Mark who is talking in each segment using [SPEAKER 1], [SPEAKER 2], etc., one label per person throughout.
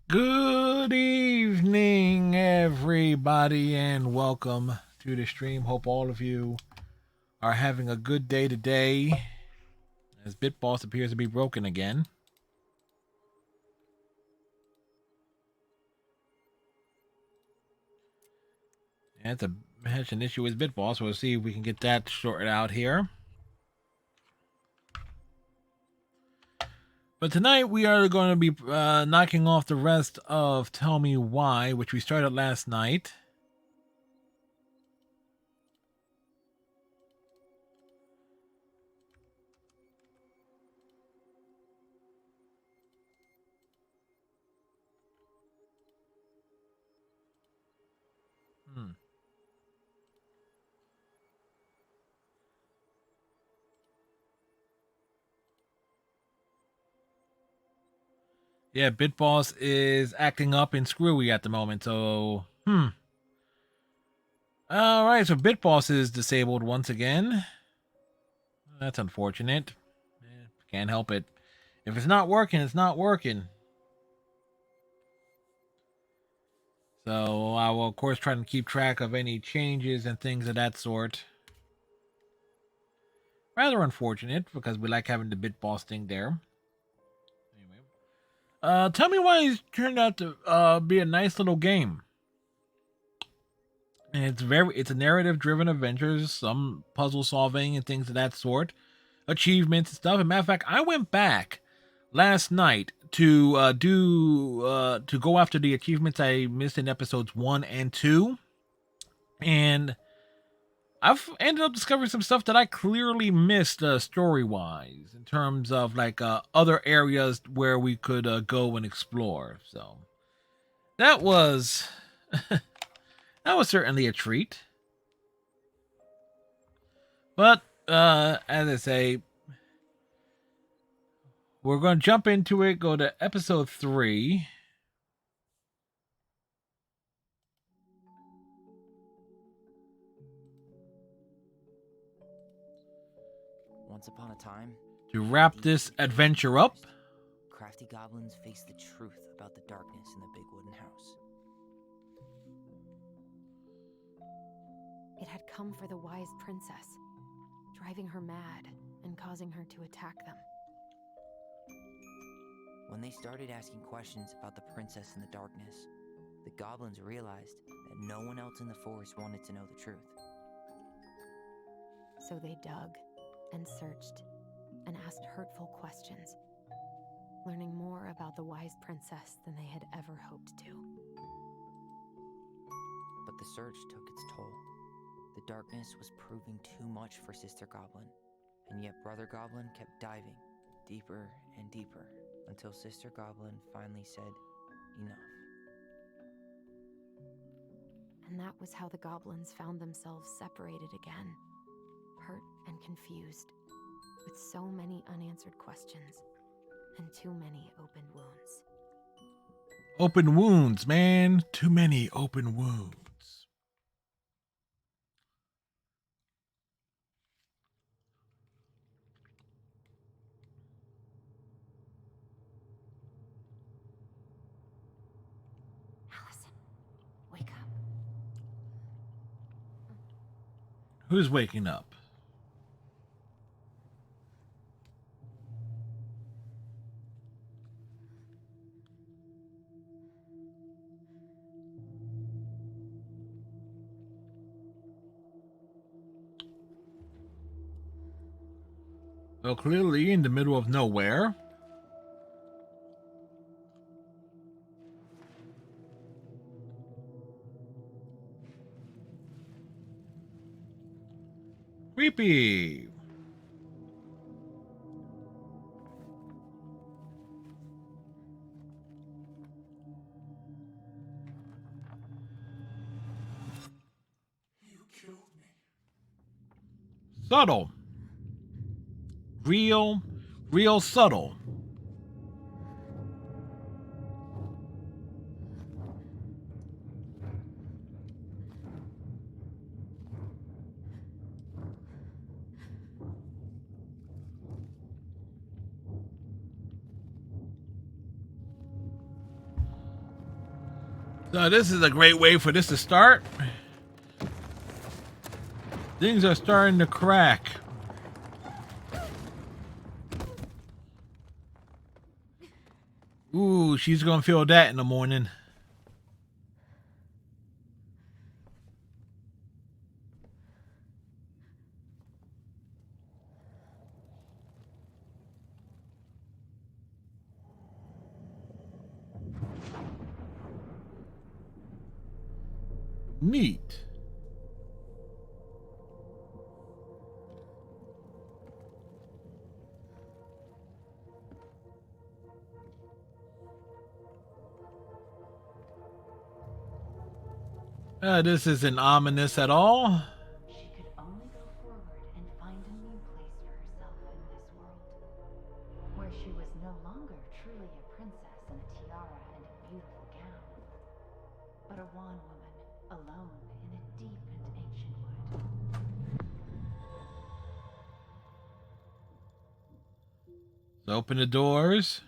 [SPEAKER 1] Good evening, everybody, and welcome to the stream. Hope all of you are having a good day today, as Bitboss appears to be broken again. And it's an issue with Bitboss. We'll see if we can get that sorted out here. But tonight we are going to be knocking off the rest of Tell Me Why, which we started last night. Yeah, Bitboss is acting up and screwy at the moment, so Alright, so Bitboss is disabled once again. That's unfortunate. Can't help it. If it's not working, it's not working. So I will, of course, try to keep track of any changes and things of that sort. Rather unfortunate, because we like having the Bitboss thing there. Anyway. Tell me why it's turned out to be a nice little game. And it's a narrative driven adventure, some puzzle solving and things of that sort, achievements and stuff. As a matter of fact, I went back last night to to go after the achievements I missed in episodes 1 and 2, and I've ended up discovering some stuff that I clearly missed story wise in terms of like other areas where we could go and explore. So that was that was certainly a treat. But as I say, we're going to jump into it. Go to episode 3.
[SPEAKER 2] Once upon a time,
[SPEAKER 1] To wrap this adventure up,
[SPEAKER 2] crafty goblins faced the truth about the darkness in the big wooden house.
[SPEAKER 3] It had come for the wise princess, driving her mad and causing her to attack them.
[SPEAKER 2] When they started asking questions about the princess in the darkness, the goblins realized that no one else in the forest wanted to know the truth.
[SPEAKER 3] So they dug and searched and asked hurtful questions, learning more about the wise princess than they had ever hoped to.
[SPEAKER 2] But the search took its toll. The darkness was proving too much for Sister Goblin, and yet Brother Goblin kept diving deeper and deeper until Sister Goblin finally said, "Enough."
[SPEAKER 3] And that was how the goblins found themselves separated again, hurt and confused, with so many unanswered questions and too many open wounds.
[SPEAKER 1] open wounds, man. Too many open wounds.
[SPEAKER 3] Allison, wake up.
[SPEAKER 1] Who's waking up? Well, clearly in the middle of nowhere. Creepy.
[SPEAKER 4] You killed me.
[SPEAKER 1] Subtle. Real subtle. So this is a great way for this to start. Things are starting to crack. Ooh, she's gonna feel that in the morning. Neat. This isn't ominous at all.
[SPEAKER 5] She could only go forward and find a new place for herself in this world, where she was no longer truly a princess in a tiara and a beautiful gown, but a wan woman, alone in a deep and ancient wood.
[SPEAKER 1] So open the doors.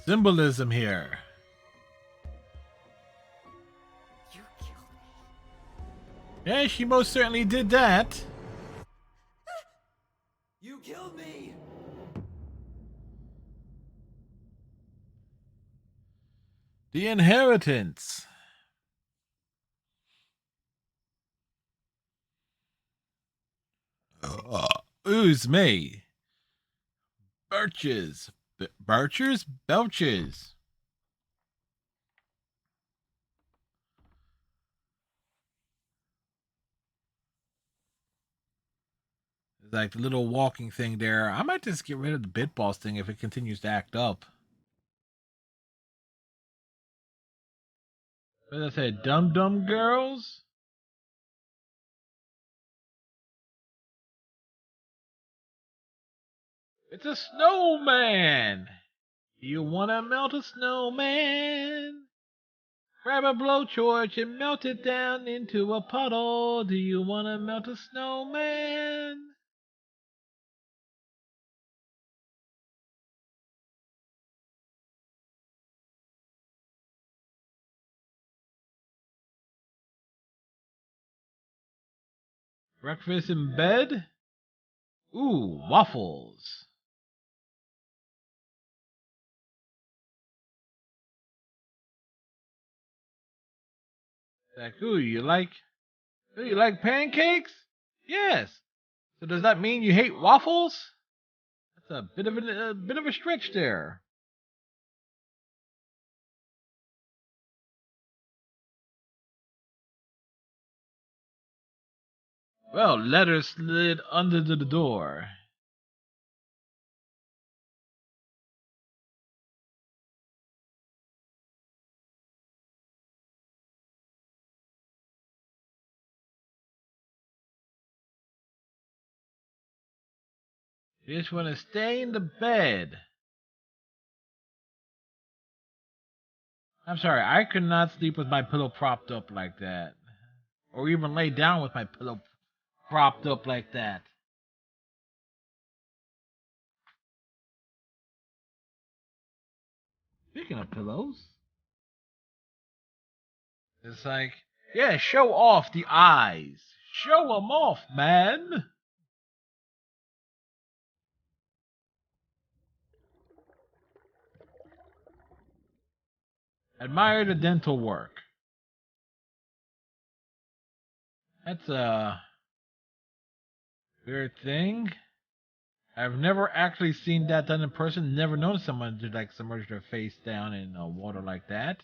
[SPEAKER 1] Symbolism here.
[SPEAKER 5] You killed me.
[SPEAKER 1] Yeah, she most certainly did that.
[SPEAKER 2] You killed me!
[SPEAKER 1] The inheritance. Ooze me. Birches. Birches? Belches. It's like the little walking thing there. I might just get rid of the bit boss thing if it continues to act up. What did I say? Dum Dum Girls? It's a snowman! You wanna melt a snowman? Grab a blowtorch and melt it down into a puddle. Do you wanna melt a snowman? Breakfast in bed? Ooh, waffles. Like, ooh, you like pancakes? Yes. So does that mean you hate waffles? That's a bit of a stretch there. Well, letter slid under the door. You just want to stay in the bed. I'm sorry, I could not sleep with my pillow propped up like that. Or even lay down with my pillow propped up like that. Speaking of pillows, it's like, yeah, show off the eyes. Show them off, man. Admire the dental work. That's a weird thing. I've never actually seen that done in person. Never known someone to like submerge their face down in water like that.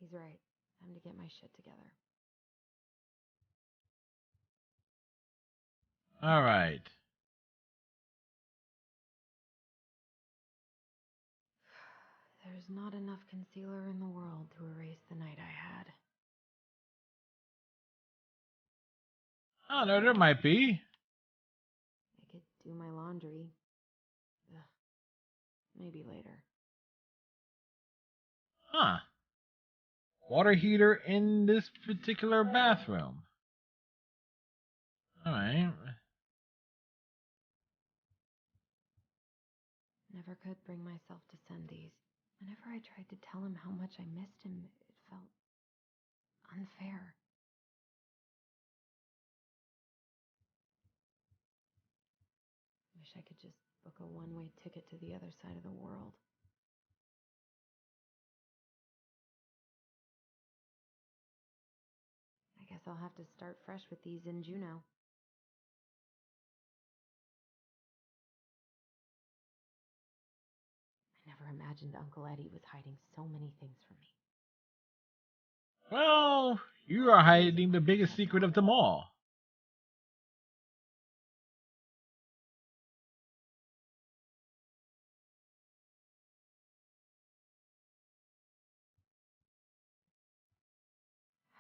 [SPEAKER 3] He's right. Time to get my shit together.
[SPEAKER 1] All right.
[SPEAKER 3] There's not enough concealer in the world to erase the night I had.
[SPEAKER 1] Oh, no, there might be.
[SPEAKER 3] I could do my laundry. Ugh. Maybe later.
[SPEAKER 1] Huh. Water heater in this particular bathroom. All right.
[SPEAKER 3] Never could bring myself to send these. Whenever I tried to tell him how much I missed him, it felt unfair. Wish I could just book a one-way ticket to the other side of the world. I guess I'll have to start fresh with these in Juneau. I never imagined Uncle Eddie was hiding so many things from me.
[SPEAKER 1] Well, you are hiding the biggest secret of them all.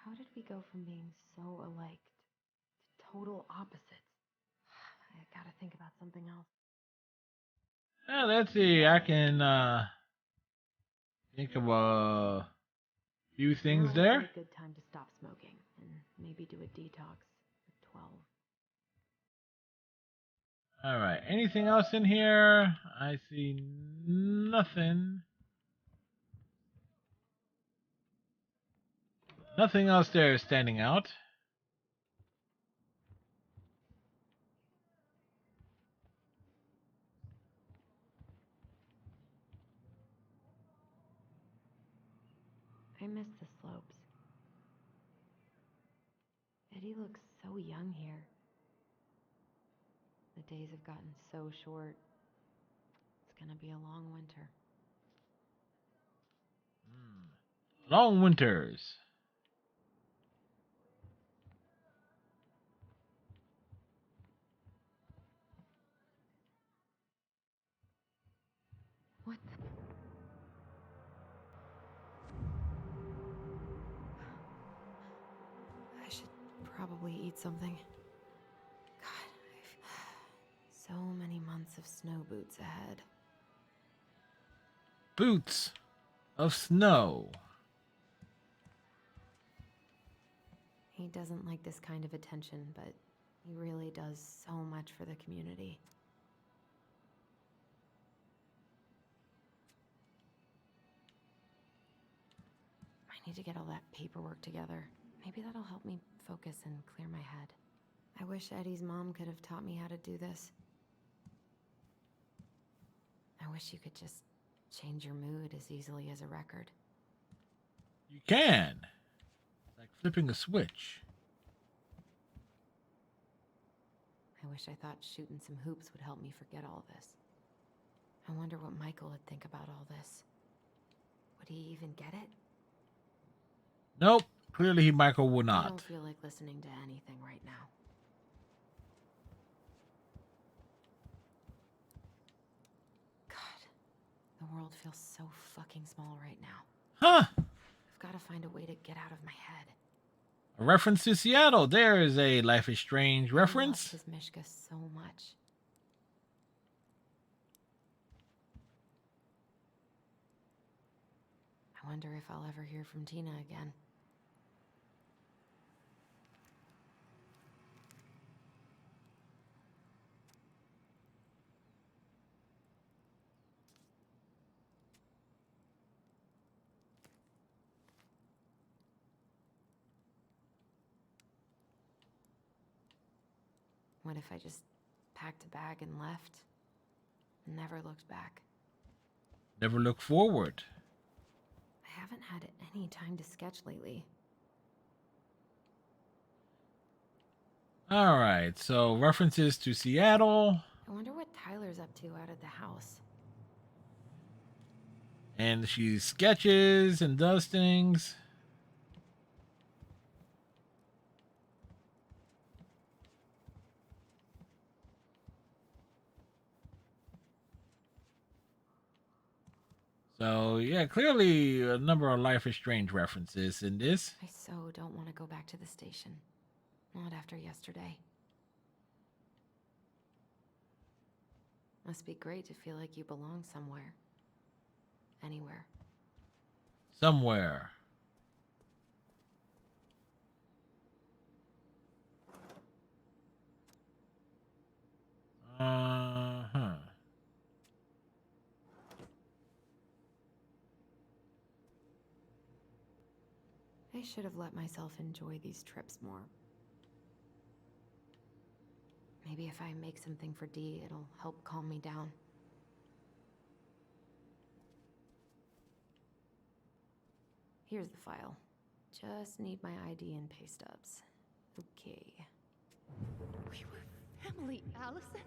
[SPEAKER 3] How did we go from being so alike to total opposites? I gotta think about something else.
[SPEAKER 1] Let's see. I can think of a few things
[SPEAKER 3] Now
[SPEAKER 1] there.
[SPEAKER 3] would be a good time to stop smoking and maybe do a detox at 12.
[SPEAKER 1] All right. Anything else in here? I see nothing. Nothing else there is standing out.
[SPEAKER 3] I miss the slopes. Eddie looks so young here. The days have gotten so short. It's gonna be a long winter.
[SPEAKER 1] Long winters.
[SPEAKER 3] What the? I should probably eat something. God, so many months of snow boots ahead.
[SPEAKER 1] Boots of snow.
[SPEAKER 3] He doesn't like this kind of attention, but he really does so much for the community. I need to get all that paperwork together. Maybe that'll help me focus and clear my head. I wish Eddie's mom could have taught me how to do this. I wish you could just change your mood as easily as a record.
[SPEAKER 1] You can. Like flipping a switch.
[SPEAKER 3] I wish I thought shooting some hoops would help me forget all this. I wonder what Michael would think about all this. Would he even get it?
[SPEAKER 1] Nope. Clearly, Michael will
[SPEAKER 3] I
[SPEAKER 1] not.
[SPEAKER 3] don't feel like listening to anything right now. God, the world feels so fucking small right now.
[SPEAKER 1] Huh.
[SPEAKER 3] I've got to find a way to get out of my head.
[SPEAKER 1] A reference to Seattle. There is a Life is Strange reference.
[SPEAKER 3] I loved his Mishka so much. I wonder if I'll ever hear from Tina again. What if I just packed a bag and left and never looked back?
[SPEAKER 1] Never look forward.
[SPEAKER 3] I haven't had any time to sketch lately.
[SPEAKER 1] All right. So references to Seattle.
[SPEAKER 3] I wonder what Tyler's up to out of the house.
[SPEAKER 1] And she sketches and does things. So yeah, clearly a number of Life is Strange references in this.
[SPEAKER 3] I so don't want to go back to the station. Not after yesterday. Must be great to feel like you belong somewhere. Anywhere.
[SPEAKER 1] Somewhere. Huh.
[SPEAKER 3] I should have let myself enjoy these trips more. Maybe if I make something for Dee, it'll help calm me down. Here's the file. Just need my ID and pay stubs. Okay.
[SPEAKER 5] We were family, Allison.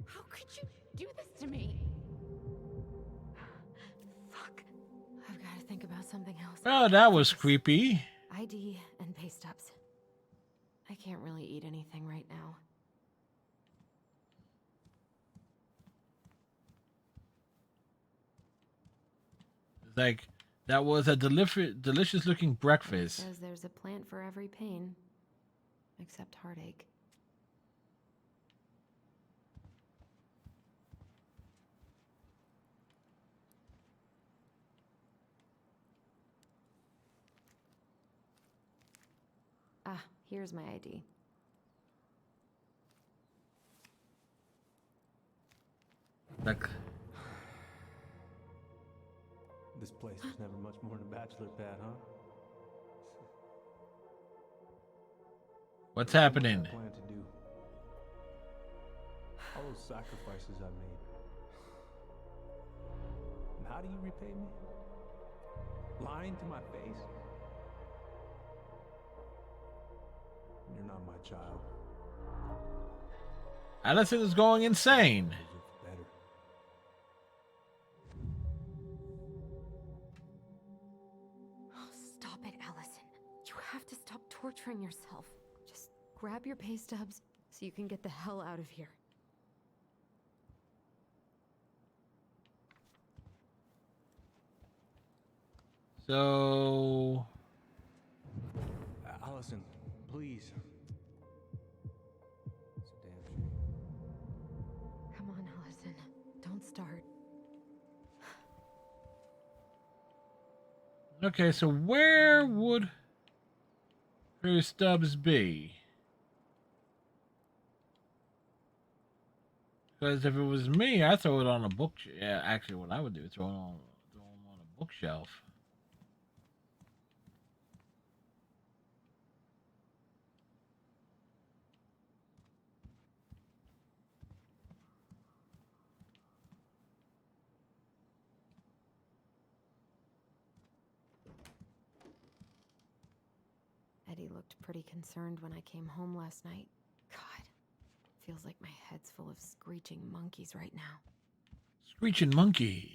[SPEAKER 5] How could you do this to me?
[SPEAKER 3] Fuck. I've got to think about something else.
[SPEAKER 1] Well, that was creepy.
[SPEAKER 3] ID and pay stubs. I can't really eat anything right now.
[SPEAKER 1] Like, that was a delicious looking breakfast.
[SPEAKER 3] Says there's a plant for every pain, except heartache. Ah, here's my ID.
[SPEAKER 1] Like,
[SPEAKER 6] This place was never much more than a bachelor pad, huh?
[SPEAKER 1] what's
[SPEAKER 6] What
[SPEAKER 1] happening?
[SPEAKER 6] I plan to do. All those sacrifices I made. And how do you repay me? Lying to my face? You're not my child.
[SPEAKER 1] Allison is going insane.
[SPEAKER 6] Deserve better.
[SPEAKER 3] Oh, stop it, Allison. You have to stop torturing yourself. Just grab your pay stubs so you can get the hell out of here.
[SPEAKER 1] So,
[SPEAKER 6] Allison, please. It's a damn shame.
[SPEAKER 3] Come on, Allison. Don't start.
[SPEAKER 1] okay, so where would her stubs be? Because if it was me, I'd throw it on a book. Yeah, actually, what I would do is throw them on a bookshelf.
[SPEAKER 3] Eddie looked pretty concerned when I came home last night. God, feels like my head's full of screeching monkeys right now.
[SPEAKER 1] Screeching monkeys.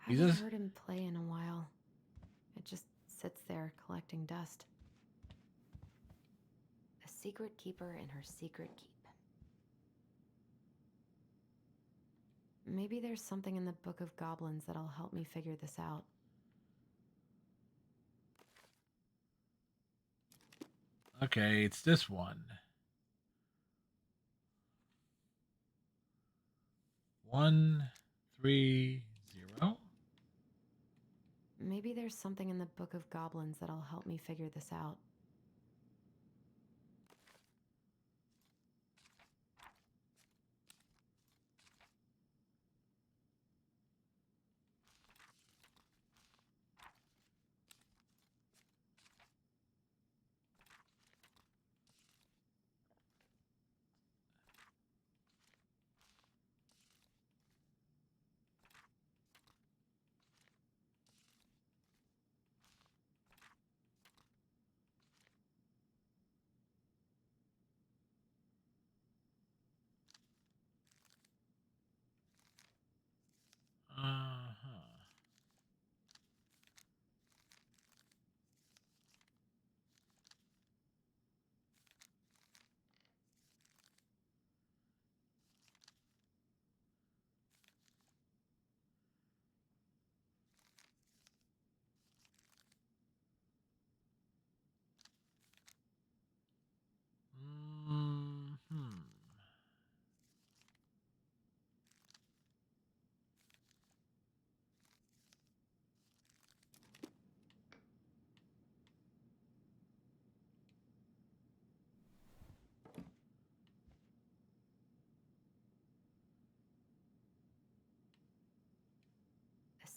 [SPEAKER 3] I haven't
[SPEAKER 1] Jesus?
[SPEAKER 3] heard him play in a while. It just sits there collecting dust. A secret keeper in her secret keep. Maybe there's something in the Book of Goblins that'll help me figure this out.
[SPEAKER 1] Okay, it's this one. 130.
[SPEAKER 3] Maybe there's something in the Book of Goblins that'll help me figure this out.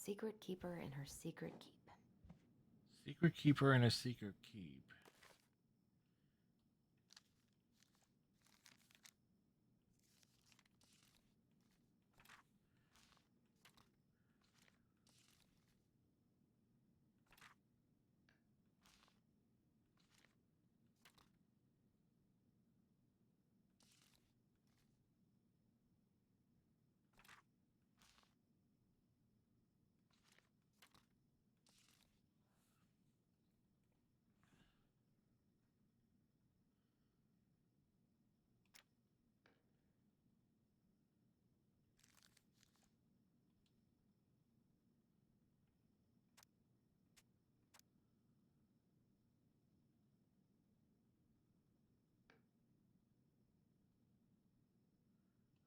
[SPEAKER 3] secret keeper in her secret keep.
[SPEAKER 1] Secret keeper and a secret keep.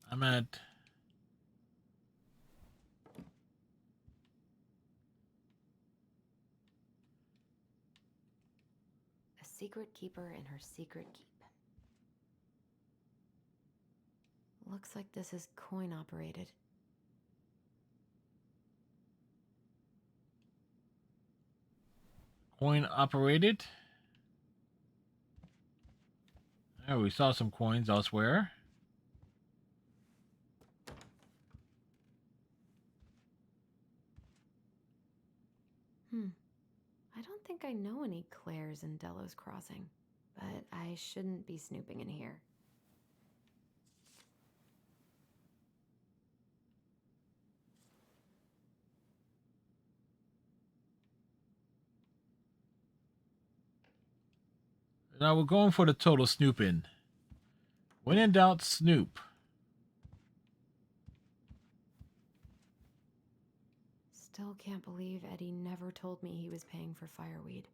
[SPEAKER 1] I'm at
[SPEAKER 3] A secret keeper in her secret keep. Looks like this is coin operated.
[SPEAKER 1] coin operated. Oh, we saw some coins elsewhere.
[SPEAKER 3] I don't think I know any Claires in Delos Crossing, but I shouldn't be snooping in here.
[SPEAKER 1] Now we're going for the total snooping. When in doubt, snoop.
[SPEAKER 3] Still can't believe Eddie never told me he was paying for fireweed.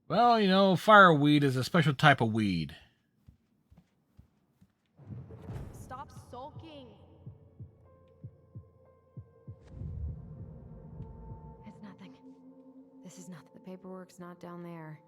[SPEAKER 1] Well, you know, fireweed is a special type of weed.
[SPEAKER 7] Stop sulking.
[SPEAKER 3] It's nothing. This is nothing. The paperwork's not down there.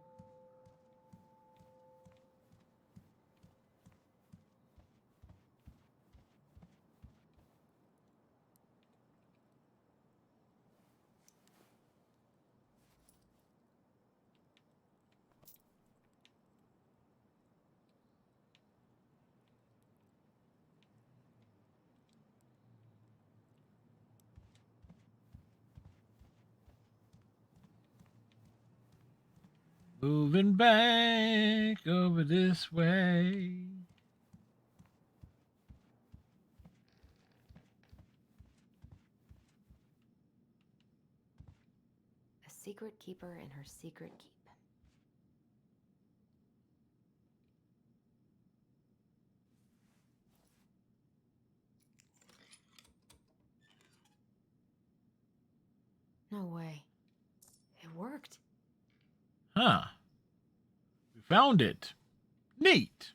[SPEAKER 1] Moving back over this way.
[SPEAKER 3] A secret keeper in her secret keep. No way. It worked.
[SPEAKER 1] Huh. We found it. Neat.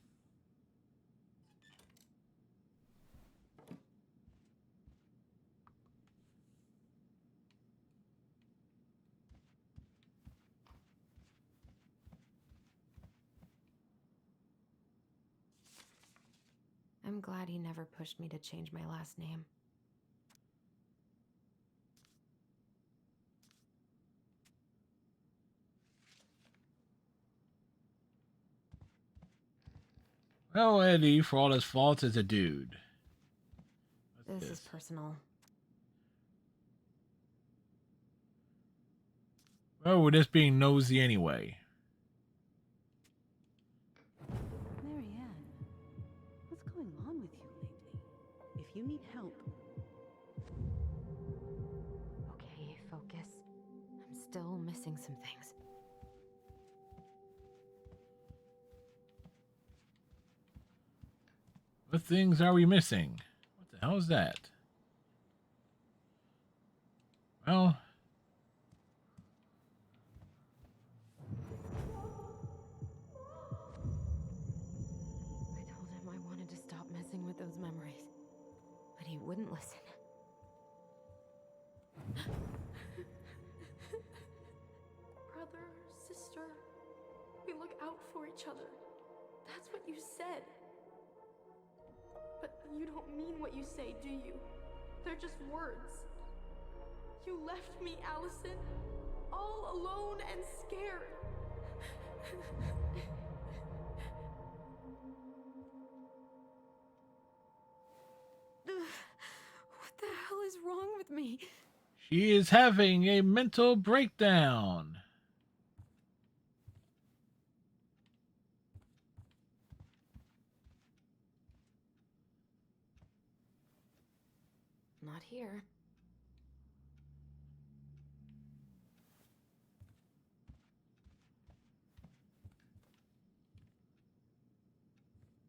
[SPEAKER 3] I'm glad he never pushed me to change my last name.
[SPEAKER 1] Well, Eddie, for all his faults, is a dude.
[SPEAKER 3] This is personal.
[SPEAKER 1] Well, we're just being nosy anyway.
[SPEAKER 8] Marianne, what's going on with you lately? If you need help,
[SPEAKER 3] Okay, focus. I'm still missing some things.
[SPEAKER 1] What things are we missing? What the hell is that? Well,
[SPEAKER 3] I told him I wanted to stop messing with those memories, but he wouldn't listen.
[SPEAKER 7] Brother, sister, we look out for each other. That's what you said. But you don't mean what you say, do you? They're just words. You left me, Allison, all alone and scared.
[SPEAKER 3] What the hell is wrong with me?
[SPEAKER 1] She is having a mental breakdown.
[SPEAKER 3] Not here.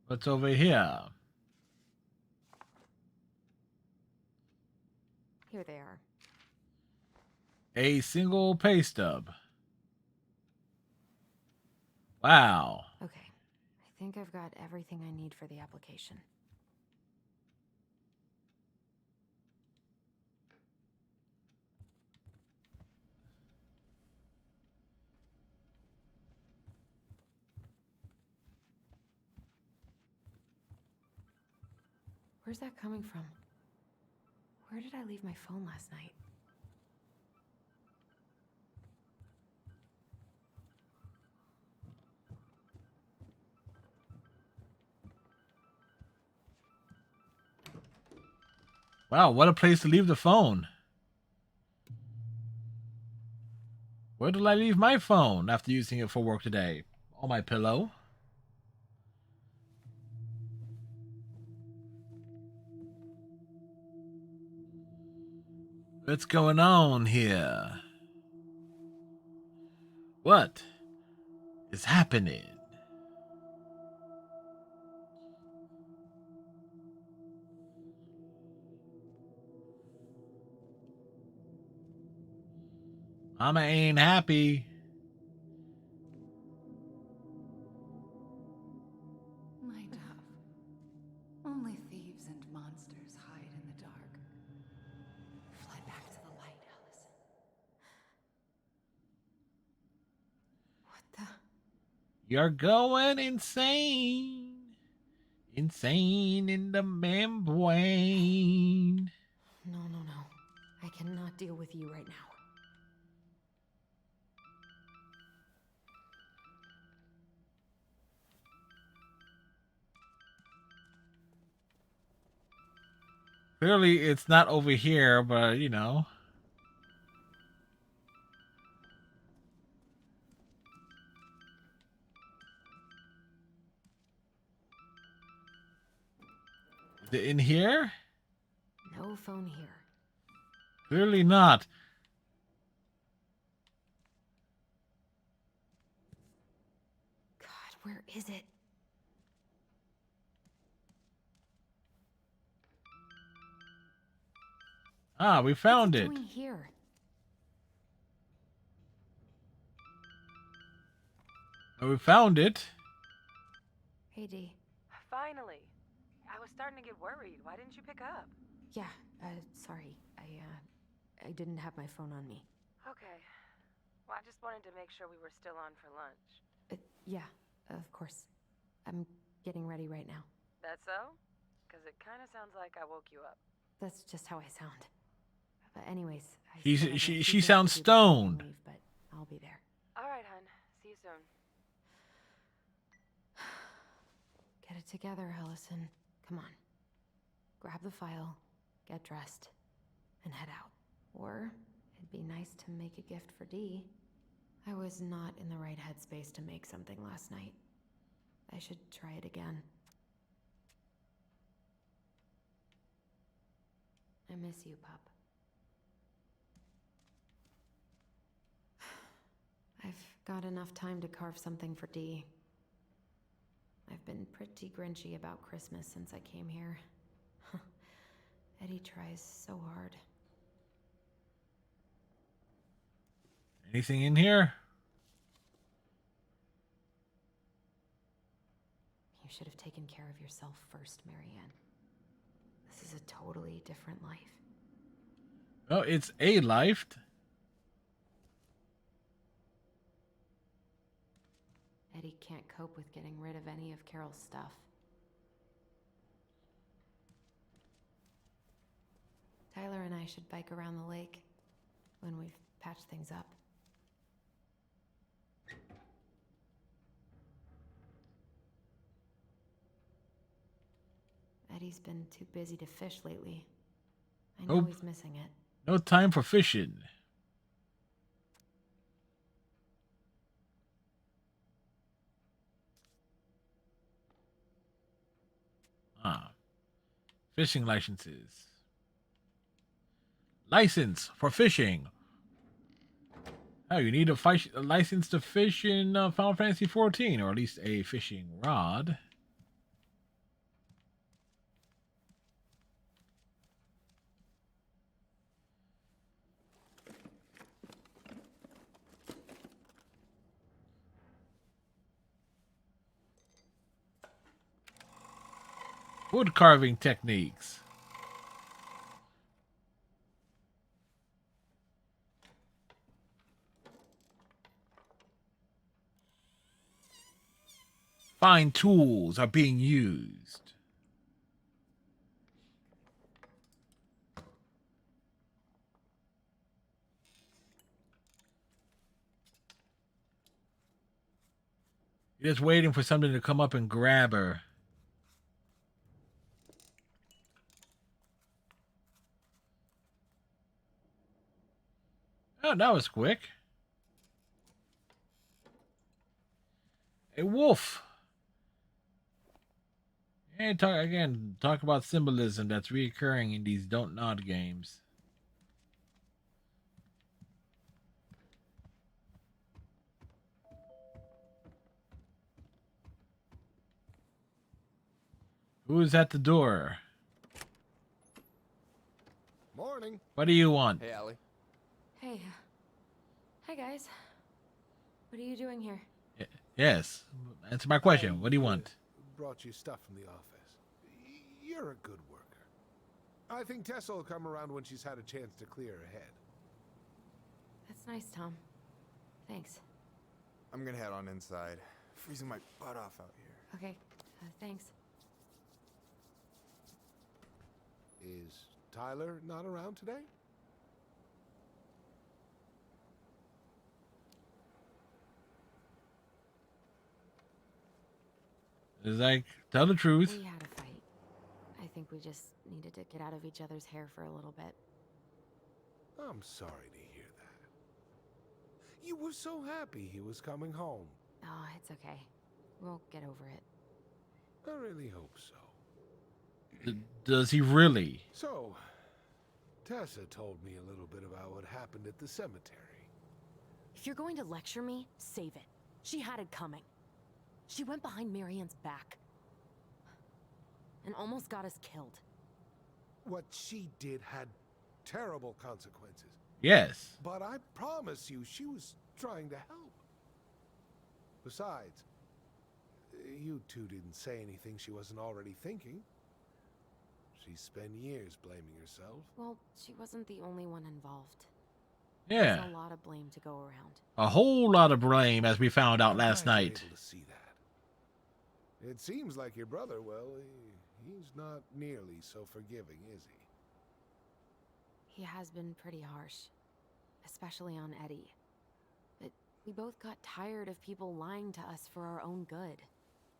[SPEAKER 1] What's over here?
[SPEAKER 3] Here they are.
[SPEAKER 1] A single pay stub. Wow.
[SPEAKER 3] Okay. I think I've got everything I need for the application. Where's that coming from? Where did I leave my phone last night?
[SPEAKER 1] Wow, what a place to leave the phone. Where did I leave my phone after using it for work today? On my pillow. What's going on here? What is happening? Mama ain't happy.
[SPEAKER 8] My dove. Only thieves and monsters hide in the dark. Fly back to the light, Allison.
[SPEAKER 3] What the?
[SPEAKER 1] You're going insane. Insane in the membrane.
[SPEAKER 3] No, no, no. I cannot deal with you right now.
[SPEAKER 1] Clearly, it's not over here, but you know. Is it in here?
[SPEAKER 3] No phone here.
[SPEAKER 1] Clearly not.
[SPEAKER 3] God, where is it?
[SPEAKER 1] Ah, we found
[SPEAKER 3] What's
[SPEAKER 1] it.
[SPEAKER 3] doing here?
[SPEAKER 1] Oh, we found it.
[SPEAKER 3] Hey, Dee.
[SPEAKER 9] Finally. I was starting to get worried. Why didn't you pick up?
[SPEAKER 3] Yeah, sorry. I didn't have my phone on me.
[SPEAKER 9] Okay. Well, I just wanted to make sure we were still on for lunch.
[SPEAKER 3] Yeah, of course. I'm getting ready right now.
[SPEAKER 9] That so? Because it kind of sounds like I woke you up.
[SPEAKER 3] That's just how I sound. But anyways,
[SPEAKER 1] She sounds stoned.
[SPEAKER 3] Leave, but I'll be there.
[SPEAKER 9] All right, hun. See you soon.
[SPEAKER 3] Get it together, Allison. Come on. Grab the file, get dressed, and head out. Or it'd be nice to make a gift for Dee. I was not in the right headspace to make something last night. I should try it again. I miss you, pup. I've got enough time to carve something for Dee. I've been pretty grinchy about Christmas since I came here. Eddie tries so hard.
[SPEAKER 1] Anything in here?
[SPEAKER 3] You should have taken care of yourself first, Marianne. This is a totally different life.
[SPEAKER 1] Oh, it's a life.
[SPEAKER 3] Eddie can't cope with getting rid of any of Carol's stuff. I should bike around the lake when we've patched things up. Eddie's been too busy to fish lately. I know
[SPEAKER 1] Nope.
[SPEAKER 3] he's missing it.
[SPEAKER 1] No time for fishing. Ah. Fishing licenses. License for fishing. Oh, you need a license to fish in Final Fantasy 14, or at least a fishing rod. Wood carving techniques. Fine tools are being used. You're just waiting for something to come up and grab her. Oh, that was quick. A wolf. And talk about symbolism that's reoccurring in these Don't Nod games. Who is at the door?
[SPEAKER 10] Morning.
[SPEAKER 1] What do you want?
[SPEAKER 10] Hey, Allie.
[SPEAKER 3] Hey. Hi, guys. What are you doing here?
[SPEAKER 1] Yes. Answer my question. What do you want?
[SPEAKER 10] Brought you stuff from the office. You're a good worker. I think Tessa will come around when she's had a chance to clear her head.
[SPEAKER 3] That's nice, Tom. Thanks.
[SPEAKER 11] I'm gonna head on inside. Freezing my butt off out here.
[SPEAKER 3] Okay. Thanks.
[SPEAKER 10] Is Tyler not around today?
[SPEAKER 1] It's like, tell the truth.
[SPEAKER 3] We had a fight. I think we just needed to get out of each other's hair for a little bit.
[SPEAKER 10] I'm sorry to hear that. You were so happy he was coming home.
[SPEAKER 3] Oh, it's okay. We'll get over it.
[SPEAKER 10] I really hope so.
[SPEAKER 1] Does he really?
[SPEAKER 10] So, Tessa told me a little bit about what happened at the cemetery.
[SPEAKER 12] If you're going to lecture me, save it. She had it coming. She went behind Marianne's back and almost got us killed.
[SPEAKER 10] What she did had terrible consequences.
[SPEAKER 1] Yes.
[SPEAKER 10] But I promise you, she was trying to help. Besides, you two didn't say anything she wasn't already thinking. She spent years blaming herself.
[SPEAKER 3] Well, she wasn't the only one involved.
[SPEAKER 1] Yeah.
[SPEAKER 3] There's a lot of blame to go around.
[SPEAKER 1] A whole lot of blame, as we found out last night.
[SPEAKER 10] Able to see that. It seems like your brother, well, he's not nearly so forgiving, is he?
[SPEAKER 3] He has been pretty harsh, especially on Eddie. But we both got tired of people lying to us for our own good.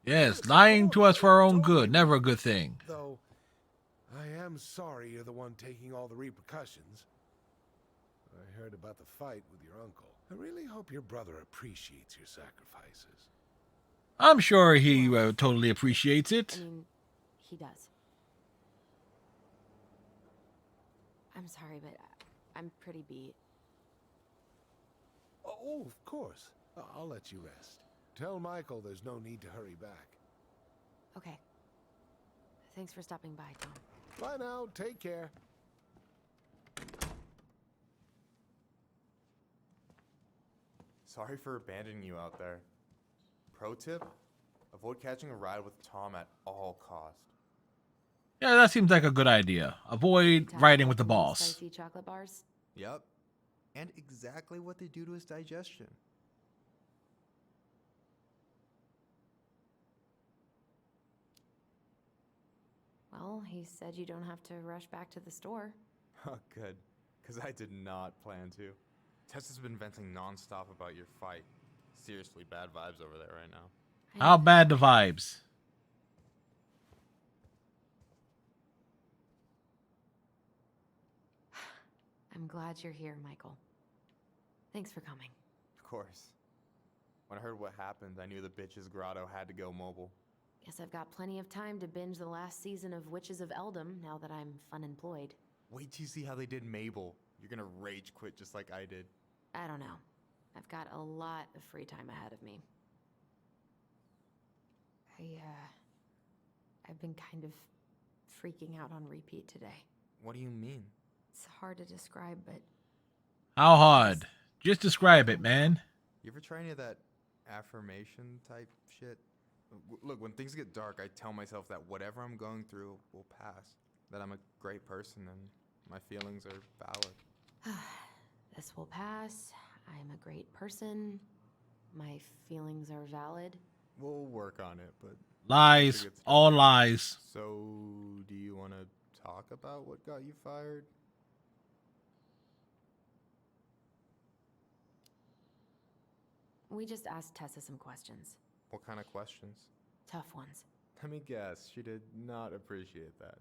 [SPEAKER 1] Yes, lying to us for our own good. Never a good thing.
[SPEAKER 10] Though, I am sorry you're the one taking all the repercussions. I heard about the fight with your uncle. I really hope your brother appreciates your sacrifices.
[SPEAKER 1] I'm sure he totally appreciates it.
[SPEAKER 3] I mean, he does. I'm sorry, but I'm pretty beat.
[SPEAKER 10] Oh, of course. I'll let you rest. Tell Michael there's no need to hurry back.
[SPEAKER 3] Okay. Thanks for stopping by, Tom.
[SPEAKER 10] Bye now. Take care.
[SPEAKER 11] Sorry for abandoning you out there. Pro tip? Avoid catching a ride with Tom at all costs.
[SPEAKER 1] Yeah, that seems like a good idea. Avoid riding with the boss.
[SPEAKER 3] Spicy chocolate bars?
[SPEAKER 11] Yep. And exactly what they do to his digestion.
[SPEAKER 3] Well, he said you don't have to rush back to the store.
[SPEAKER 11] Oh, good. Because I did not plan to. Tessa's been venting nonstop about your fight. Seriously, bad vibes over there right now.
[SPEAKER 1] How bad the vibes?
[SPEAKER 3] I'm glad you're here, Michael. Thanks for coming.
[SPEAKER 11] Of course. When I heard what happened, I knew the bitch's grotto had to go mobile.
[SPEAKER 3] Guess I've got plenty of time to binge the last season of Witches of Eldom now that I'm fun-employed.
[SPEAKER 11] Wait till you see how they did Mabel. You're gonna rage quit just like I did.
[SPEAKER 3] I don't know. I've got a lot of free time ahead of me. I've been kind of freaking out on repeat today.
[SPEAKER 11] What do you mean?
[SPEAKER 3] It's hard to describe, but...
[SPEAKER 1] How hard? Just describe it, man.
[SPEAKER 11] You ever try any of that affirmation type shit? Look, when things get dark, I tell myself that whatever I'm going through will pass. That I'm a great person and my feelings are valid.
[SPEAKER 3] This will pass. I'm a great person. My feelings are valid.
[SPEAKER 11] We'll work on it, but...
[SPEAKER 1] Lies. All lies.
[SPEAKER 11] So, do you want to talk about what got you fired?
[SPEAKER 3] We just asked Tessa some questions.
[SPEAKER 11] What kind of questions?
[SPEAKER 3] Tough ones.
[SPEAKER 11] Let me guess, she did not appreciate that.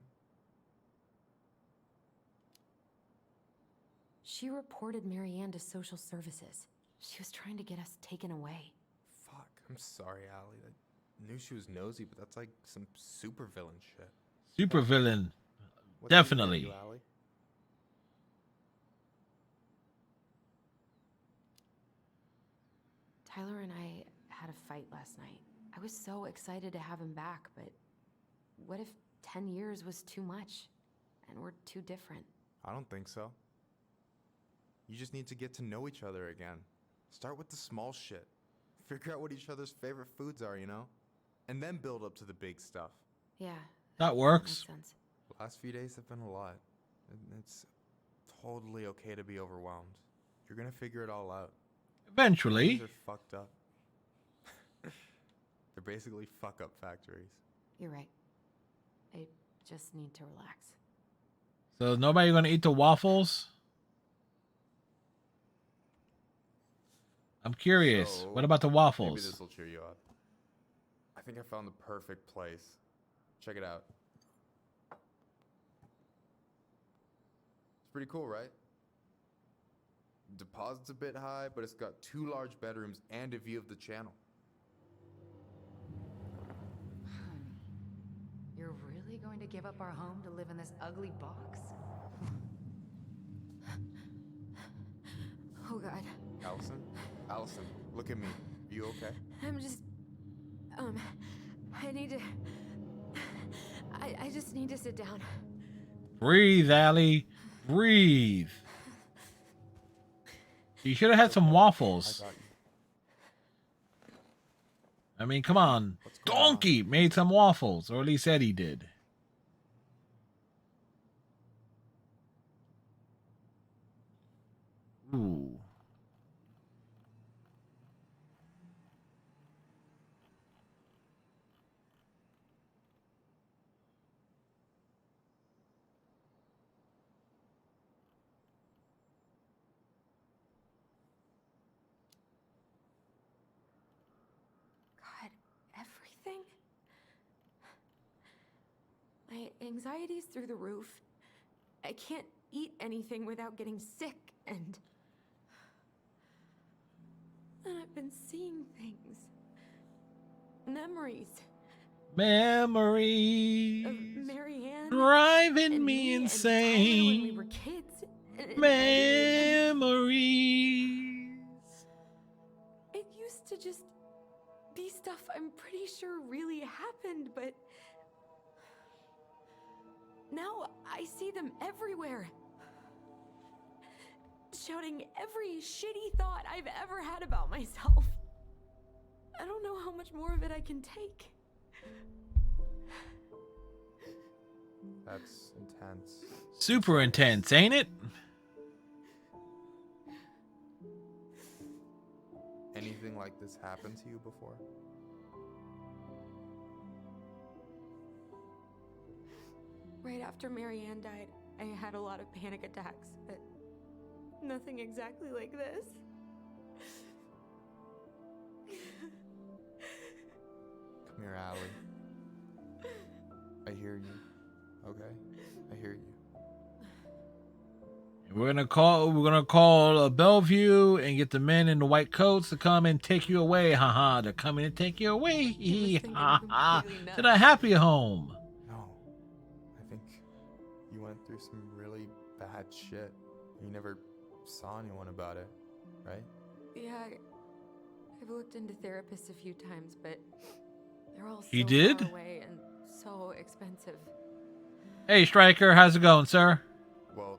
[SPEAKER 3] She reported Marianne to social services. She was trying to get us taken away.
[SPEAKER 11] Fuck, I'm sorry, Allie. I knew she was nosy, but that's like some supervillain shit.
[SPEAKER 1] Supervillain.
[SPEAKER 11] What's
[SPEAKER 1] Definitely.
[SPEAKER 11] You, Allie?
[SPEAKER 3] Tyler and I had a fight last night. I was so excited to have him back, but what if 10 years was too much and we're too different?
[SPEAKER 11] I don't think so. You just need to get to know each other again. Start with the small shit. Figure out what each other's favorite foods are, you know? And then build up to the big stuff.
[SPEAKER 3] Yeah.
[SPEAKER 1] That works.
[SPEAKER 3] Makes sense.
[SPEAKER 11] The last few days have been a lot. It's totally okay to be overwhelmed. You're gonna figure it all out.
[SPEAKER 1] Eventually.
[SPEAKER 11] Things are fucked up. They're basically fuck-up factories.
[SPEAKER 3] You're right. I just need to relax.
[SPEAKER 1] So nobody gonna eat the waffles? I'm curious.
[SPEAKER 11] So,
[SPEAKER 1] what about the
[SPEAKER 11] maybe
[SPEAKER 1] waffles?
[SPEAKER 11] this will cheer you up. I think I found the perfect place. Check it out. It's pretty cool, right? Deposit's a bit high, but it's got 2 large bedrooms and a view of the channel.
[SPEAKER 8] Honey, you're really going to give up our home to live in this ugly box?
[SPEAKER 3] Oh, God.
[SPEAKER 11] Allison? Allison, look at me. You okay?
[SPEAKER 3] I'm just... I need to... I just need to sit down.
[SPEAKER 1] Breathe, Allie. Breathe. You should have had some waffles.
[SPEAKER 11] I got you.
[SPEAKER 1] I mean, come on. Donkey made some waffles, or at least said he did. Ooh.
[SPEAKER 3] God, everything? My anxiety's through the roof. I can't eat anything without getting sick, and I've been seeing things. Memories.
[SPEAKER 1] Memories.
[SPEAKER 3] Of Marianne.
[SPEAKER 1] Driving
[SPEAKER 3] and
[SPEAKER 1] me
[SPEAKER 3] and Tyler when we were
[SPEAKER 1] insane.
[SPEAKER 3] kids. And
[SPEAKER 1] Memories.
[SPEAKER 3] it used to just be stuff I'm pretty sure really happened, but now I see them everywhere. Shouting every shitty thought I've ever had about myself. I don't know how much more of it I can take.
[SPEAKER 11] That's intense.
[SPEAKER 1] Super intense, ain't it?
[SPEAKER 11] Anything like this happened to you before?
[SPEAKER 3] Right after Marianne died,
[SPEAKER 7] I had a lot of panic attacks, but nothing exactly like this.
[SPEAKER 11] Come here, Allie. I hear you. Okay? I hear you.
[SPEAKER 1] We're gonna call Bellevue and get the men in the white coats to come and take you away. Haha, they're coming to take you away. Ha ha. To the happy home.
[SPEAKER 11] No. I think you went through some really bad shit. You never saw anyone about it, right?
[SPEAKER 3] Yeah, I've looked into therapists a few times, but they're all
[SPEAKER 1] He
[SPEAKER 3] so
[SPEAKER 1] did?
[SPEAKER 3] far away and so expensive.
[SPEAKER 1] Hey, Stryker, how's it going, sir?
[SPEAKER 11] Well,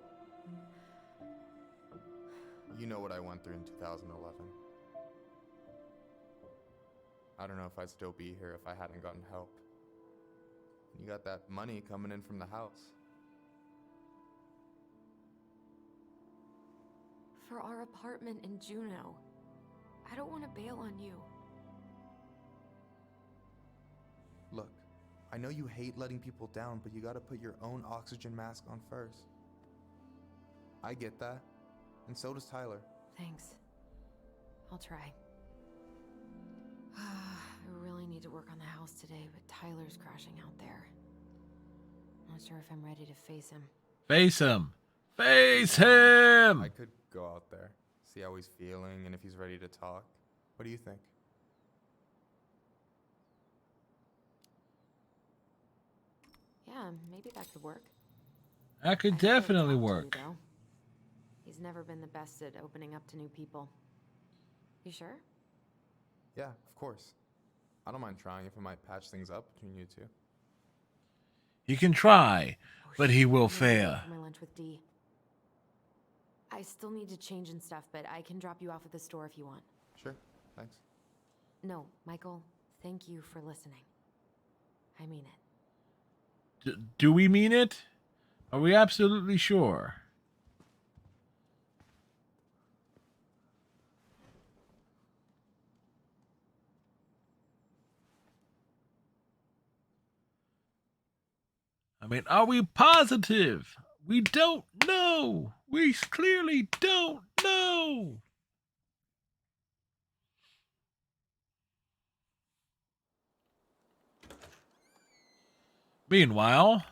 [SPEAKER 11] you know what I went through in 2011. I don't know if I'd still be here if I hadn't gotten help. You got that money coming in from the house.
[SPEAKER 3] For our apartment in Juneau. I don't want to bail on you.
[SPEAKER 11] Look, I know you hate letting people down, but you gotta put your own oxygen mask on first. I get that, and so does Tyler.
[SPEAKER 3] Thanks. I'll try. I really need to work on the house today, but Tyler's crashing out there. Not sure if I'm ready to face him.
[SPEAKER 1] Face him. Face him!
[SPEAKER 11] I could go out there, see how he's feeling, and if he's ready to talk. What do you think?
[SPEAKER 3] Yeah, maybe that could work.
[SPEAKER 1] That could
[SPEAKER 3] I'd still
[SPEAKER 1] definitely
[SPEAKER 3] talk to
[SPEAKER 1] work.
[SPEAKER 3] you, though. He's never been the best at opening up to new people. You sure?
[SPEAKER 11] Yeah, of course. I don't mind trying if it might patch things up between you two.
[SPEAKER 1] He can try, but he will
[SPEAKER 3] I'm gonna be late
[SPEAKER 1] fail.
[SPEAKER 3] for my lunch with Dee. I still need to change and stuff, but I can drop you off at the store if you want.
[SPEAKER 11] Sure, thanks.
[SPEAKER 3] No, Michael, thank you for listening. I mean it.
[SPEAKER 1] Do we mean it? Are we absolutely sure? I mean, are we positive? We don't know. We clearly don't know. Meanwhile,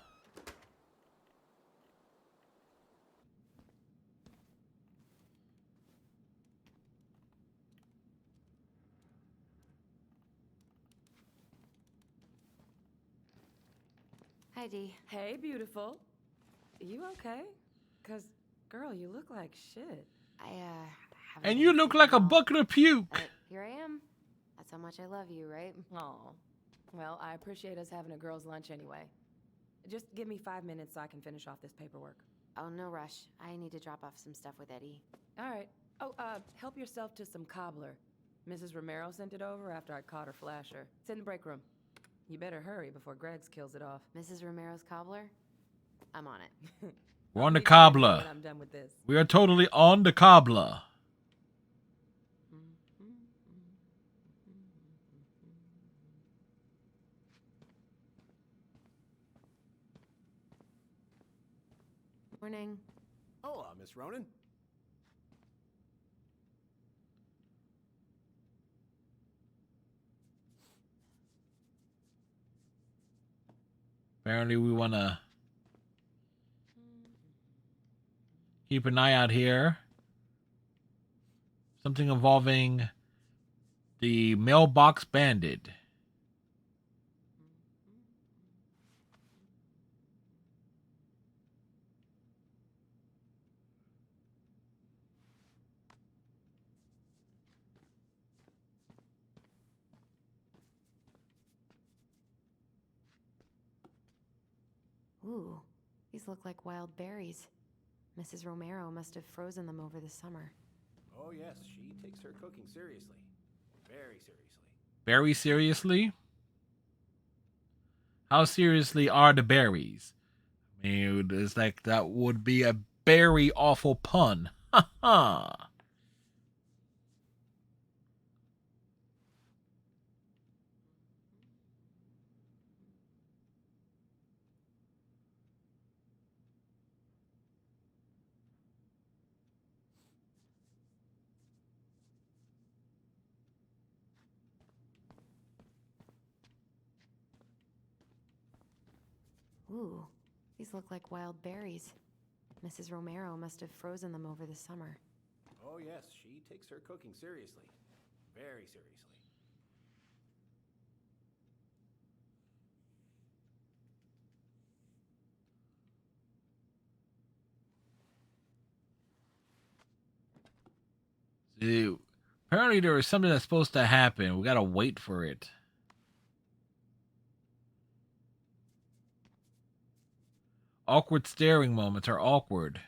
[SPEAKER 3] Hi, Dee.
[SPEAKER 9] Hey, beautiful. You okay? Cause, girl, you look like shit.
[SPEAKER 3] I, haven't
[SPEAKER 1] and
[SPEAKER 3] been
[SPEAKER 1] you look like a
[SPEAKER 3] sleeping well,
[SPEAKER 1] bucket of puke.
[SPEAKER 3] but here I am. That's how much I love you, right?
[SPEAKER 9] Aw. Well, I appreciate us having a girls' lunch anyway. Just give me 5 minutes so I can finish off this paperwork.
[SPEAKER 3] Oh, no rush. I need to drop off some stuff with Eddie.
[SPEAKER 9] All right. Oh, help yourself to some cobbler. Mrs. Romero sent it over after I caught her flasher. It's in the break room. You better hurry before Greggs kills it off.
[SPEAKER 3] Mrs. Romero's cobbler? I'm on it.
[SPEAKER 1] We're on the
[SPEAKER 9] Meet you in here
[SPEAKER 1] cobbler.
[SPEAKER 9] when I'm done with this.
[SPEAKER 1] We are totally on the cobbler.
[SPEAKER 3] Morning.
[SPEAKER 13] Hola, Miss Ronan.
[SPEAKER 1] Apparently, we want to keep an eye out here. Something involving the mailbox bandit.
[SPEAKER 3] Ooh, these look like wild berries. Mrs. Romero must have frozen them over the summer.
[SPEAKER 13] Oh, yes, she takes her cooking seriously. Very seriously.
[SPEAKER 1] Very seriously? How seriously are the berries? I mean, it's like that would be a very awful pun. Ha ha.
[SPEAKER 3] Ooh, these look like wild berries. Mrs. Romero must have frozen them over the summer.
[SPEAKER 13] Oh, yes, she takes her cooking seriously. Very seriously.
[SPEAKER 1] See, apparently there is something that's supposed to happen. We gotta wait for it. Awkward staring moments are awkward.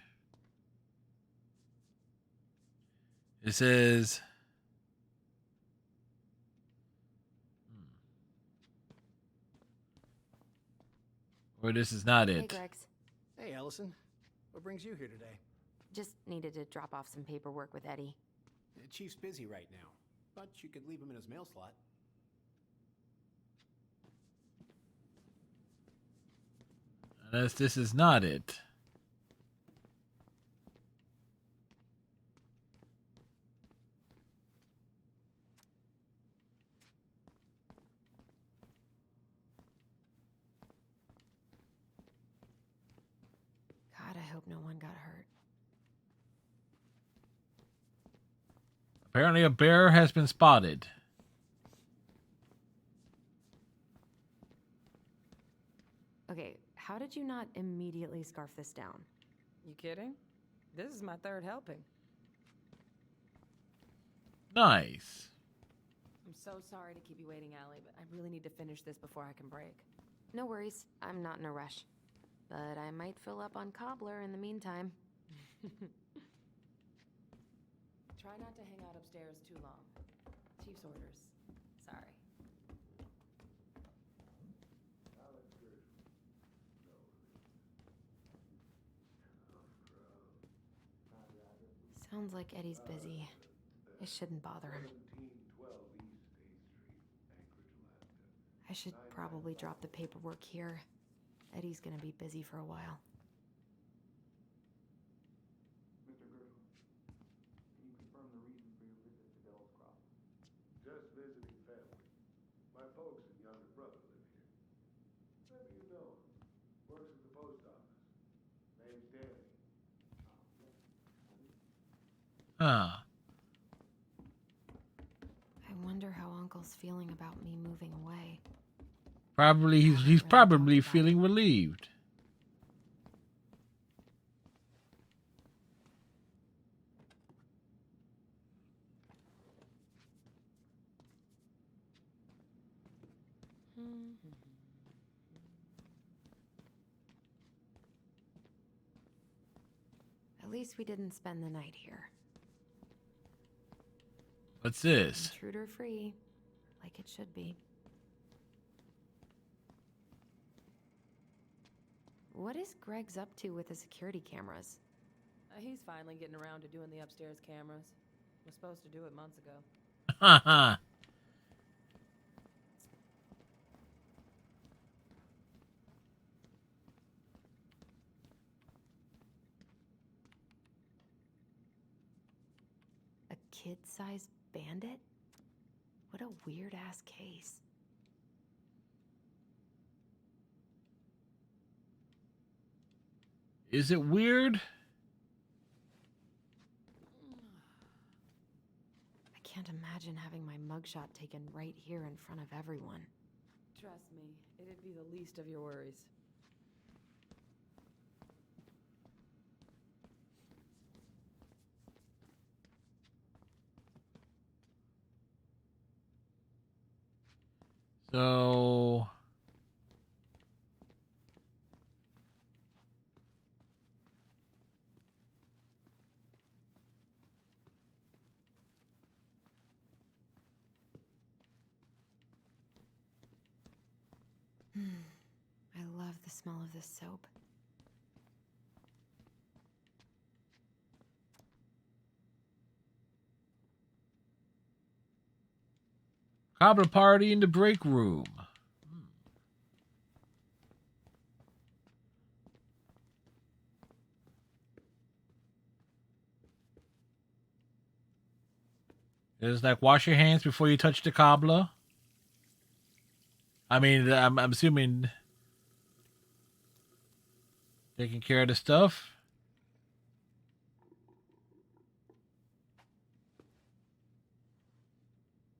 [SPEAKER 1] It says... Or this is not
[SPEAKER 3] Hey,
[SPEAKER 1] it.
[SPEAKER 3] Gregs.
[SPEAKER 13] Hey, Allison. What brings you here today?
[SPEAKER 3] Just needed to drop off some paperwork with Eddie.
[SPEAKER 13] The Chief's busy right now, but you could leave him in his mail slot.
[SPEAKER 1] Unless this is not it.
[SPEAKER 3] God, I hope no one got hurt.
[SPEAKER 1] Apparently a bear has been spotted.
[SPEAKER 3] Okay, how did you not immediately scarf this down?
[SPEAKER 9] You kidding? This is my third helping.
[SPEAKER 1] Nice.
[SPEAKER 9] I'm so sorry to keep you waiting, Allie, but I really need to finish this before I can break.
[SPEAKER 3] No worries, I'm not in a rush. But I might fill up on cobbler in the meantime.
[SPEAKER 9] Try not to hang out upstairs too long. Chief's orders. Sorry.
[SPEAKER 3] Sounds like Eddie's busy. I shouldn't bother him. I should probably drop the paperwork here. Eddie's gonna be busy for a while.
[SPEAKER 6] Mr. Grisham, can you confirm the reason for your visit to Bell's Crop?
[SPEAKER 10] Just visiting family. My folks and younger brother live here. Maybe you know him. Works at the post office. Name's Danny.
[SPEAKER 1] Huh.
[SPEAKER 3] I wonder how Uncle's feeling about me moving away.
[SPEAKER 1] Probably he's probably feeling relieved.
[SPEAKER 3] At least we didn't spend the night here.
[SPEAKER 1] What's this?
[SPEAKER 3] Intruder free, like it should be. What is Greg's up to with the security cameras?
[SPEAKER 9] He's finally getting around to doing the upstairs cameras. Was supposed to do it months ago.
[SPEAKER 1] Haha.
[SPEAKER 3] A kid-sized bandit? What a weird-ass case.
[SPEAKER 1] Is it weird?
[SPEAKER 3] I can't imagine having my mugshot taken right here in front of everyone.
[SPEAKER 9] Trust me, it'd be the least of your worries.
[SPEAKER 1] So...
[SPEAKER 3] I love the smell of this soap.
[SPEAKER 1] Cobbler party in the break room. It's like wash your hands before you touch the cobbler. I mean, I'm assuming. Taking care of the stuff.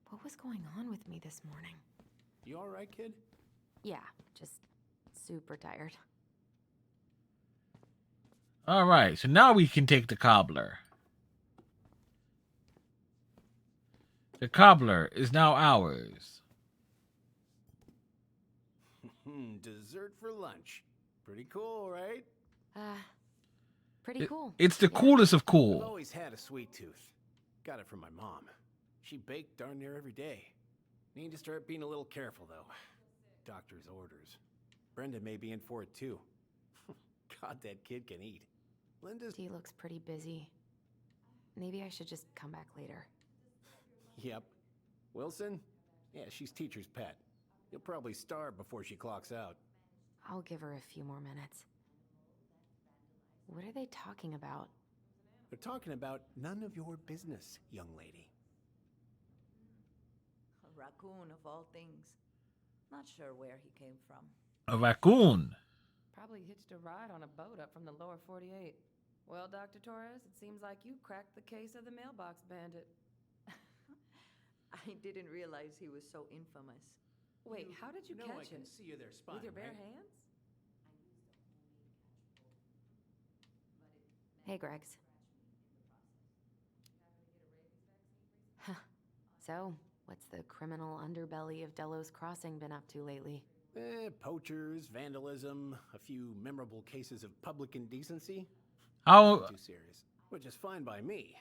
[SPEAKER 3] What was going on with me this morning?
[SPEAKER 13] You alright, kid?
[SPEAKER 3] Yeah, just super tired.
[SPEAKER 1] All right, so now we can take the cobbler. The cobbler is now ours.
[SPEAKER 13] Dessert for lunch. Pretty cool, right?
[SPEAKER 3] Pretty cool.
[SPEAKER 1] It's the coolest of
[SPEAKER 13] I've
[SPEAKER 1] cool.
[SPEAKER 13] always had a sweet tooth. Got it from my mom. She baked darn near every day. Need to start being a little careful, though. Doctor's orders. Brenda may be in for it, too. God, that kid can eat. Linda's...
[SPEAKER 3] He looks pretty busy. Maybe I should just come back later.
[SPEAKER 13] Yep. Wilson? Yeah, she's teacher's pet. You'll probably starve before she clocks out.
[SPEAKER 3] I'll give her a few more minutes. What are they talking about?
[SPEAKER 13] They're talking about none of your business, young lady.
[SPEAKER 14] A raccoon of all things. Not sure where he came from.
[SPEAKER 1] A raccoon.
[SPEAKER 9] Probably hitched a ride on a boat up from the lower 48. Well, Dr. Torres, it seems like you cracked the case of the mailbox bandit.
[SPEAKER 14] I didn't realize he was so infamous.
[SPEAKER 9] Wait, how did you catch
[SPEAKER 13] I can
[SPEAKER 9] it?
[SPEAKER 13] see you there spying,
[SPEAKER 9] With your bare
[SPEAKER 13] right?
[SPEAKER 9] hands?
[SPEAKER 3] Hey, Greggs. So, what's the criminal underbelly of Delos Crossing been up to lately?
[SPEAKER 13] Poachers, vandalism, a few memorable cases of public indecency.
[SPEAKER 1] How?
[SPEAKER 13] Not too serious. Which is fine by me.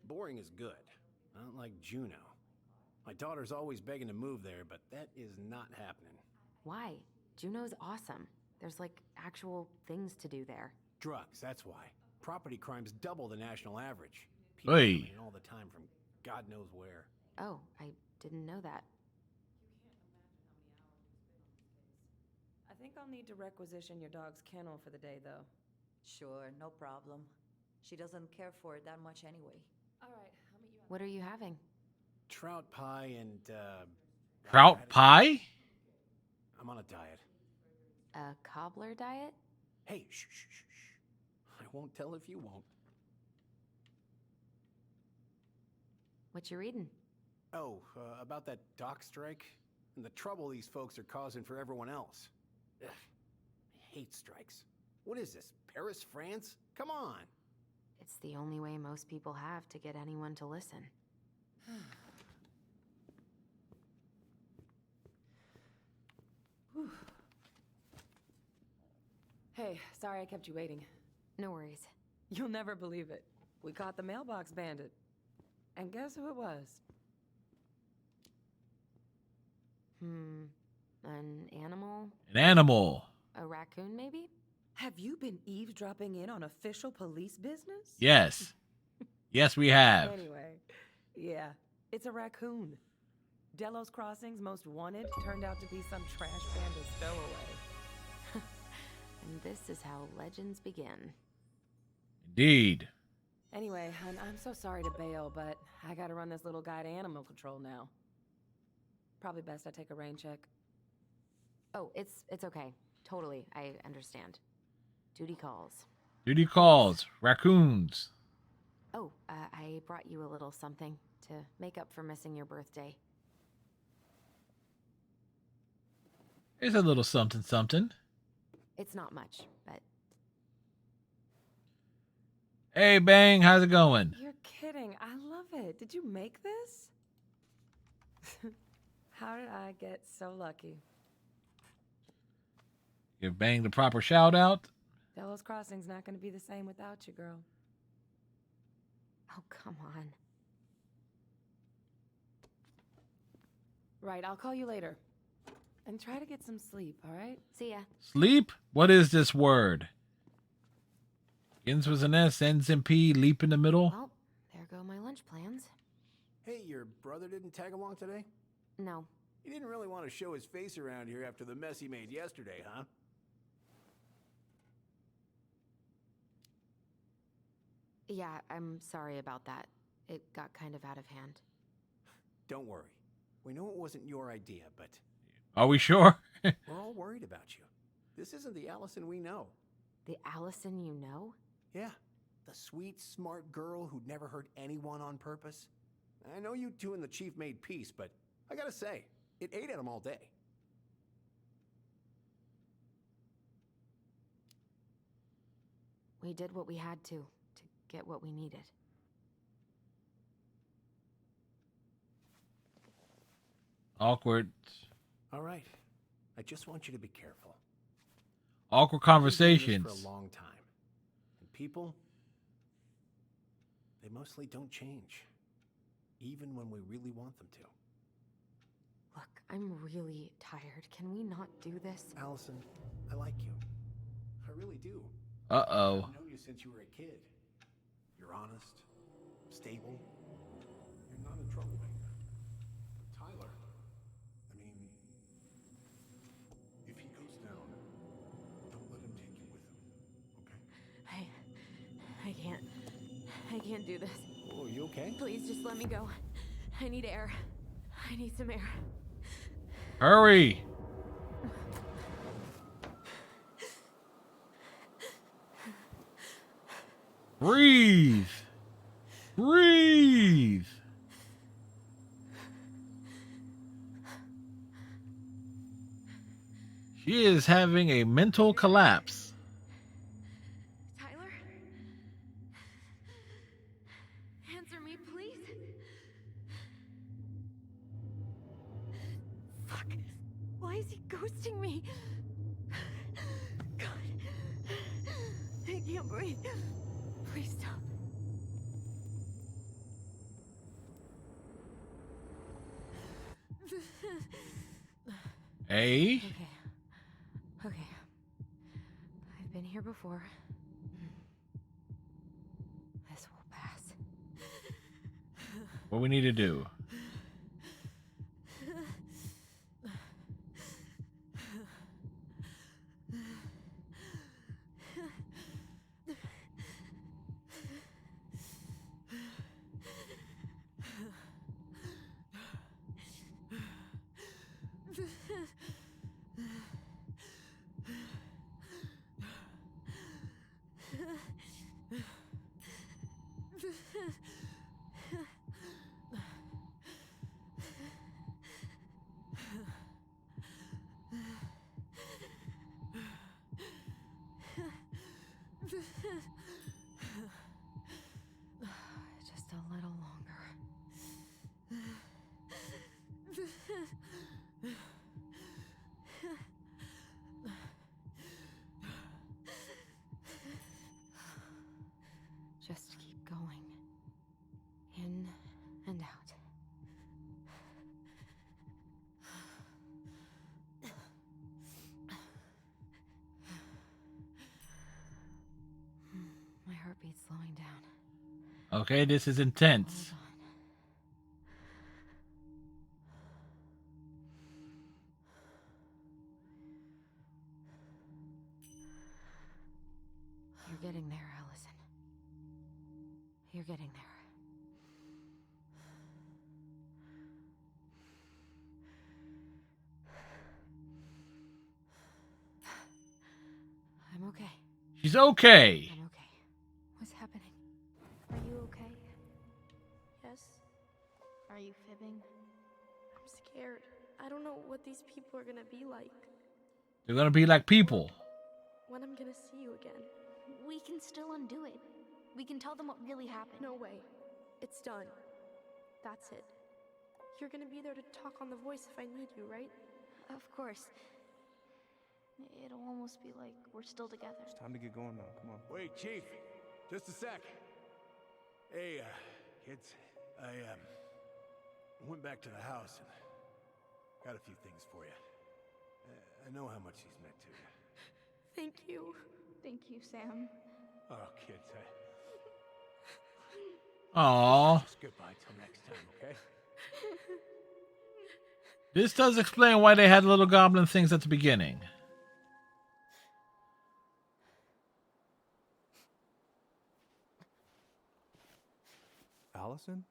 [SPEAKER 13] Boring is good. Not like Juneau. My daughter's always begging to move there, but that is not happening.
[SPEAKER 3] Why? Juneau's awesome. There's like actual things to do there.
[SPEAKER 13] Drugs, that's why. Property crime's double the national average. People
[SPEAKER 1] Hey.
[SPEAKER 13] coming in all the time from God knows where.
[SPEAKER 3] Oh, I didn't know that.
[SPEAKER 9] I think I'll need to requisition your dog's kennel for the day, though.
[SPEAKER 14] Sure, no problem. She doesn't care for it that much anyway.
[SPEAKER 9] All right, I'll meet you
[SPEAKER 3] What are you having?
[SPEAKER 13] Trout pie and,
[SPEAKER 1] Trout
[SPEAKER 13] radish.
[SPEAKER 1] pie?
[SPEAKER 13] I'm on a diet.
[SPEAKER 3] A cobbler diet?
[SPEAKER 13] Hey, shh, shh, shh, shh. I won't tell if you won't.
[SPEAKER 3] What you reading?
[SPEAKER 13] Oh, about that dock strike? And the trouble these folks are causing for everyone else. Ugh, I hate strikes. What is this, Paris, France? Come on!
[SPEAKER 3] It's the only way most people have to get anyone to listen.
[SPEAKER 9] Hey, sorry I kept you waiting.
[SPEAKER 3] No worries.
[SPEAKER 9] You'll never believe it. We caught the mailbox bandit. And guess who it was?
[SPEAKER 3] An animal?
[SPEAKER 1] An animal.
[SPEAKER 3] A raccoon, maybe?
[SPEAKER 9] Have you been eavesdropping in on official police business?
[SPEAKER 1] Yes. Yes, we have.
[SPEAKER 9] Anyway, yeah, it's a raccoon. Delos Crossing's most wanted turned out to be some trash bandit stowaway.
[SPEAKER 3] And this is how legends begin.
[SPEAKER 1] Indeed.
[SPEAKER 9] Anyway, I'm so sorry to bail, but I gotta run this little guy to animal control now. Probably best I take a rain check.
[SPEAKER 3] Oh, it's okay. Totally, I understand. Duty calls.
[SPEAKER 1] Duty calls. Raccoons.
[SPEAKER 3] Oh, I brought you a little something to make up for missing your birthday.
[SPEAKER 1] Here's a little something something.
[SPEAKER 3] It's not much, but...
[SPEAKER 1] Hey, Bang, how's it going?
[SPEAKER 9] You're kidding. I love it. Did you make this? How did I get so lucky?
[SPEAKER 1] Give Bang the proper shout out.
[SPEAKER 9] Delos Crossing's not going to be the same without you, girl.
[SPEAKER 3] Oh, come on.
[SPEAKER 9] Right, I'll call you later. And try to get some sleep, all right?
[SPEAKER 3] See ya.
[SPEAKER 1] Sleep? What is this word? Begins with an S, ends in P, leap in the middle.
[SPEAKER 3] Well, there go my lunch plans.
[SPEAKER 13] Hey, your brother didn't tag along today?
[SPEAKER 3] No.
[SPEAKER 13] He didn't really want to show his face around here after the mess he made yesterday, huh?
[SPEAKER 3] Yeah, I'm sorry about that. It got kind of out of hand.
[SPEAKER 13] Don't worry. We know it wasn't your idea, but
[SPEAKER 1] Are we sure?
[SPEAKER 13] we're all worried about you. This isn't the Allison we know.
[SPEAKER 3] The Allison you know?
[SPEAKER 13] Yeah, the sweet, smart girl who'd never hurt anyone on purpose. I know you two and the chief made peace, but I gotta say, it ate at him all day.
[SPEAKER 3] We did what we had to get what we needed.
[SPEAKER 1] Awkward.
[SPEAKER 13] All right. I just want you to be careful.
[SPEAKER 1] Awkward
[SPEAKER 13] I've been doing this
[SPEAKER 1] conversations.
[SPEAKER 13] for a long time. And people, they mostly don't change. Even when we really want them to.
[SPEAKER 3] Look, I'm really tired. Can we not do this?
[SPEAKER 13] Allison, I like you. I really do.
[SPEAKER 1] Uh-oh.
[SPEAKER 13] I've known you since you were a kid. You're honest, stable. You're not a troublemaker. But Tyler, I mean, if he goes down, don't let him take you with him, okay?
[SPEAKER 3] I can't do this.
[SPEAKER 13] Oh, you okay?
[SPEAKER 3] Please just let me go. I need air. I need some air.
[SPEAKER 1] Hurry. Breathe. Breathe. She is having a mental collapse.
[SPEAKER 3] Tyler? Answer me, please. Fuck. Why is he ghosting me? God. I can't breathe. Please stop.
[SPEAKER 1] Hey?
[SPEAKER 3] Okay. I've been here before. This will pass.
[SPEAKER 1] What we need to do?
[SPEAKER 3] Just a little longer. Just keep going. In and out. My heartbeat's slowing down.
[SPEAKER 1] Okay, this is intense.
[SPEAKER 3] Hold on. You're getting there, Allison. You're getting there. I'm okay.
[SPEAKER 1] She's okay.
[SPEAKER 3] I'm okay. What's happening?
[SPEAKER 7] Are you okay? Yes? Are you fibbing? I'm scared. I don't know what these people are gonna be like.
[SPEAKER 1] They're gonna be like people.
[SPEAKER 7] When I'm gonna see you again.
[SPEAKER 5] We can still undo it. We can tell them what really happened.
[SPEAKER 7] No way. It's done. That's it. You're gonna be there to talk on the voice if I need you, right?
[SPEAKER 5] Of course. It'll almost be like we're still together.
[SPEAKER 6] It's time to get going now. Come on.
[SPEAKER 13] Wait, Chief. Just a sec. Hey, kids. I went back to the house and got a few things for you. I know how much he's meant to you.
[SPEAKER 7] Thank you.
[SPEAKER 5] Thank you, Sam.
[SPEAKER 13] Oh, kids,
[SPEAKER 1] Aww.
[SPEAKER 13] just goodbye till next time, okay?
[SPEAKER 1] This does explain why they had little goblin things at the beginning.
[SPEAKER 6] Allison?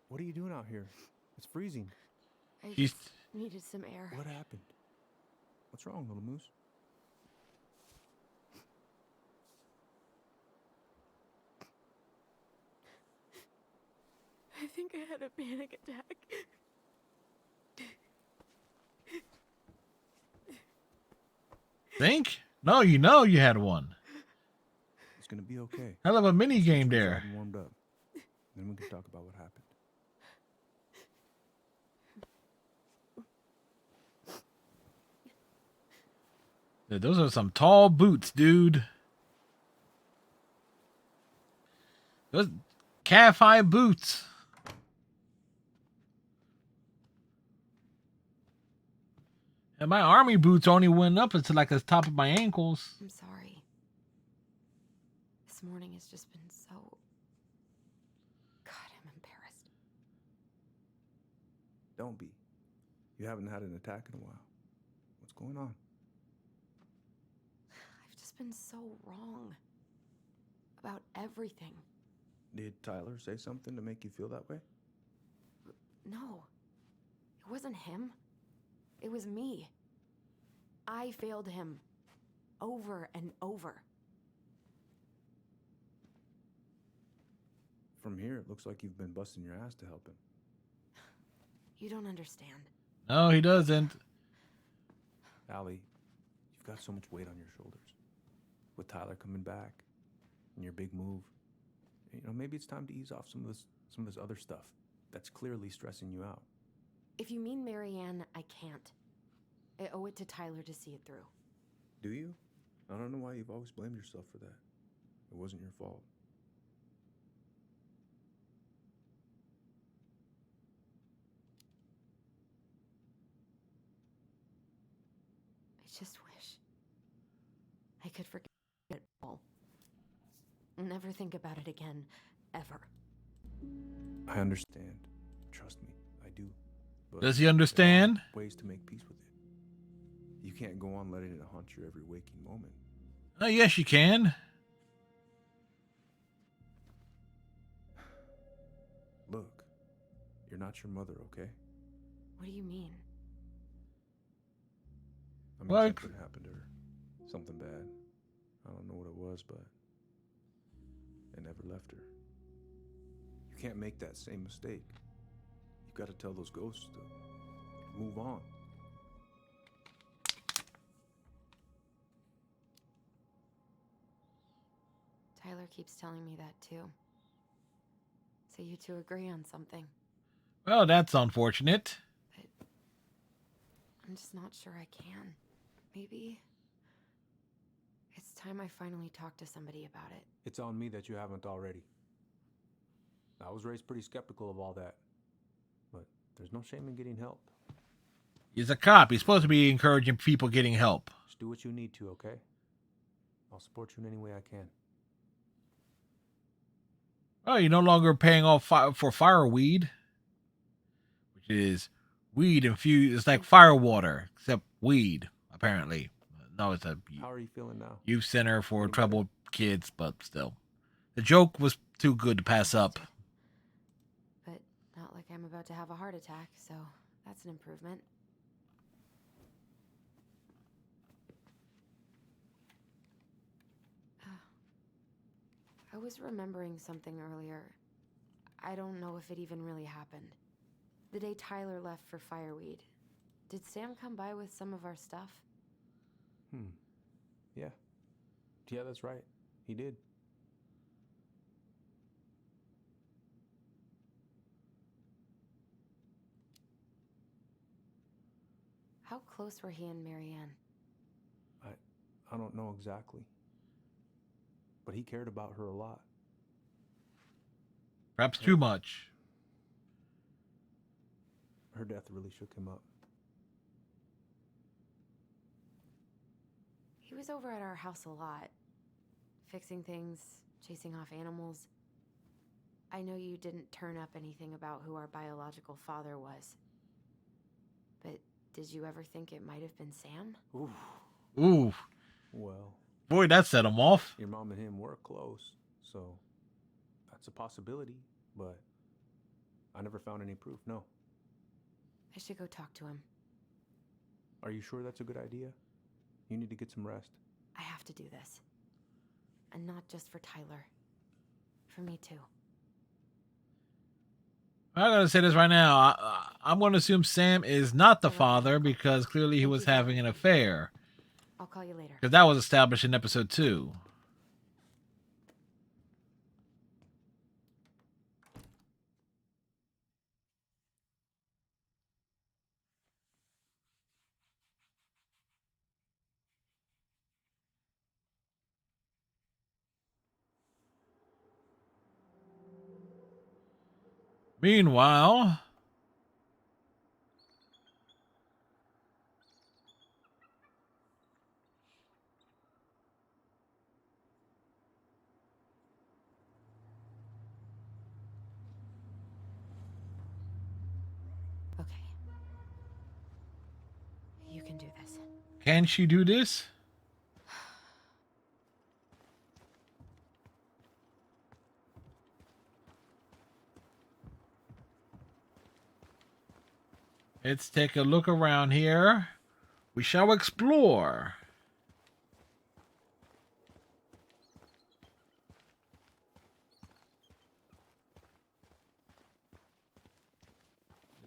[SPEAKER 6] What are you doing out here? It's freezing.
[SPEAKER 3] I
[SPEAKER 1] She's
[SPEAKER 3] just needed some air.
[SPEAKER 6] What happened? What's wrong, little moose?
[SPEAKER 7] think I had a panic attack.
[SPEAKER 1] Think? No, you know you had one.
[SPEAKER 6] It's gonna be okay.
[SPEAKER 1] Hell of a mini
[SPEAKER 6] Let's
[SPEAKER 1] game
[SPEAKER 6] get you
[SPEAKER 1] there.
[SPEAKER 6] inside and warmed up. Then we can talk about what happened.
[SPEAKER 1] Dude, those are some tall boots, dude. Those calf-high boots. And my army boots only went up to like the top of my ankles.
[SPEAKER 3] I'm sorry. This morning has just been so... God, I'm embarrassed.
[SPEAKER 6] Don't be. You haven't had an attack in a while. What's going on?
[SPEAKER 3] I've just been so wrong. About everything.
[SPEAKER 6] Did Tyler say something to make you feel that way?
[SPEAKER 3] No. It wasn't him. It was me. I failed him. Over and over.
[SPEAKER 6] From here, it looks like you've been busting your ass to help him.
[SPEAKER 3] You don't understand.
[SPEAKER 1] No, he doesn't.
[SPEAKER 6] Allie, you've got so much weight on your shoulders. With Tyler coming back, and your big move, you know, maybe it's time to ease off some of this other stuff that's clearly stressing you out.
[SPEAKER 3] If you mean Marianne, I can't. I owe it to Tyler to see it through.
[SPEAKER 6] Do you? I don't know why you've always blamed yourself for that. It wasn't your fault.
[SPEAKER 3] I just wish I could forget it all. Never think about it again, ever.
[SPEAKER 6] I understand. Trust me, I do. But
[SPEAKER 1] Does he understand?
[SPEAKER 6] there are ways to make peace with it. You can't go on letting it haunt your every waking moment.
[SPEAKER 1] Oh, yes, you can.
[SPEAKER 6] Look, you're not your mother, okay?
[SPEAKER 3] What do you mean?
[SPEAKER 6] I mean, something happened to her. Something bad. I don't know what it was, but it never left her. You can't make that same mistake. You gotta tell those ghosts to move on.
[SPEAKER 3] Tyler keeps telling me that too. So you two agree on something.
[SPEAKER 1] Well, that's unfortunate.
[SPEAKER 3] But I'm just not sure I can. Maybe it's time I finally talk to somebody about it.
[SPEAKER 6] It's on me that you haven't already. I was raised pretty skeptical of all that. But there's no shame in getting help.
[SPEAKER 1] He's a cop. He's supposed to be encouraging people getting help.
[SPEAKER 6] Just do what you need to, okay? I'll support you in any way I can.
[SPEAKER 1] Oh, you're no longer paying off for fireweed, which is weed infused. It's like fire water, except weed, apparently. No, it's a
[SPEAKER 6] How are you feeling now?
[SPEAKER 1] youth center for troubled kids, but still. The joke was too good to pass up.
[SPEAKER 3] But not like I'm about to have a heart attack, so that's an improvement. I was remembering something earlier. I don't know if it even really happened. The day Tyler left for fireweed, did Sam come by with some of our stuff?
[SPEAKER 6] Yeah. Yeah, that's right. He did.
[SPEAKER 3] How close were he and Marianne?
[SPEAKER 6] I don't know exactly. But he cared about her a lot.
[SPEAKER 1] Perhaps too much.
[SPEAKER 6] Her death really shook him up.
[SPEAKER 3] He was over at our house a lot, fixing things, chasing off animals. I know you didn't turn up anything about who our biological father was. But did you ever think it might have been Sam?
[SPEAKER 1] Ooh.
[SPEAKER 6] Well,
[SPEAKER 1] boy, that set him off.
[SPEAKER 6] Your mom and him were close, so that's a possibility, but I never found any proof, no.
[SPEAKER 3] I should go talk to him.
[SPEAKER 6] Are you sure that's a good idea? You need to get some rest.
[SPEAKER 3] I have to do this. And not just for Tyler. For me too.
[SPEAKER 1] I'm gonna say this right now. I'm gonna assume Sam is not the father because clearly he was having an affair.
[SPEAKER 3] I'll call you later.
[SPEAKER 1] Because that was established in episode 2. Meanwhile,
[SPEAKER 3] Okay. You can do this.
[SPEAKER 1] can she do this? Let's take a look around here. We shall explore.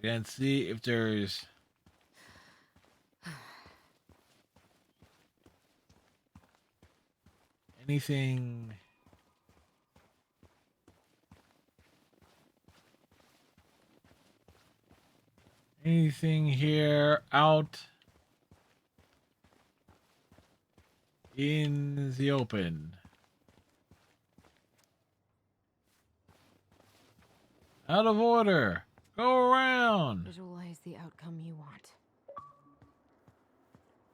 [SPEAKER 1] And see if there's anything. Anything here out in the open? Out of order. Go around.
[SPEAKER 3] Visualize the outcome you want.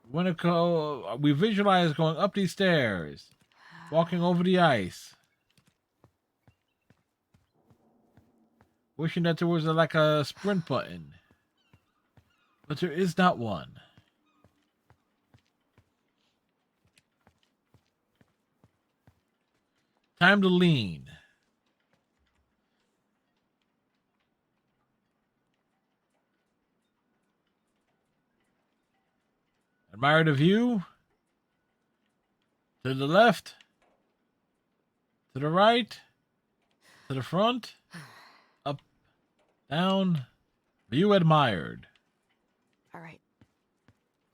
[SPEAKER 1] When we visualize going up these stairs, walking over the ice, wishing that there was like a sprint button, but there is not one. Time to lean. Admire the view. To the left. To the right. To the front. Up. Down. View admired.
[SPEAKER 3] All right.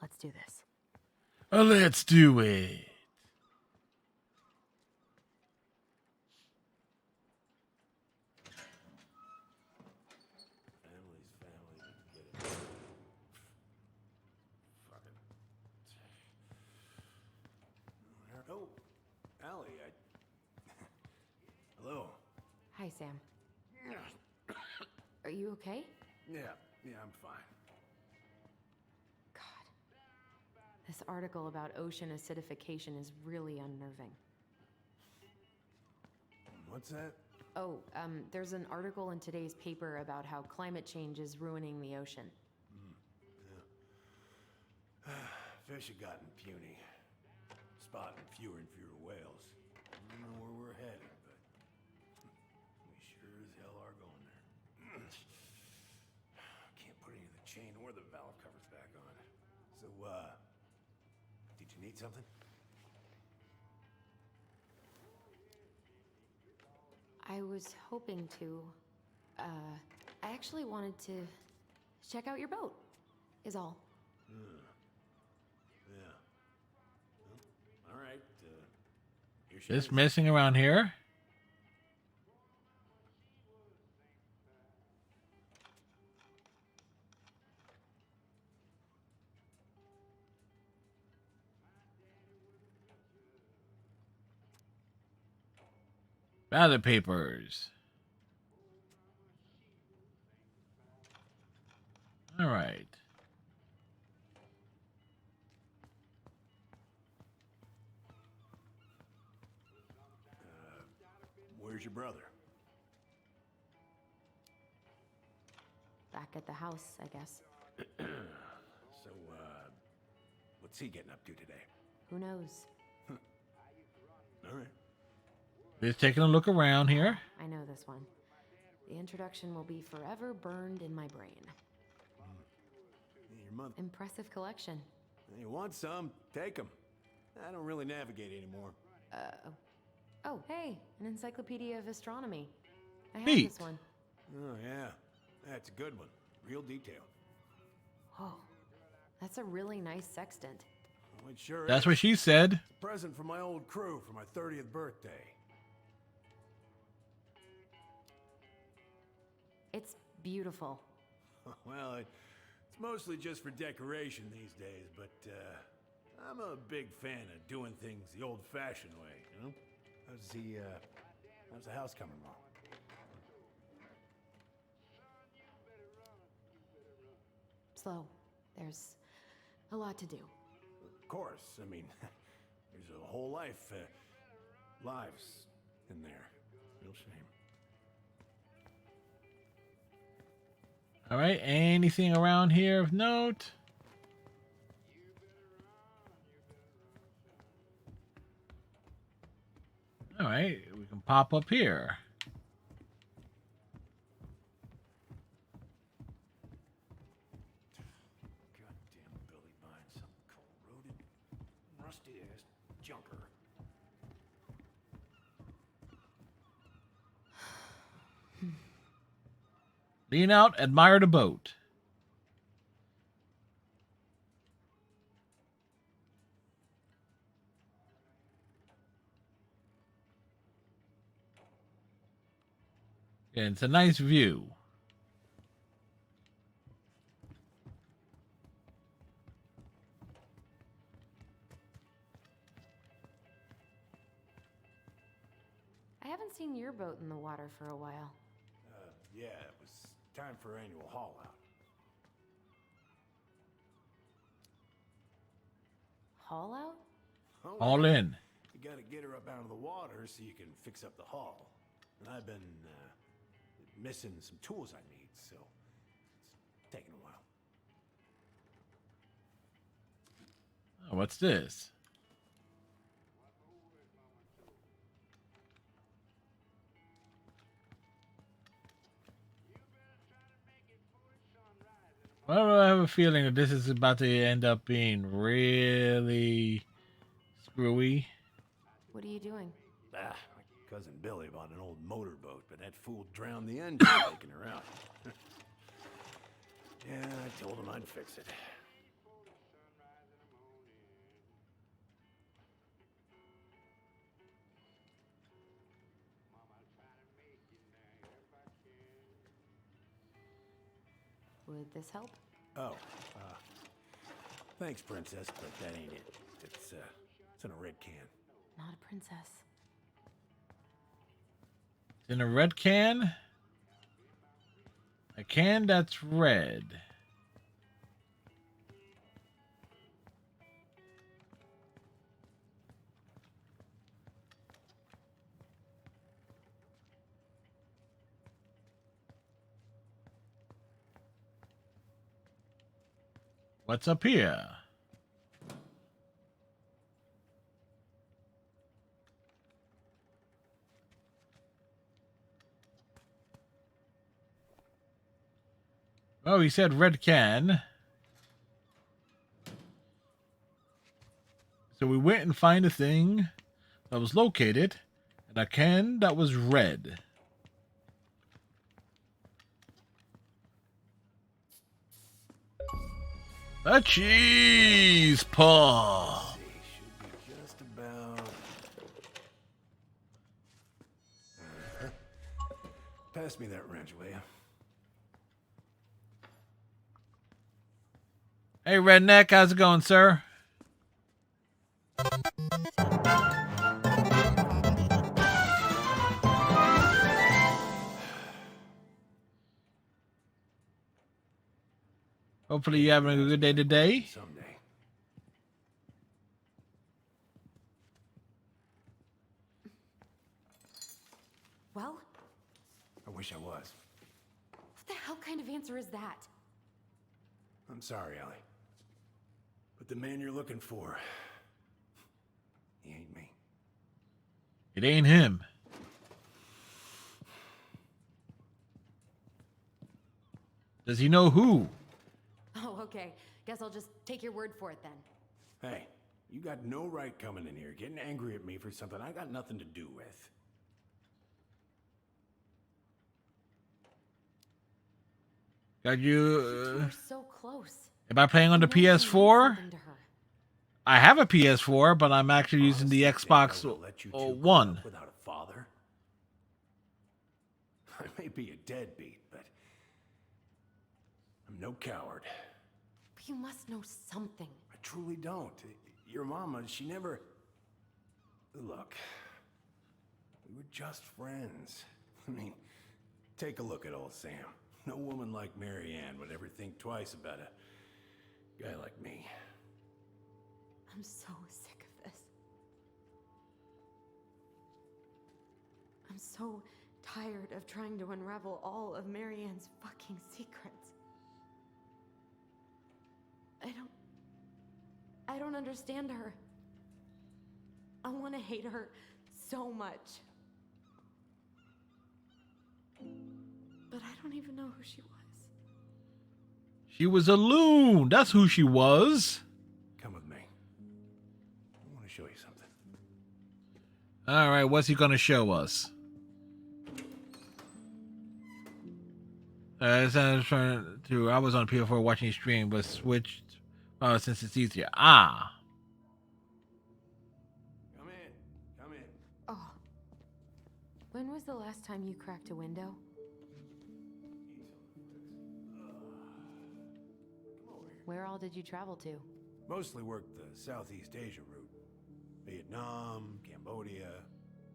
[SPEAKER 3] Let's do this.
[SPEAKER 1] Let's do it.
[SPEAKER 13] Oh, Allie, Hello.
[SPEAKER 3] Hi, Sam. Are you okay?
[SPEAKER 13] Yeah, I'm fine.
[SPEAKER 3] God. This article about ocean acidification is really unnerving.
[SPEAKER 13] What's that?
[SPEAKER 3] Oh, there's an article in today's paper about how climate change is ruining the ocean.
[SPEAKER 13] Yeah. Fish have gotten puny. Spotting fewer and fewer whales. I don't know where we're headed, but we sure as hell are going there. Can't put any of the chain or the valve covers back on. So, did you need something?
[SPEAKER 3] I was hoping to. I actually wanted to check out your boat, is all.
[SPEAKER 13] Yeah. Well, all right.
[SPEAKER 1] Just messing around here. Ballot papers. All right.
[SPEAKER 13] Where's your brother?
[SPEAKER 3] Back at the house, I guess.
[SPEAKER 13] So, what's he getting up to today?
[SPEAKER 3] Who knows?
[SPEAKER 13] All right.
[SPEAKER 1] Just taking a look around here.
[SPEAKER 3] I know this one. The introduction will be forever burned in my brain.
[SPEAKER 13] Your mother.
[SPEAKER 3] Impressive collection.
[SPEAKER 13] You want some? Take them. I don't really navigate anymore.
[SPEAKER 3] Oh, hey, an encyclopedia of astronomy. I have
[SPEAKER 1] Neat.
[SPEAKER 3] this one.
[SPEAKER 13] Oh, yeah. That's a good one. Real detail.
[SPEAKER 3] Whoa, that's a really nice sextant.
[SPEAKER 13] Well, it sure
[SPEAKER 1] That's
[SPEAKER 13] is.
[SPEAKER 1] what she said.
[SPEAKER 13] It's a present from my old crew for my 30th birthday.
[SPEAKER 3] It's beautiful.
[SPEAKER 13] Well, it's mostly just for decoration these days, but I'm a big fan of doing things the old-fashioned way, you know? How's the house coming along?
[SPEAKER 3] Slow. There's a lot to do.
[SPEAKER 13] Of course. I mean, there's a whole lives in there. Real shame.
[SPEAKER 1] All right, anything around here of note? All right, we can pop up here.
[SPEAKER 13] Goddamn Billy buying some cold-roaded, rusty-ass junker.
[SPEAKER 1] Lean out, admire the boat. Yeah, it's a nice view.
[SPEAKER 3] I haven't seen your boat in the water for a while.
[SPEAKER 13] Yeah, it was time for annual haul out.
[SPEAKER 3] Haul out?
[SPEAKER 13] Oh,
[SPEAKER 1] All
[SPEAKER 13] yeah.
[SPEAKER 1] in.
[SPEAKER 13] You gotta get her up out of the water so you can fix up the hull. And I've been missing some tools I need, so it's taking a while.
[SPEAKER 1] Oh, what's this? Well, I have a feeling that this is about to end up being really screwy.
[SPEAKER 3] What are you doing?
[SPEAKER 13] My cousin Billy bought an old motorboat, but that fool drowned the engine taking her out. Yeah, I told him I'd fix it.
[SPEAKER 3] Would this help?
[SPEAKER 13] Oh, thanks, Princess, but that ain't it. It's in a red can.
[SPEAKER 3] Not a princess.
[SPEAKER 1] In a red can? A can that's red. What's up here? Oh, he said red can. So we went and find a thing that was located in a can that was red. A cheese paw.
[SPEAKER 13] Should be just about. Pass me that wrench, will you?
[SPEAKER 1] Hey, redneck, how's it going, sir? Hopefully you're having a good day today.
[SPEAKER 13] Someday.
[SPEAKER 3] Well?
[SPEAKER 13] I wish I was.
[SPEAKER 3] What the hell kind of answer is that?
[SPEAKER 13] I'm sorry, Ellie. But the man you're looking for, he ain't me.
[SPEAKER 1] It ain't him. Does he know who?
[SPEAKER 3] Oh, okay. Guess I'll just take your word for it then.
[SPEAKER 13] Hey, you got no right coming in here getting angry at me for something I got nothing to do with.
[SPEAKER 1] Got
[SPEAKER 12] You
[SPEAKER 1] you.
[SPEAKER 12] were so close.
[SPEAKER 1] Am I playing on the
[SPEAKER 12] I know you meant
[SPEAKER 1] PS4?
[SPEAKER 12] something to her.
[SPEAKER 1] I have a PS4, but I'm actually using the
[SPEAKER 13] Honestly, think I
[SPEAKER 1] Xbox
[SPEAKER 13] would've let you two grow
[SPEAKER 1] One.
[SPEAKER 13] up without a father? I may be a deadbeat, but I'm no coward.
[SPEAKER 12] But you must know something.
[SPEAKER 13] I truly don't. Your mama, she never... Look, we were just friends. I mean, take a look at old Sam. No woman like Mary Ann would ever think twice about a guy like me.
[SPEAKER 12] I'm so sick of this. I'm so tired of trying to unravel all of Marianne's fucking secrets. I don't understand her. I want to hate her so much. But I don't even know who she was.
[SPEAKER 1] She was a loon. That's who she was.
[SPEAKER 13] Come with me. I want to show you something.
[SPEAKER 1] All right, what's he gonna show us? I was on PS4 watching a stream, but switched since it's easier. Ah.
[SPEAKER 13] Come in. Come in.
[SPEAKER 3] Oh. When was the last time you cracked a window? Where all did you travel to?
[SPEAKER 13] Mostly worked the Southeast Asia route. Vietnam, Cambodia,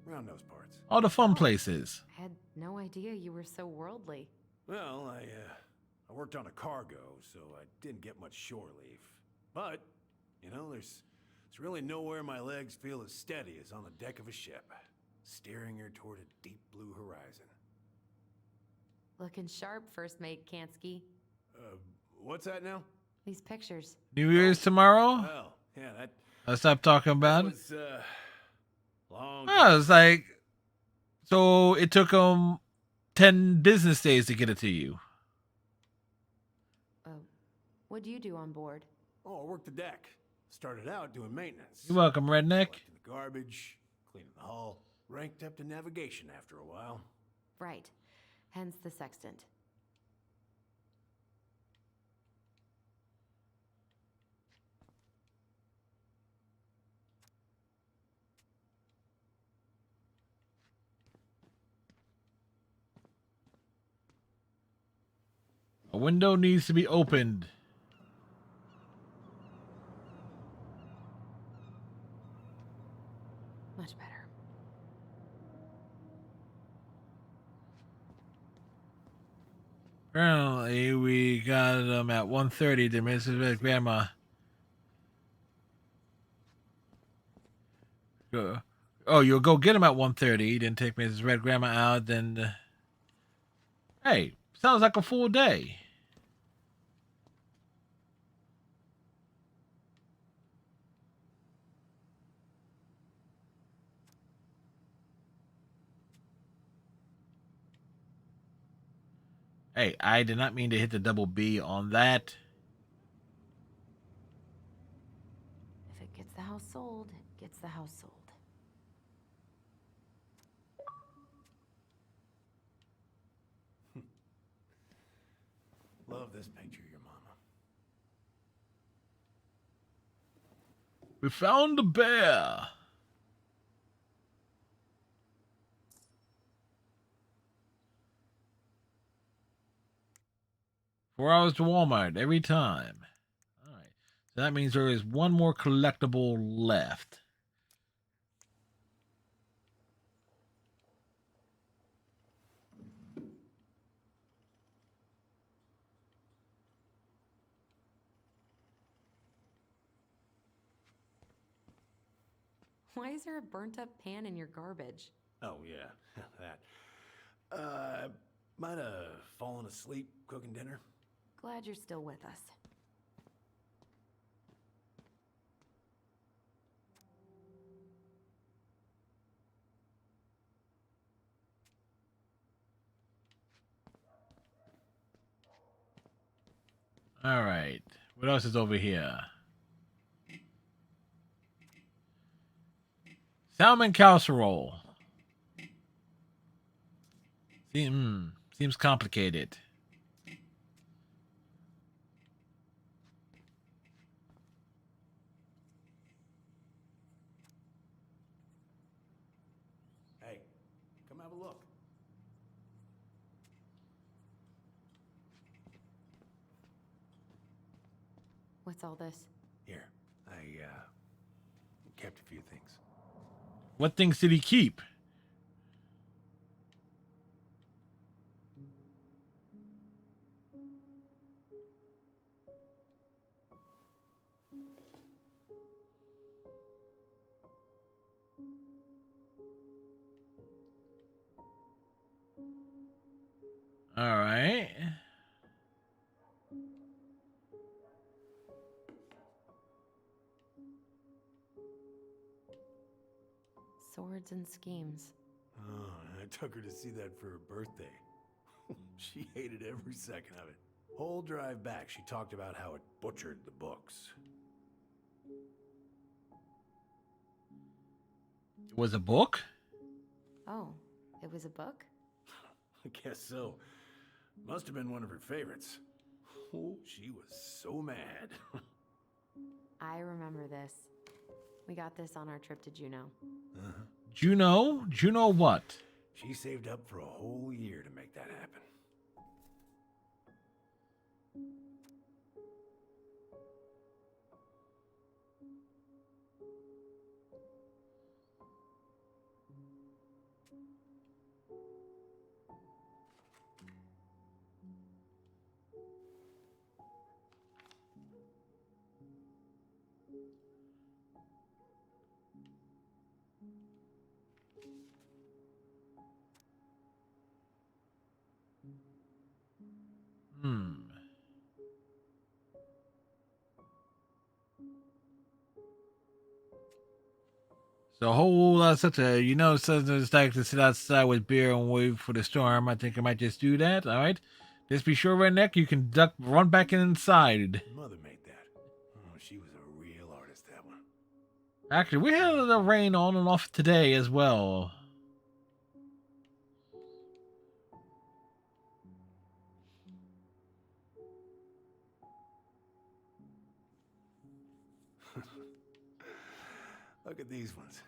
[SPEAKER 13] around those parts.
[SPEAKER 1] All the fun places.
[SPEAKER 3] I had no idea you were so worldly.
[SPEAKER 13] Well, I worked on a cargo, so I didn't get much shore leave. But, you know, there's really nowhere my legs feel as steady as on the deck of a ship, steering her toward a deep blue horizon.
[SPEAKER 3] Looking sharp, First Mate Kansky.
[SPEAKER 13] What's that now?
[SPEAKER 3] These pictures.
[SPEAKER 1] New Year's tomorrow?
[SPEAKER 13] Well, yeah, that
[SPEAKER 1] I stopped talking about it.
[SPEAKER 13] was, long...
[SPEAKER 1] Oh, it's like... So it took them 10 business days to get it to you.
[SPEAKER 3] What do you do on board?
[SPEAKER 13] Oh, I worked the deck. Started out doing maintenance.
[SPEAKER 1] You're welcome, redneck.
[SPEAKER 13] Collecting the garbage, cleaning the hull. Ranked up to navigation after a while.
[SPEAKER 3] Right. Hence the sextant.
[SPEAKER 1] A window needs to be opened.
[SPEAKER 3] Much better.
[SPEAKER 1] Apparently, we got them at 1:30 to Mrs. Grandma. Oh, you'll go get him at 1:30, then take Mrs. Red Grandma out, then... Hey, sounds like a full day. Hey, I did not mean to hit the double B on that.
[SPEAKER 3] If it gets the house sold, it gets the house sold.
[SPEAKER 13] Love this picture of your mama.
[SPEAKER 1] We found a bear. Four hours to Walmart every time. All right. So that means there is one more collectible left.
[SPEAKER 3] Why is there a burnt up pan in your garbage?
[SPEAKER 13] Oh, yeah, that. Might have fallen asleep cooking dinner.
[SPEAKER 3] Glad you're still with us.
[SPEAKER 1] All right. What else is over here? Salmon casserole. Seems complicated.
[SPEAKER 3] What's all this?
[SPEAKER 13] Here, I kept a few things.
[SPEAKER 1] What things did he keep? All right.
[SPEAKER 3] Swords and schemes.
[SPEAKER 13] Oh, I took her to see that for her birthday. She hated every second of it. Whole drive back, she talked about how it butchered the books.
[SPEAKER 1] It was a book?
[SPEAKER 3] Oh, it was a book?
[SPEAKER 13] I guess so. Must have been one of her favorites. Oh, she was so mad.
[SPEAKER 3] I remember this. We got this on our trip to Juneau.
[SPEAKER 13] Uh-huh.
[SPEAKER 1] Juneau? Juneau what?
[SPEAKER 13] She saved up for a whole year to make that happen.
[SPEAKER 1] Hmm. So a whole lot of such a, says it's like to sit outside with beer and wait for the storm. I think I might just do that. All right. Just be sure, Redneck, you can run back inside.
[SPEAKER 13] Mother made that. Oh, she was a real artist, that one.
[SPEAKER 1] Actually, we had a little rain on and off today as well.
[SPEAKER 13] Look at these ones.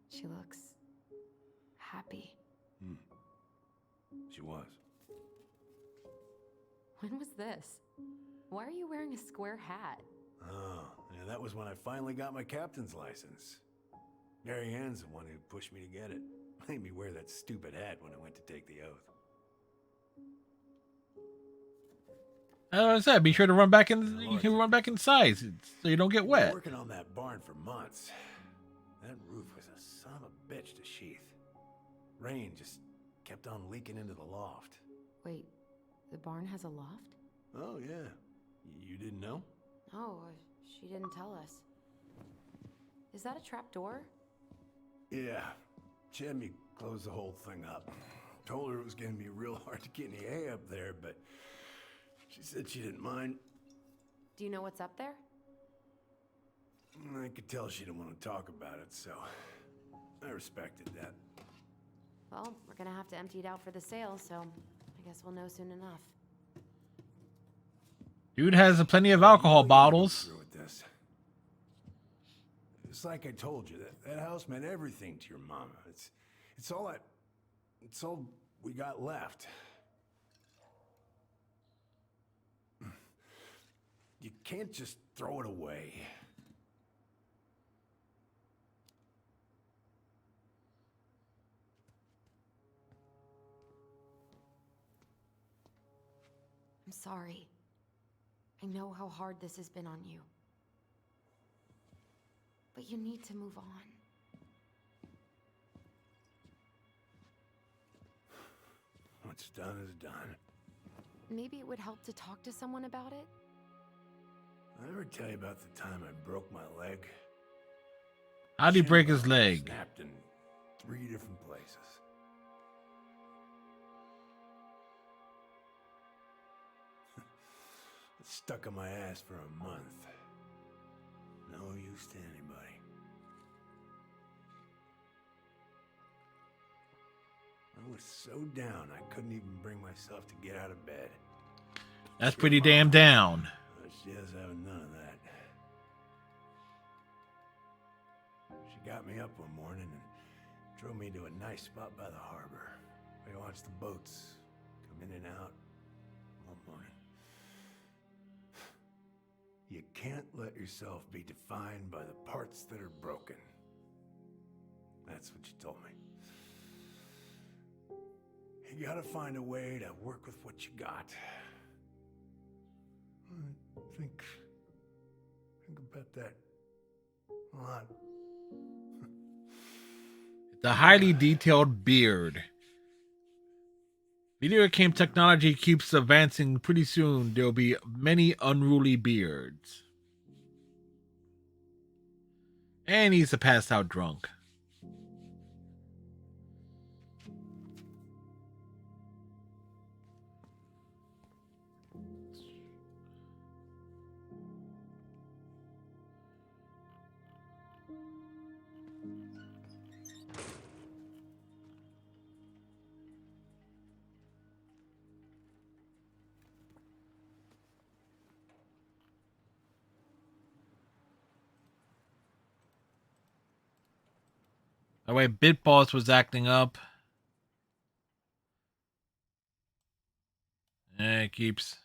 [SPEAKER 3] She looks happy.
[SPEAKER 13] She was.
[SPEAKER 3] When was this? Why are you wearing a square hat?
[SPEAKER 13] Oh, yeah, that was when I finally got my captain's license. Mary Ann's the one who pushed me to get it. Made me wear that stupid hat when I went to take the oath.
[SPEAKER 1] As I said, be sure to run back in. You can run back inside so you don't get
[SPEAKER 13] We were
[SPEAKER 1] wet.
[SPEAKER 13] working on that barn for months. That roof was a son of a bitch to sheath. Rain just kept on leaking into the loft.
[SPEAKER 3] Wait, the barn has a loft?
[SPEAKER 13] Oh, yeah. You didn't know?
[SPEAKER 3] Oh, she didn't tell us. Is that a trap door?
[SPEAKER 13] Yeah. She had me close the whole thing up. Told her it was going to be real hard to get any hay up there, but she said she didn't mind.
[SPEAKER 3] Do you know what's up there?
[SPEAKER 13] I could tell she didn't want to talk about it, so I respected that.
[SPEAKER 3] Well, we're gonna have to empty it out for the sale, so I guess we'll know soon enough.
[SPEAKER 1] Dude has plenty of alcohol bottles.
[SPEAKER 13] Through with this. It's like I told you, that house meant everything to your mama. It's all we got left. You can't just throw it away.
[SPEAKER 3] I'm sorry. I know how hard this has been on you. But you need to move on.
[SPEAKER 13] What's done is done.
[SPEAKER 3] Maybe it would help to talk to someone about it?
[SPEAKER 13] I ever tell you about the time I broke my leg?
[SPEAKER 1] How'd he break his leg?
[SPEAKER 13] Snapped in 3 different places. It's stuck in my ass for a month. No use to anybody. I was so down I couldn't even bring myself to get out of bed.
[SPEAKER 1] That's pretty damn down.
[SPEAKER 13] She has having none of that. She got me up one morning and drove me to a nice spot by the harbor. I
[SPEAKER 4] watch the boats come in and out all morning. You can't let yourself be defined by the parts that are broken. That's what you told me. You gotta find a way to work with what you got. Think about that a lot.
[SPEAKER 1] The highly detailed beard. Video game technology keeps advancing. Pretty soon, there'll be many unruly beards. And he's a passed out drunk. The way Bitboss was acting up. It keeps.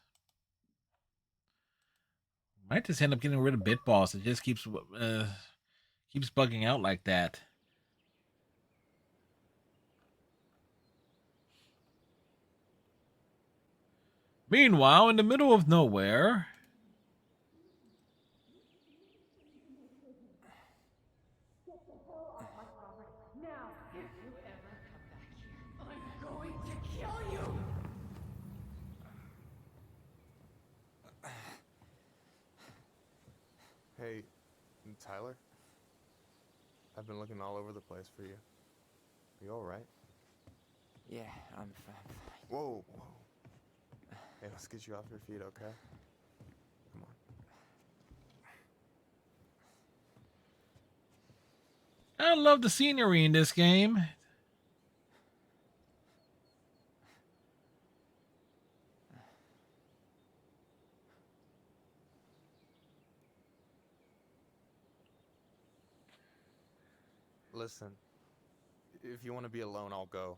[SPEAKER 1] Might just end up getting rid of Bitboss. It just keeps bugging out like that. Meanwhile, in the middle of nowhere.
[SPEAKER 8] Now, if you ever come back here, I'm going to kill you!
[SPEAKER 11] Hey, Tyler? I've been looking all over the place for you. You alright?
[SPEAKER 2] Yeah, I'm fine.
[SPEAKER 11] Whoa, whoa. Hey, let's get you off your feet, okay? Come on.
[SPEAKER 1] I love the scenery in this game.
[SPEAKER 11] Listen, if you want to be alone, I'll go.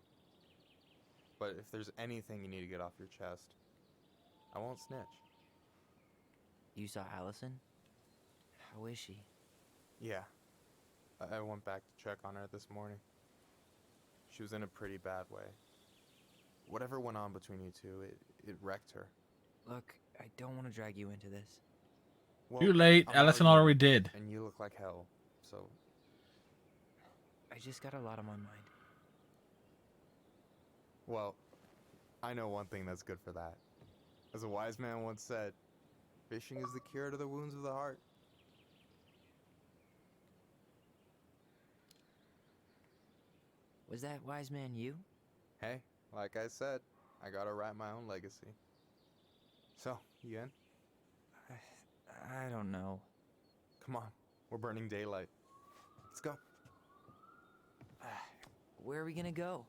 [SPEAKER 11] But if there's anything you need to get off your chest, I won't snitch.
[SPEAKER 2] You saw Allison? How is she?
[SPEAKER 11] Yeah. I went back to check on her this morning. She was in a pretty bad way. Whatever went on between you two, it wrecked her.
[SPEAKER 2] Look, I don't want to drag you into this.
[SPEAKER 11] Well,
[SPEAKER 1] Too late.
[SPEAKER 11] I'm
[SPEAKER 1] Allison
[SPEAKER 11] already
[SPEAKER 1] already did.
[SPEAKER 11] And you look like hell, so...
[SPEAKER 2] I just got a lot on my mind.
[SPEAKER 11] Well, I know one thing that's good for that. As a wise man once said, fishing is the cure to the wounds of the heart.
[SPEAKER 2] Was that wise man you?
[SPEAKER 11] Hey, like I said, I gotta write my own legacy. So, you in?
[SPEAKER 2] I don't know.
[SPEAKER 11] Come on, we're burning daylight. Let's go.
[SPEAKER 2] Where are we gonna go?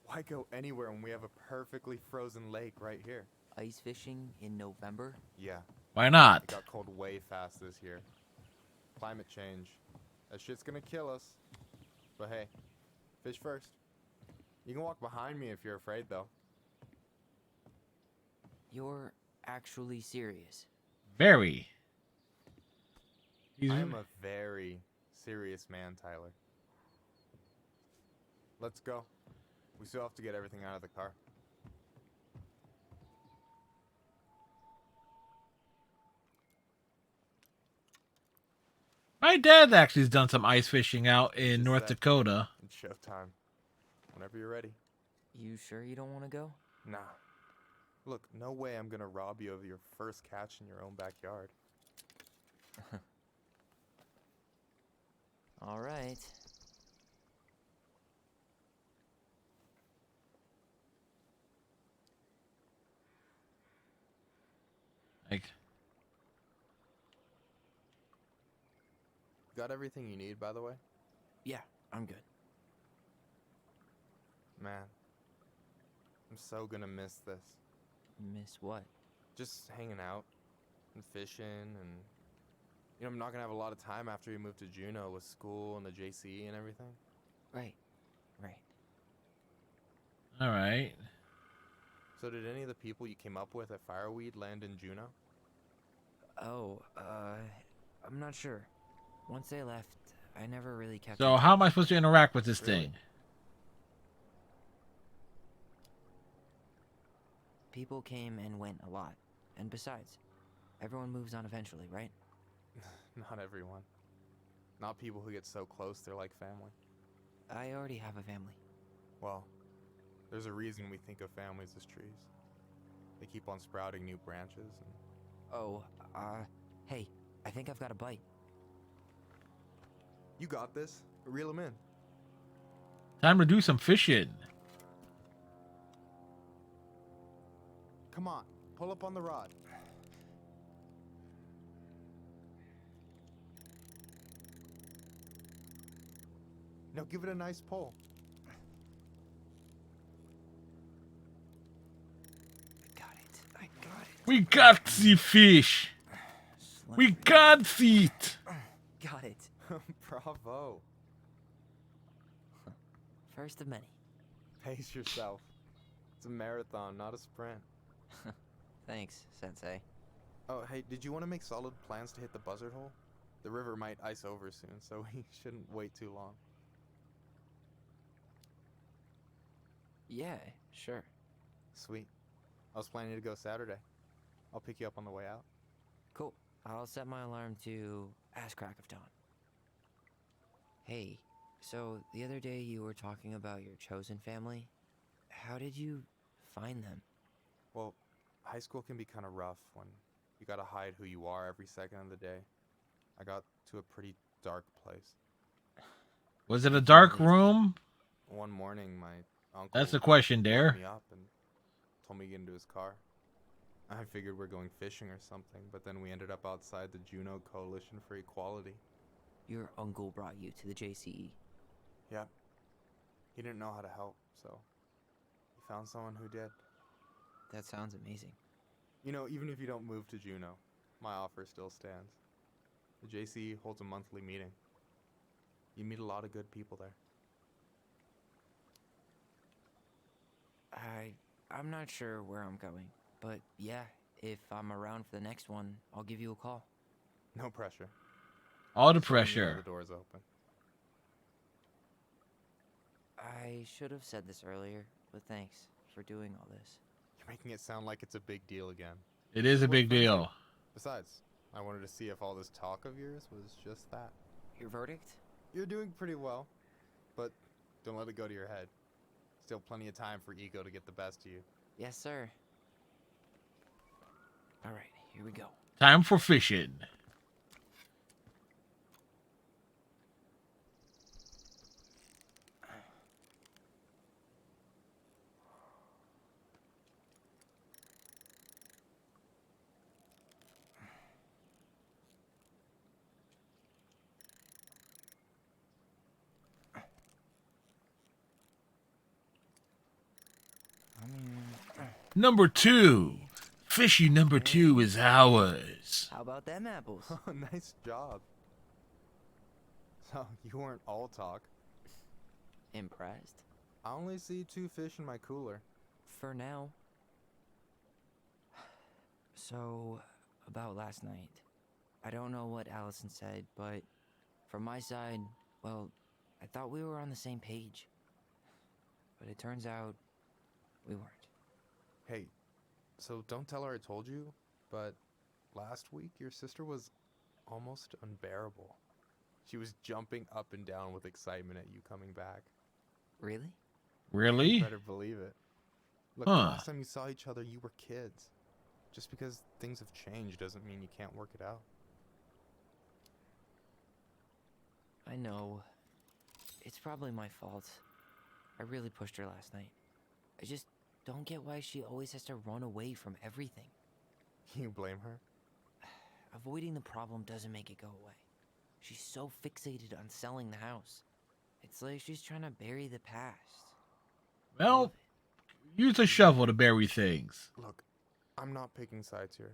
[SPEAKER 11] Why go anywhere when we have a perfectly frozen lake right here?
[SPEAKER 2] Ice fishing in November?
[SPEAKER 11] Yeah.
[SPEAKER 1] Why not?
[SPEAKER 11] It got cold way fast this year. Climate change. That shit's gonna kill us. But hey, fish first. You can walk behind me if you're afraid, though.
[SPEAKER 2] You're actually serious?
[SPEAKER 1] Very.
[SPEAKER 11] I am a very serious man, Tyler. Let's go. We still have to get everything out of the car.
[SPEAKER 1] My dad actually has done some ice fishing out in North Dakota.
[SPEAKER 11] It's showtime. Whenever you're ready.
[SPEAKER 2] You sure you don't want to go?
[SPEAKER 11] Nah. Look, no way I'm gonna rob you of your first catch in your own backyard.
[SPEAKER 2] All right.
[SPEAKER 1] Like,
[SPEAKER 11] got everything you need, by the way?
[SPEAKER 2] Yeah, I'm good.
[SPEAKER 11] Man, I'm so gonna miss this.
[SPEAKER 2] Miss what?
[SPEAKER 11] Just hanging out and fishing and... You know, I'm not gonna have a lot of time after we move to Juneau with school and the JC and everything.
[SPEAKER 2] Right, right.
[SPEAKER 1] All right.
[SPEAKER 11] So did any of the people you came up with at Fireweed land in Juneau?
[SPEAKER 2] Oh, I'm not sure. Once they left, I never really kept
[SPEAKER 1] So
[SPEAKER 2] in
[SPEAKER 1] how am I
[SPEAKER 2] touch.
[SPEAKER 1] supposed to interact with this
[SPEAKER 11] Really?
[SPEAKER 1] thing?
[SPEAKER 2] People came and went a lot. And besides, everyone moves on eventually, right?
[SPEAKER 11] Not everyone. Not people who get so close they're like family.
[SPEAKER 2] I already have a family.
[SPEAKER 11] Well, there's a reason we think of families as trees. They keep on sprouting new branches and...
[SPEAKER 2] Oh, hey, I think I've got a bite.
[SPEAKER 11] You got this. Reel them in.
[SPEAKER 1] Time to do some fishing.
[SPEAKER 11] Come on, pull up on the rod. Now give it a nice pull.
[SPEAKER 2] I got it.
[SPEAKER 1] We got the fish. We got it.
[SPEAKER 2] Got it.
[SPEAKER 11] Bravo.
[SPEAKER 2] First of many.
[SPEAKER 11] Pace yourself. It's a marathon, not a sprint.
[SPEAKER 2] Thanks, Sensei.
[SPEAKER 11] Oh, hey, did you want to make solid plans to hit the buzzard hole? The river might ice over soon, so we shouldn't wait too long.
[SPEAKER 2] Yeah, sure.
[SPEAKER 11] Sweet. I was planning to go Saturday. I'll pick you up on the way out.
[SPEAKER 2] Cool. I'll set my alarm to ass crack of dawn. Hey, so the other day you were talking about your chosen family. How did you find them?
[SPEAKER 11] Well, high school can be kind of rough when you gotta hide who you are every second of the day. I got to a pretty dark place.
[SPEAKER 1] Was it a dark room?
[SPEAKER 11] One morning, my uncle...
[SPEAKER 1] That's the question,
[SPEAKER 11] woke
[SPEAKER 1] Dare.
[SPEAKER 11] me up and told me to get into his car. I figured we're going fishing or something, but then we ended up outside the Juneau Coalition for Equality.
[SPEAKER 2] Your uncle brought you to the JCE.
[SPEAKER 11] Yeah. He didn't know how to help, so he found someone who did.
[SPEAKER 2] That sounds amazing.
[SPEAKER 11] You know, even if you don't move to Juneau, my offer still stands. The JCE holds a monthly meeting. You meet a lot of good people there.
[SPEAKER 2] I'm not sure where I'm going, but yeah, if I'm around for the next one, I'll give you a call.
[SPEAKER 11] No pressure.
[SPEAKER 1] All the
[SPEAKER 11] Just let me know
[SPEAKER 1] pressure.
[SPEAKER 11] the door's open.
[SPEAKER 2] I should have said this earlier, but thanks for doing all this.
[SPEAKER 11] You're making it sound like it's a big deal again.
[SPEAKER 1] It is a
[SPEAKER 11] What
[SPEAKER 1] big
[SPEAKER 11] friendship?
[SPEAKER 1] deal.
[SPEAKER 11] Besides, I wanted to see if all this talk of yours was just that.
[SPEAKER 2] Your verdict?
[SPEAKER 11] You're doing pretty well, but don't let it go to your head. Still plenty of time for ego to get the best of you.
[SPEAKER 2] Yes, sir. All right, here we go.
[SPEAKER 1] Time for fishing. Number 2. Fishy number 2 is ours.
[SPEAKER 2] How about them apples?
[SPEAKER 11] Oh, nice job. So, you weren't all talk.
[SPEAKER 2] Impressed?
[SPEAKER 11] I only see 2 fish in my cooler.
[SPEAKER 2] For now. So, about last night. I don't know what Allison said, but from my side, well, I thought we were on the same page. But it turns out we weren't.
[SPEAKER 11] Hey, so don't tell her I told you, but last week your sister was almost unbearable. She was jumping up and down with excitement at you coming back.
[SPEAKER 2] Really?
[SPEAKER 1] Really?
[SPEAKER 11] You better believe it. Look, the last time you saw each other, you were kids. Just because things have changed doesn't mean you can't work it out.
[SPEAKER 2] I know. It's probably my fault. I really pushed her last night. I just don't get why she always has to run away from everything.
[SPEAKER 11] You blame her?
[SPEAKER 2] Avoiding the problem doesn't make it go away. She's so fixated on selling the house. It's like she's trying to bury the past.
[SPEAKER 1] Well, use a shovel to bury things.
[SPEAKER 11] Look, I'm not picking sides here.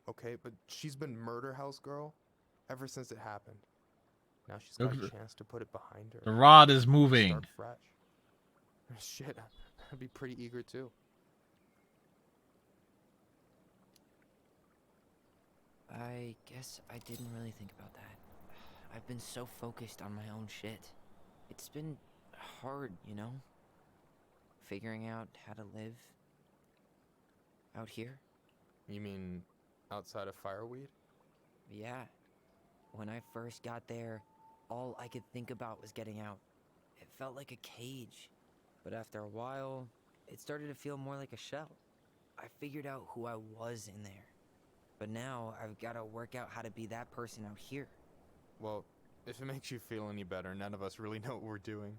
[SPEAKER 11] Okay, but she's been murder house girl ever since it happened. Now she's got a chance to put it behind her.
[SPEAKER 1] The rod is moving.
[SPEAKER 11] Start fresh. Shit, I'd be pretty eager too.
[SPEAKER 2] I guess I didn't really think about that. I've been so focused on my own shit. It's been hard, you know? Figuring out how to live out here.
[SPEAKER 11] You mean outside of Fireweed?
[SPEAKER 2] Yeah. When I first got there, all I could think about was getting out. It felt like a cage. But after a while, it started to feel more like a shell. I figured out who I was in there. But now I've got to work out how to be that person out here.
[SPEAKER 11] Well, if it makes you feel any better, none of us really know what we're doing.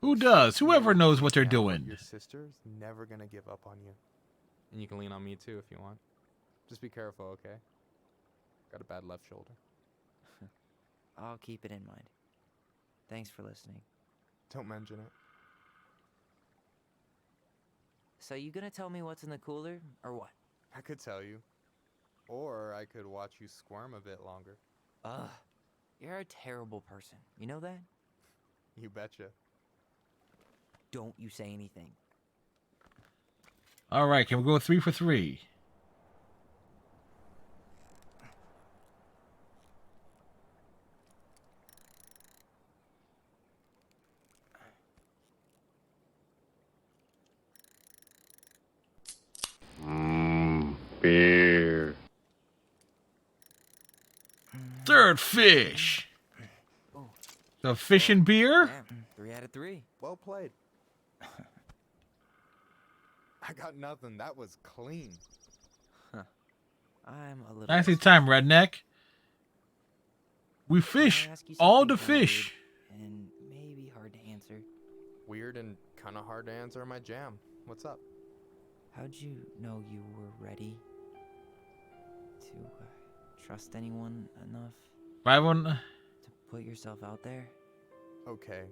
[SPEAKER 1] Who does? Whoever knows what they're
[SPEAKER 11] Yeah, but
[SPEAKER 1] doing.
[SPEAKER 11] Your sister's never gonna give up on you. And you can lean on me too if you want. Just be careful, okay? Got a bad left shoulder.
[SPEAKER 2] I'll keep it in mind. Thanks for listening.
[SPEAKER 11] Don't mention it.
[SPEAKER 2] So you gonna tell me what's in the cooler, or what?
[SPEAKER 11] I could tell you. Or I could watch you squirm a bit longer.
[SPEAKER 2] Ugh. You're a terrible person. You know that?
[SPEAKER 11] You betcha.
[SPEAKER 2] Don't you say anything.
[SPEAKER 1] All right, can we go 3 for 3?
[SPEAKER 15] Beer.
[SPEAKER 1] Third fish.
[SPEAKER 2] Oh.
[SPEAKER 1] The fish and beer?
[SPEAKER 2] Damn, 3 out of 3.
[SPEAKER 11] Well played. I got nothing. That was clean.
[SPEAKER 2] Huh. I'm a little...
[SPEAKER 1] Nicely time, redneck. We fish all the fish.
[SPEAKER 2] And maybe hard to answer.
[SPEAKER 11] Weird and kind of hard to answer in my jam. What's up?
[SPEAKER 2] How'd you know you were ready to trust anyone enough
[SPEAKER 1] 5-1.
[SPEAKER 2] to put yourself out there?
[SPEAKER 11] Okay.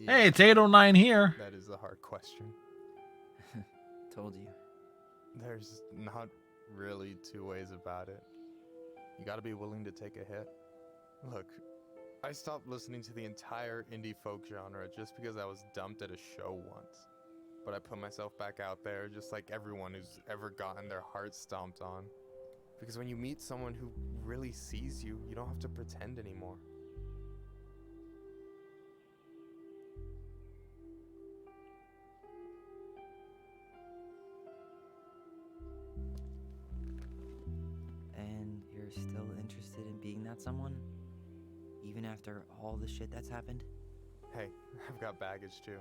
[SPEAKER 1] Hey, it's 8:09 here.
[SPEAKER 11] That is a hard question.
[SPEAKER 2] Told you.
[SPEAKER 11] There's not really two ways about it. You gotta be willing to take a hit. Look, I stopped listening to the entire indie folk genre just because I was dumped at a show once. But I put myself back out there just like everyone who's ever gotten their heart stomped on. Because when you meet someone who really sees you, you don't have to pretend anymore.
[SPEAKER 2] And you're still interested in being that someone? Even after all the shit that's happened?
[SPEAKER 11] Hey, I've got baggage too.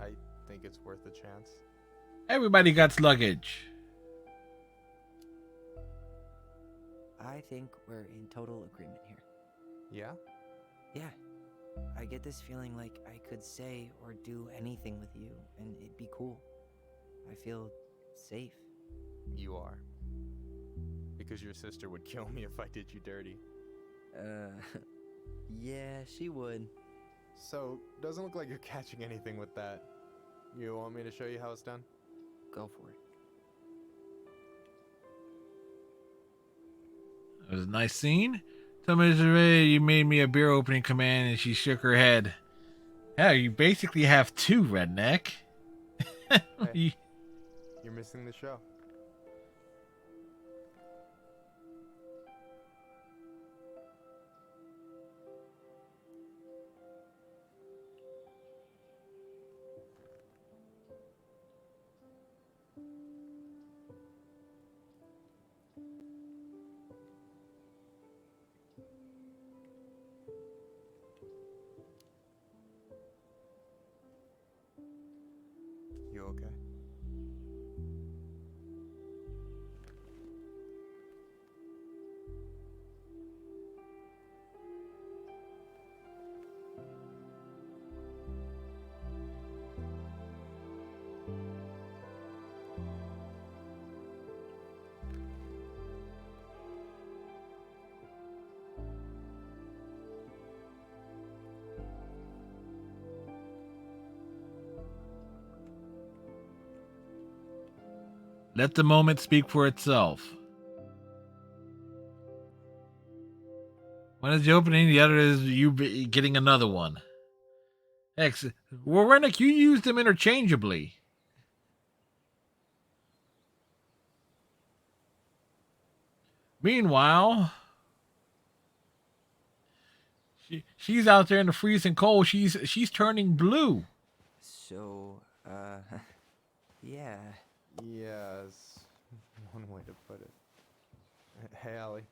[SPEAKER 11] I think it's worth a chance.
[SPEAKER 1] Everybody got luggage.
[SPEAKER 2] I think we're in total agreement here.
[SPEAKER 11] Yeah?
[SPEAKER 2] Yeah. I get this feeling like I could say or do anything with you, and it'd be cool. I feel safe.
[SPEAKER 11] You are. Because your sister would kill me if I did you dirty.
[SPEAKER 2] Yeah, she would.
[SPEAKER 11] So, doesn't look like you're catching anything with that. You want me to show you how it's done?
[SPEAKER 2] Go for it.
[SPEAKER 1] It was a nice scene. Tell me, you made me a beer opening command, and she shook her head. Yeah, you basically have 2, redneck.
[SPEAKER 11] Hey, you're missing the show. You okay?
[SPEAKER 1] Let the moment speak for itself. One is the opening, the other is you getting another one. X. Well, Rennick, you use them interchangeably. Meanwhile, she's out there in the freezing cold. She's turning blue.
[SPEAKER 2] So, yeah.
[SPEAKER 11] Yeah, is one way to put it. Hey, Allie.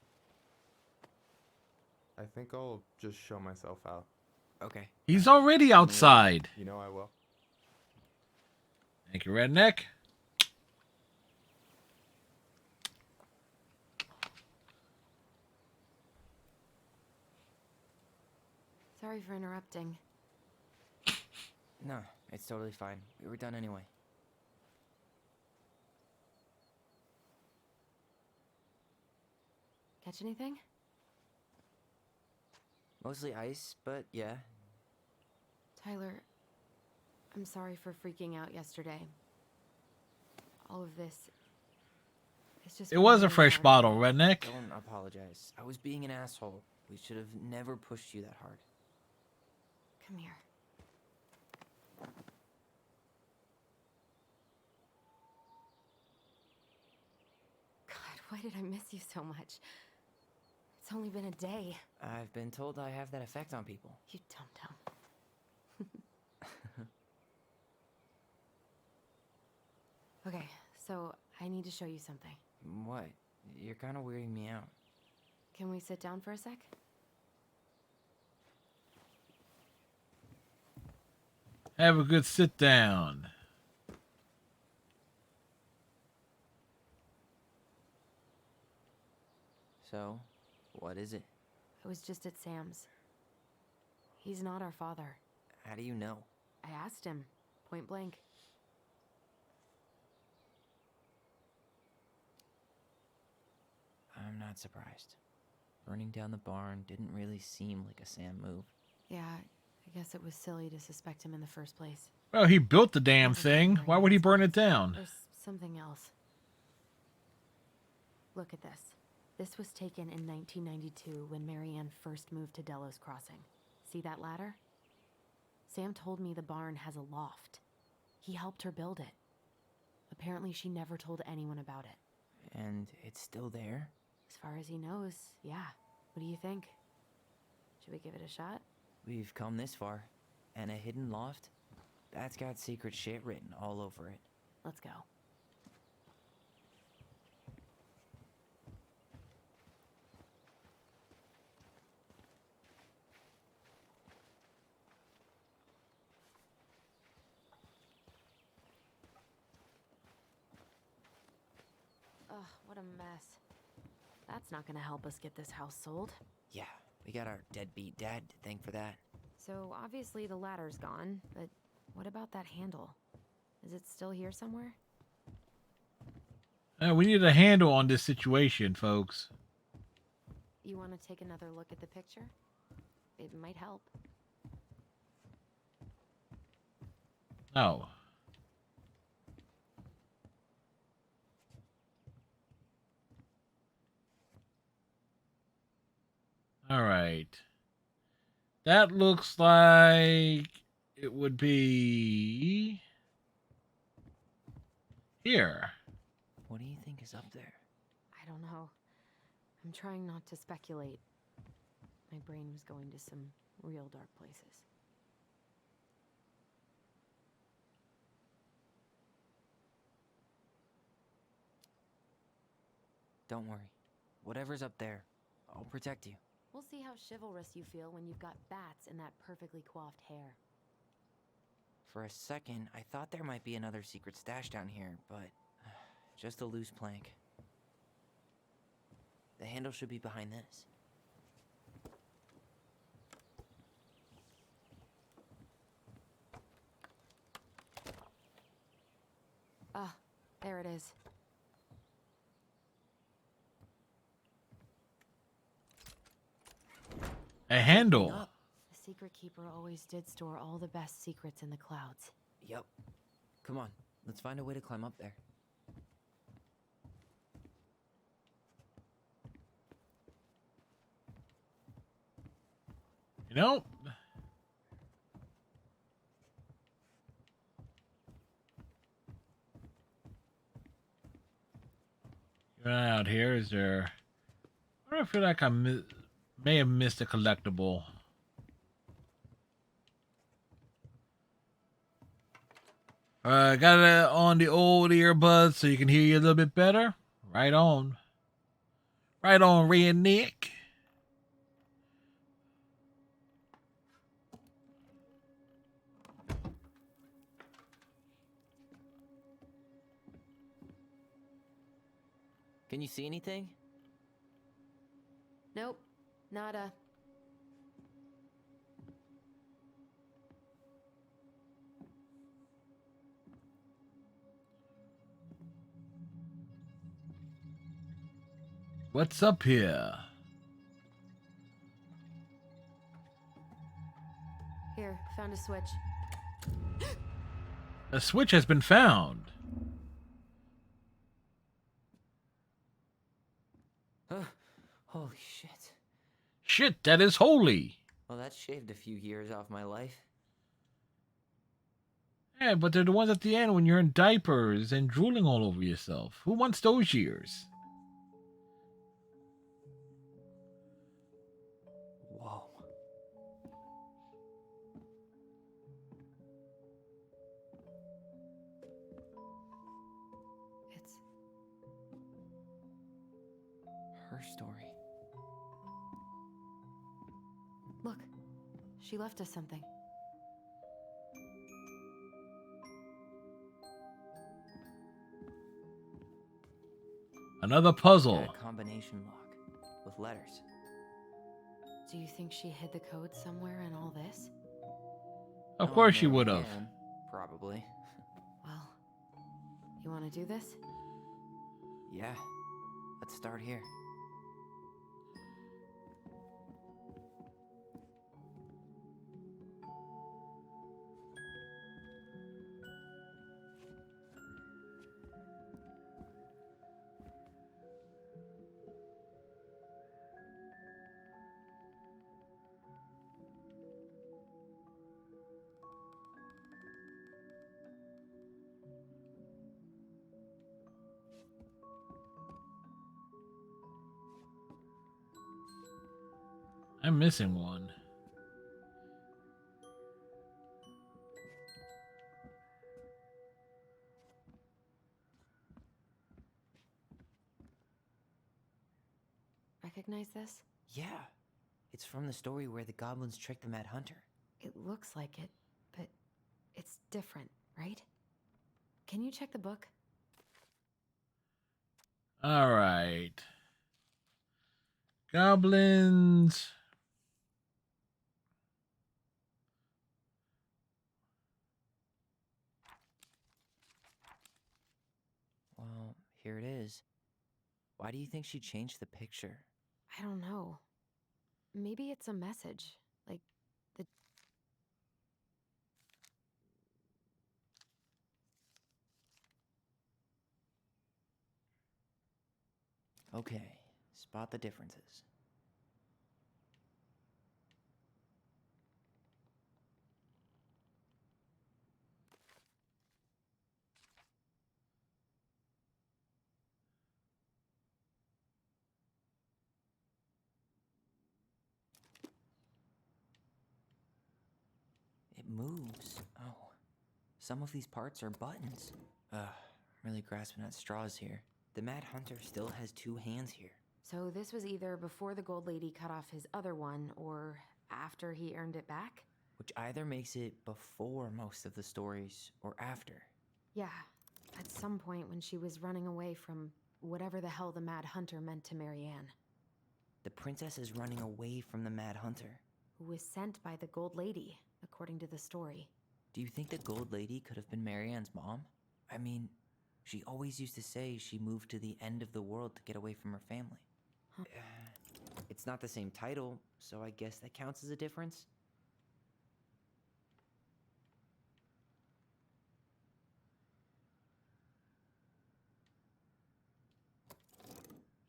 [SPEAKER 11] I think I'll just show myself out.
[SPEAKER 2] Okay.
[SPEAKER 1] He's already outside.
[SPEAKER 11] You know I will.
[SPEAKER 1] Thank you, Redneck.
[SPEAKER 3] Sorry for interrupting.
[SPEAKER 2] No, it's totally fine. We were done anyway.
[SPEAKER 3] Catch anything?
[SPEAKER 2] Mostly ice, but yeah.
[SPEAKER 3] Tyler, I'm sorry for freaking out yesterday. All of this. It's just.
[SPEAKER 1] It was a fresh bottle, Redneck.
[SPEAKER 2] Don't apologize. I was being an asshole. We should have never pushed you that hard.
[SPEAKER 3] Come here. God, why did I miss you so much? It's only been a day.
[SPEAKER 2] I've been told I have that effect on people.
[SPEAKER 3] You dum-dum. Okay, so I need to show you something.
[SPEAKER 2] What? You're kind of weirding me out.
[SPEAKER 3] Can we sit down for a sec?
[SPEAKER 1] Have a good sit down.
[SPEAKER 2] So, what is it?
[SPEAKER 3] I was just at Sam's. He's not our father.
[SPEAKER 2] How do you know?
[SPEAKER 3] I asked him, point blank.
[SPEAKER 2] I'm not surprised. Burning down the barn didn't really seem like a Sam move.
[SPEAKER 3] Yeah, I guess it was silly to suspect him in the first place.
[SPEAKER 1] Well, he built the damn thing. Why would he burn it down?
[SPEAKER 3] There's something else. Look at this. This was taken in 1992 when Marianne first moved to Delos Crossing. See that ladder? Sam told me the barn has a loft. He helped her build it. Apparently she never told anyone about it.
[SPEAKER 2] And it's still there?
[SPEAKER 3] As far as he knows, yeah. What do you think? Should we give it a shot?
[SPEAKER 2] We've come this far. And a hidden loft? That's got secret shit written all over it.
[SPEAKER 3] Let's go. Ugh, what a mess. That's not gonna help us get this house sold.
[SPEAKER 2] Yeah, we got our deadbeat dad to thank for that.
[SPEAKER 3] So obviously the ladder's gone, but what about that handle? Is it still here somewhere?
[SPEAKER 1] We need a handle on this situation, folks.
[SPEAKER 3] You want to take another look at the picture? It might help.
[SPEAKER 1] No. All right. That looks like it would be here.
[SPEAKER 2] What do you think is up there?
[SPEAKER 3] I don't know. I'm trying not to speculate. My brain was going to some real dark places.
[SPEAKER 2] Don't worry. Whatever's up there, I'll protect you.
[SPEAKER 3] We'll see how chivalrous you feel when you've got bats in that perfectly coiffed hair.
[SPEAKER 2] For a second, I thought there might be another secret stash down here, but just a loose plank. The handle should be behind this.
[SPEAKER 3] Ah, there it is.
[SPEAKER 1] A handle.
[SPEAKER 3] The secret keeper always did store all the best secrets in the clouds.
[SPEAKER 2] Yep. Come on, let's find a way to climb up there.
[SPEAKER 1] You know, Out here, is there? I feel like I may have missed a collectible. Got it on the old earbuds so you can hear you a little bit better. Right on. Right on, Ray and Nick.
[SPEAKER 2] Can you see anything?
[SPEAKER 3] Nope, nada.
[SPEAKER 1] What's up here?
[SPEAKER 3] Here, found a switch.
[SPEAKER 1] A switch has been found.
[SPEAKER 2] Holy shit.
[SPEAKER 1] Shit, that is holy.
[SPEAKER 2] Well, that shaved a few years off my life.
[SPEAKER 1] Yeah, but they're the ones at the end when you're in diapers and drooling all over yourself. Who wants those years?
[SPEAKER 2] Whoa.
[SPEAKER 3] It's
[SPEAKER 2] her story.
[SPEAKER 3] Look, she left us something.
[SPEAKER 1] Another puzzle.
[SPEAKER 2] Got a combination lock with letters.
[SPEAKER 3] Do you think she hid the code somewhere in all this?
[SPEAKER 1] Of course she would have.
[SPEAKER 2] Marianne, probably.
[SPEAKER 3] Well, you want to do this?
[SPEAKER 2] Yeah. Let's start here.
[SPEAKER 1] I'm missing one.
[SPEAKER 3] Recognize this?
[SPEAKER 2] Yeah. It's from the story where the goblins tricked the Mad Hunter.
[SPEAKER 3] It looks like it, but it's different, right? Can you check the book?
[SPEAKER 1] All right. Goblins.
[SPEAKER 2] Well, here it is. Why do you think she changed the picture?
[SPEAKER 3] I don't know. Maybe it's a message, like the...
[SPEAKER 2] Okay, spot the differences. It moves. Oh. Some of these parts are buttons. I'm really grasping at straws here. The Mad Hunter still has two hands here.
[SPEAKER 3] So this was either before the Gold Lady cut off his other one, or after he earned it back?
[SPEAKER 2] Which either makes it before most of the stories, or after.
[SPEAKER 3] Yeah, at some point when she was running away from whatever the hell the Mad Hunter meant to Marianne.
[SPEAKER 2] The princess is running away from the Mad Hunter.
[SPEAKER 3] Who was sent by the Gold Lady, according to the story.
[SPEAKER 2] Do you think the Gold Lady could have been Marianne's mom? I mean, she always used to say she moved to the end of the world to get away from her family.
[SPEAKER 3] Huh.
[SPEAKER 2] It's not the same title, so I guess that counts as a difference.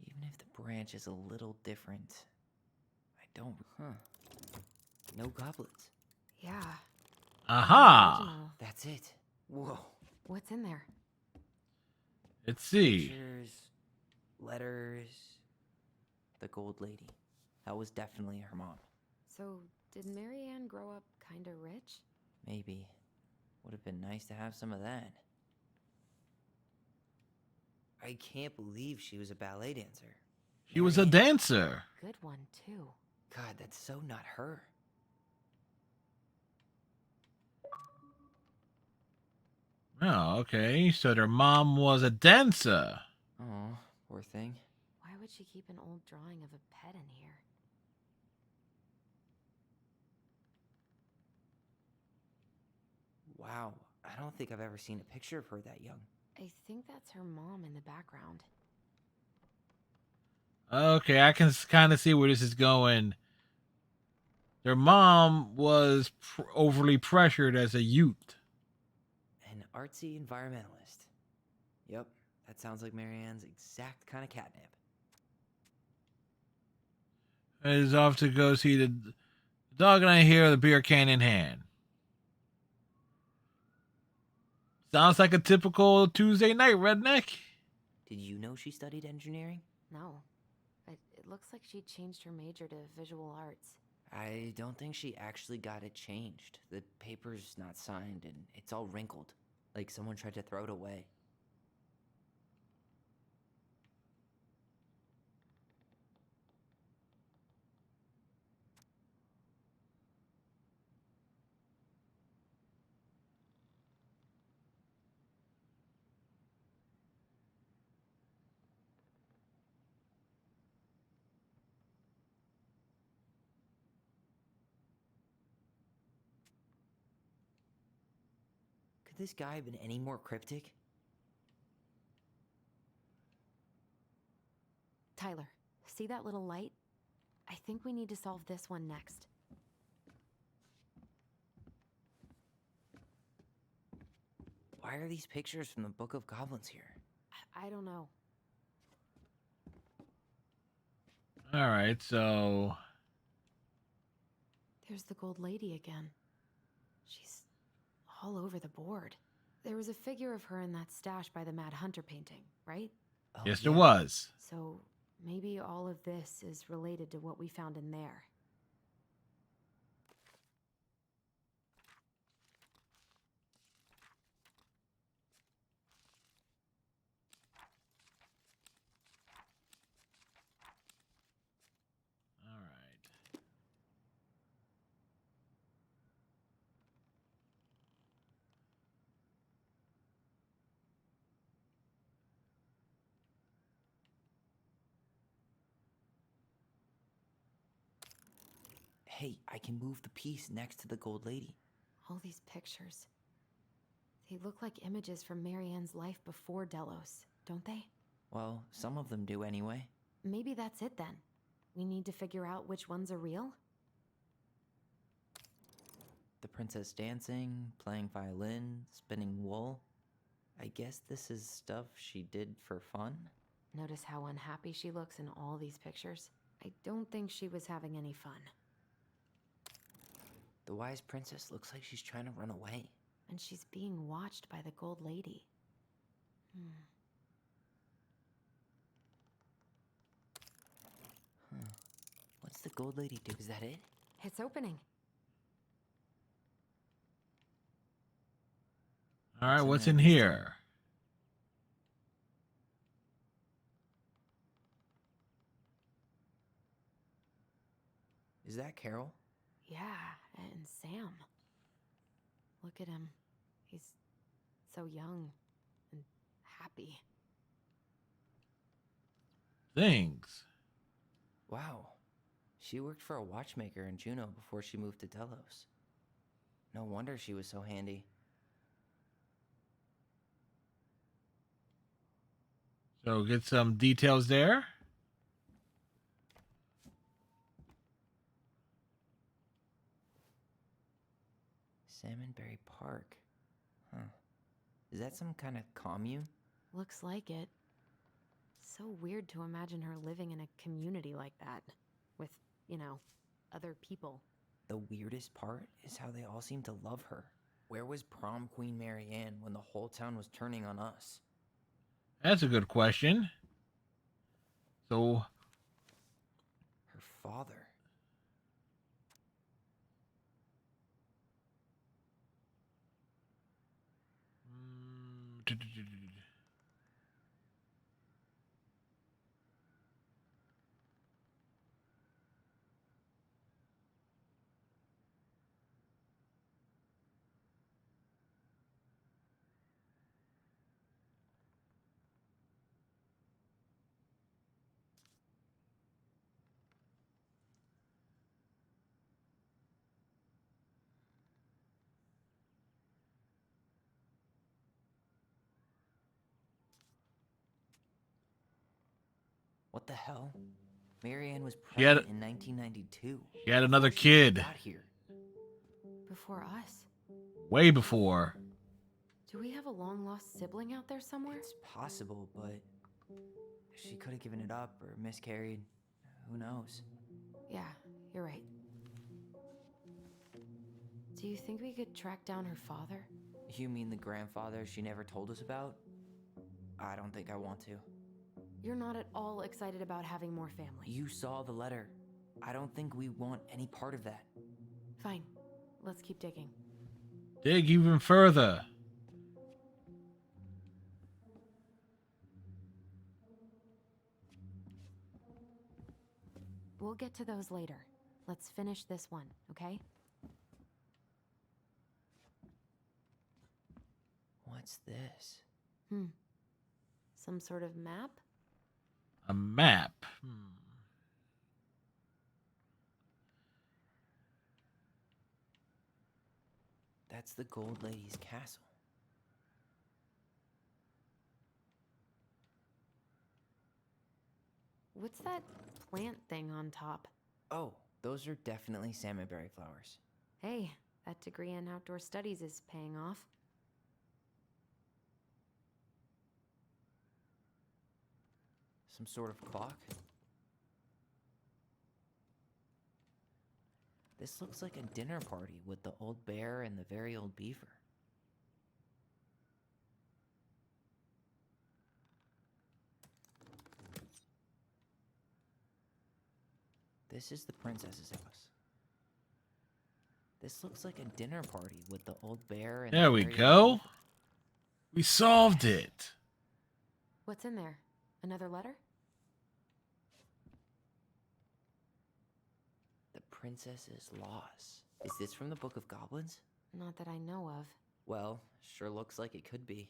[SPEAKER 2] Even if the branch is a little different, I don't... No goblins.
[SPEAKER 3] Yeah.
[SPEAKER 1] Aha!
[SPEAKER 3] Original.
[SPEAKER 2] That's it. Whoa.
[SPEAKER 3] What's in there?
[SPEAKER 1] Let's see.
[SPEAKER 2] Pictures, letters. The gold lady. That was definitely her mom.
[SPEAKER 3] So, did Marianne grow up kinda rich?
[SPEAKER 2] Maybe. Would have been nice to have some of that. I can't believe she was a ballet dancer.
[SPEAKER 1] She was a dancer.
[SPEAKER 3] Good one, too.
[SPEAKER 2] God, that's so not her.
[SPEAKER 1] Oh, okay. So their mom was a dancer.
[SPEAKER 2] Oh, poor thing.
[SPEAKER 3] Why would she keep an old drawing of a pet in here?
[SPEAKER 2] Wow, I don't think I've ever seen a picture of her that young.
[SPEAKER 3] I think that's her mom in the background.
[SPEAKER 1] Okay, I can kind of see where this is going. Their mom was overly pressured as a youth.
[SPEAKER 2] An artsy environmentalist. Yep, that sounds like Marianne's exact kind of catnip.
[SPEAKER 1] Is off to go see the dog and I hear the beer can in hand. Sounds like a typical Tuesday night, redneck.
[SPEAKER 2] Did you know she studied engineering?
[SPEAKER 3] No, but it looks like she changed her major to visual arts.
[SPEAKER 2] I don't think she actually got it changed. The paper's not signed and it's all wrinkled, like someone tried to throw it away. Could this guy have been any more cryptic?
[SPEAKER 3] Tyler, see that little light? I think we need to solve this one next.
[SPEAKER 2] Why are these pictures from the Book of Goblins here?
[SPEAKER 3] I don't know.
[SPEAKER 1] All right, so
[SPEAKER 3] There's the gold lady again. She's all over the board. There was a figure of her in that stash by the Mad Hunter painting, right?
[SPEAKER 2] Oh,
[SPEAKER 1] yes, there was.
[SPEAKER 3] So maybe all of this is related to what we found in there.
[SPEAKER 1] All right.
[SPEAKER 2] Hey, I can move the piece next to the gold lady.
[SPEAKER 3] All these pictures. They look like images from Marianne's life before Delos, don't they?
[SPEAKER 2] Well, some of them do anyway.
[SPEAKER 3] Maybe that's it then. We need to figure out which ones are real?
[SPEAKER 2] The princess dancing, playing violin, spinning wool. I guess this is stuff she did for fun?
[SPEAKER 3] Notice how unhappy she looks in all these pictures? I don't think she was having any fun.
[SPEAKER 2] The wise princess looks like she's trying to run away.
[SPEAKER 3] And she's being watched by the gold lady.
[SPEAKER 2] Huh. What's the gold lady do? Is that it?
[SPEAKER 3] It's opening.
[SPEAKER 1] All right, what's in here?
[SPEAKER 2] Is that Carol?
[SPEAKER 3] Yeah, and Sam. Look at him. He's so young and happy.
[SPEAKER 1] Things.
[SPEAKER 2] Wow. She worked for a watchmaker in Juneau before she moved to Delos. No wonder she was so handy.
[SPEAKER 1] So get some details there.
[SPEAKER 2] Salmonberry Park. Huh. Is that some kind of commune?
[SPEAKER 3] Looks like it. So weird to imagine her living in a community like that. With, other people.
[SPEAKER 2] The weirdest part is how they all seem to love her. Where was prom queen Marianne when the whole town was turning on us?
[SPEAKER 1] That's a good question. So
[SPEAKER 2] Her father. What the hell? Marianne was
[SPEAKER 1] She had-
[SPEAKER 2] pregnant in 1992.
[SPEAKER 1] she had another
[SPEAKER 2] before she even
[SPEAKER 1] kid.
[SPEAKER 2] got here.
[SPEAKER 3] Before us?
[SPEAKER 1] way before.
[SPEAKER 3] Do we have a long-lost sibling out there somewhere?
[SPEAKER 2] It's possible, but she could have given it up or miscarried. Who knows?
[SPEAKER 3] Yeah, you're right. Do you think we could track down her father?
[SPEAKER 2] You mean the grandfather she never told us about? I don't think I want to.
[SPEAKER 3] You're not at all excited about having more family.
[SPEAKER 2] You saw the letter. I don't think we want any part of that.
[SPEAKER 3] Fine. Let's keep digging.
[SPEAKER 1] Dig even further.
[SPEAKER 3] We'll get to those later. Let's finish this one, okay?
[SPEAKER 2] What's this?
[SPEAKER 3] Some sort of map?
[SPEAKER 1] A map.
[SPEAKER 2] That's the Gold Lady's castle.
[SPEAKER 3] What's that plant thing on top?
[SPEAKER 2] Oh, those are definitely salmonberry flowers.
[SPEAKER 3] Hey, that degree in outdoor studies is paying off.
[SPEAKER 2] Some sort of clock? This looks like a dinner party with the old bear and the very old beaver. This is the princess's house. This looks like a dinner party with the old bear and
[SPEAKER 1] There
[SPEAKER 2] the
[SPEAKER 1] we
[SPEAKER 2] very old
[SPEAKER 1] go.
[SPEAKER 2] beaver.
[SPEAKER 1] We solved it.
[SPEAKER 3] What's in there? Another letter?
[SPEAKER 2] The princess's loss. Is this from the Book of Goblins?
[SPEAKER 3] Not that I know of.
[SPEAKER 2] Well, sure looks like it could be.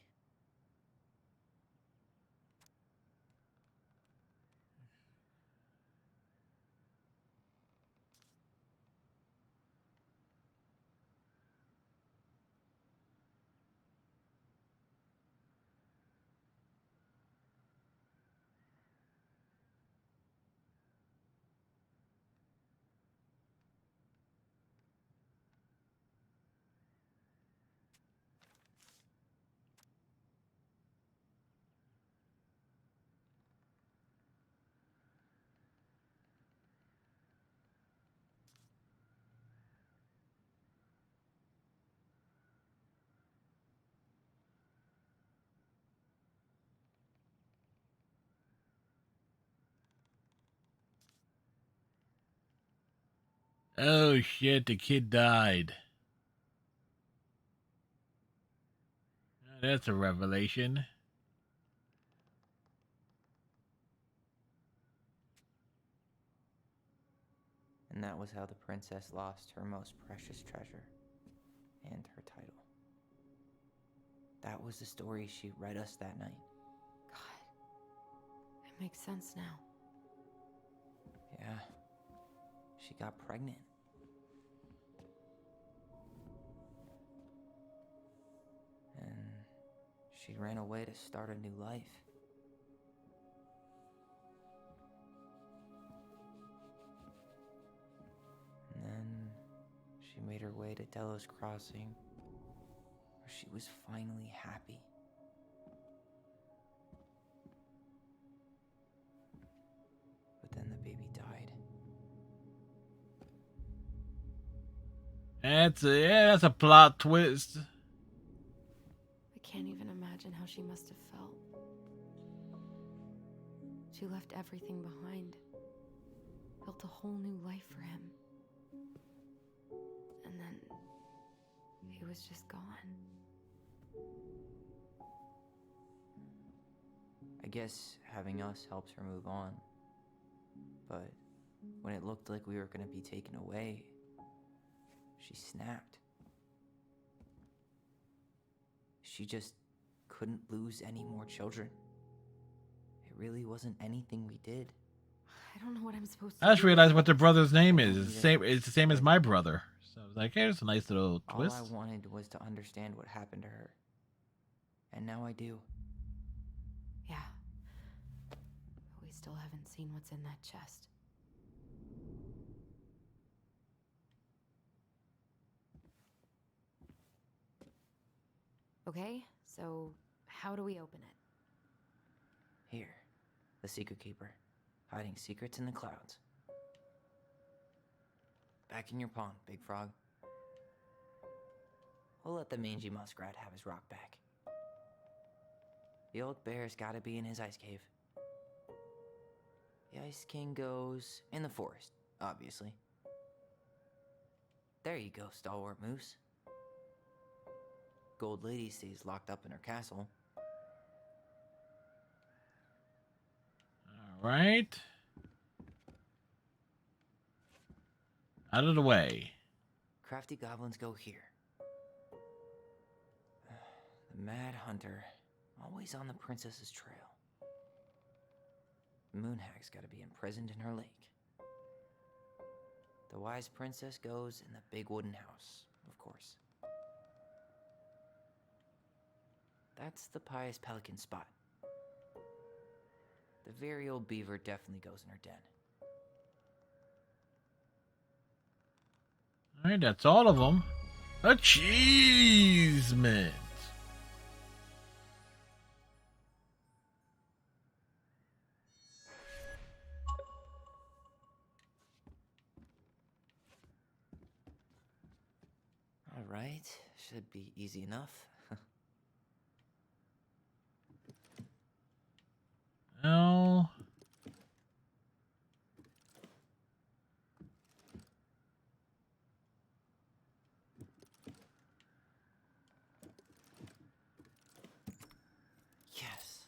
[SPEAKER 1] Oh shit, the kid died. That's a revelation.
[SPEAKER 2] And that was how the princess lost her most precious treasure and her title. That was the story she read us that night.
[SPEAKER 3] God, it makes sense now.
[SPEAKER 2] Yeah, she got pregnant. And she ran away to start a new life. And then she made her way to Delos Crossing, where she was finally happy. But then the baby died.
[SPEAKER 1] That's a plot twist.
[SPEAKER 3] I can't even imagine how she must have felt. She left everything behind, built a whole new life for him. And then he was just gone.
[SPEAKER 2] I guess having us helps her move on. But when it looked like we were gonna be taken away, she snapped. She just couldn't lose any more children. It really wasn't anything we did.
[SPEAKER 3] I don't know what I'm supposed to
[SPEAKER 1] I just
[SPEAKER 3] do.
[SPEAKER 1] realized what their brother's name is. It's the same as my brother. So I was like, hey, it's a nice little twist.
[SPEAKER 2] All I wanted was to understand what happened to her. And now I do.
[SPEAKER 3] Yeah. But we still haven't seen what's in that chest. Okay, so how do we open it?
[SPEAKER 2] Here, the Secret Keeper, hiding secrets in the clouds. Back in your pond, Big Frog. We'll let the mangy muskrat have his rock back. The old bear's gotta be in his ice cave. The Ice King goes in the forest, obviously. There you go, stalwart moose. Gold Lady stays locked up in her castle.
[SPEAKER 1] All right. Out of the way.
[SPEAKER 2] Crafty goblins go here. The Mad Hunter, always on the princess's trail. The Moon Hag's gotta be imprisoned in her lake. The Wise Princess goes in the big wooden house, of course. That's the Pious Pelican spot. The very old beaver definitely goes in her den.
[SPEAKER 1] All right, that's all of them. Achievement.
[SPEAKER 2] All right, should be easy enough.
[SPEAKER 1] Well,
[SPEAKER 2] Yes.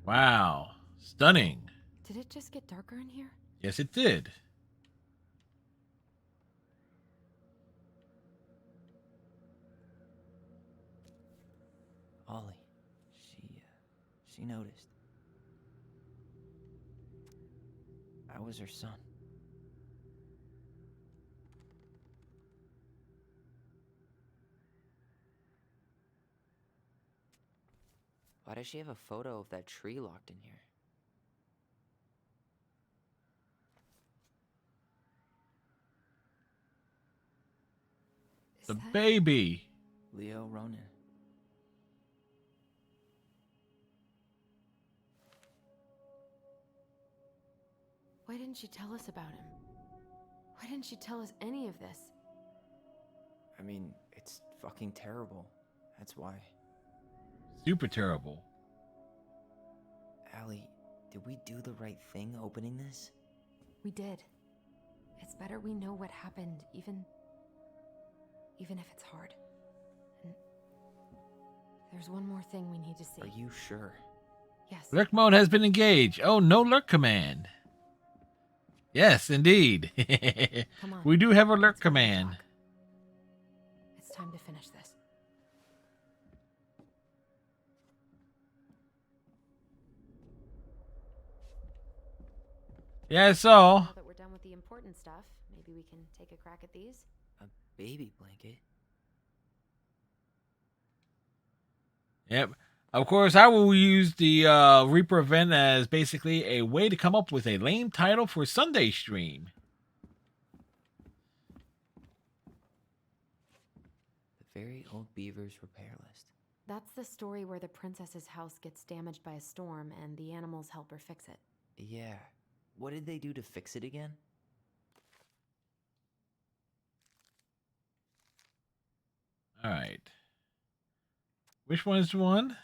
[SPEAKER 1] wow. Stunning.
[SPEAKER 3] Did it just get darker in here?
[SPEAKER 1] Yes, it did.
[SPEAKER 2] Ollie, she noticed. I was her son. Why does she have a photo of that tree locked in here?
[SPEAKER 1] The baby.
[SPEAKER 2] Leo Ronan.
[SPEAKER 3] Why didn't she tell us about him? Why didn't she tell us any of this?
[SPEAKER 2] I mean, it's fucking terrible. That's why.
[SPEAKER 1] Super terrible.
[SPEAKER 2] Allie, did we do the right thing opening this?
[SPEAKER 3] We did. It's better we know what happened, even if it's hard. And there's one more thing we need to see.
[SPEAKER 2] Are you sure?
[SPEAKER 3] Yes.
[SPEAKER 1] Lurk mode has been engaged. Oh, no lurk command. Yes, indeed.
[SPEAKER 3] Come on.
[SPEAKER 1] We do have a lurk command.
[SPEAKER 3] It's time to finish this.
[SPEAKER 1] Yeah, so.
[SPEAKER 3] Now that we're done with the important stuff, maybe we can take a crack at these.
[SPEAKER 2] A baby blanket?
[SPEAKER 1] Yep. Of course, I will use the Reaper event as basically a way to come up with a lame title for Sunday stream.
[SPEAKER 2] The very old beaver's repair list.
[SPEAKER 3] That's the story where the princess's house gets damaged by a storm and the animals help her fix it.
[SPEAKER 2] Yeah, What did they do to fix it again?
[SPEAKER 1] All right. Which one is the one?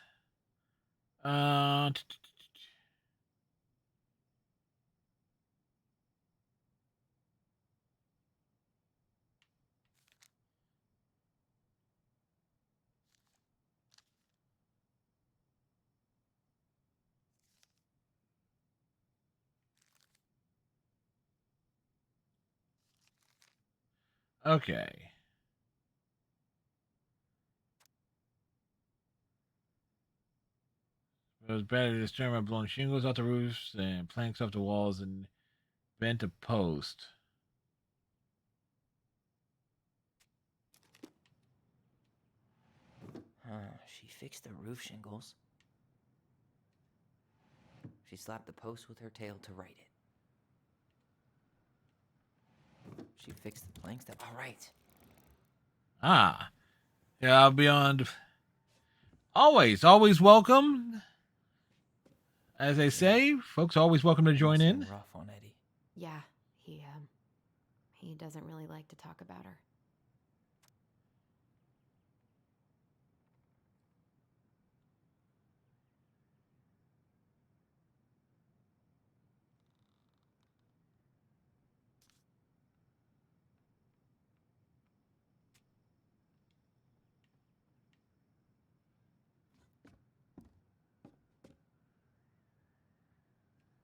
[SPEAKER 1] Okay. It was better to destroy by blowing shingles off the roofs and planks off the walls and bent a post.
[SPEAKER 2] She fixed the roof shingles. She slapped the post with her tail to right it. She fixed the planks that. All right.
[SPEAKER 1] Ah. Yeah, I'll be on. Always welcome. As they say, folks always welcome to join in.
[SPEAKER 2] Rough on Eddie.
[SPEAKER 3] Yeah, he doesn't really like to talk about her.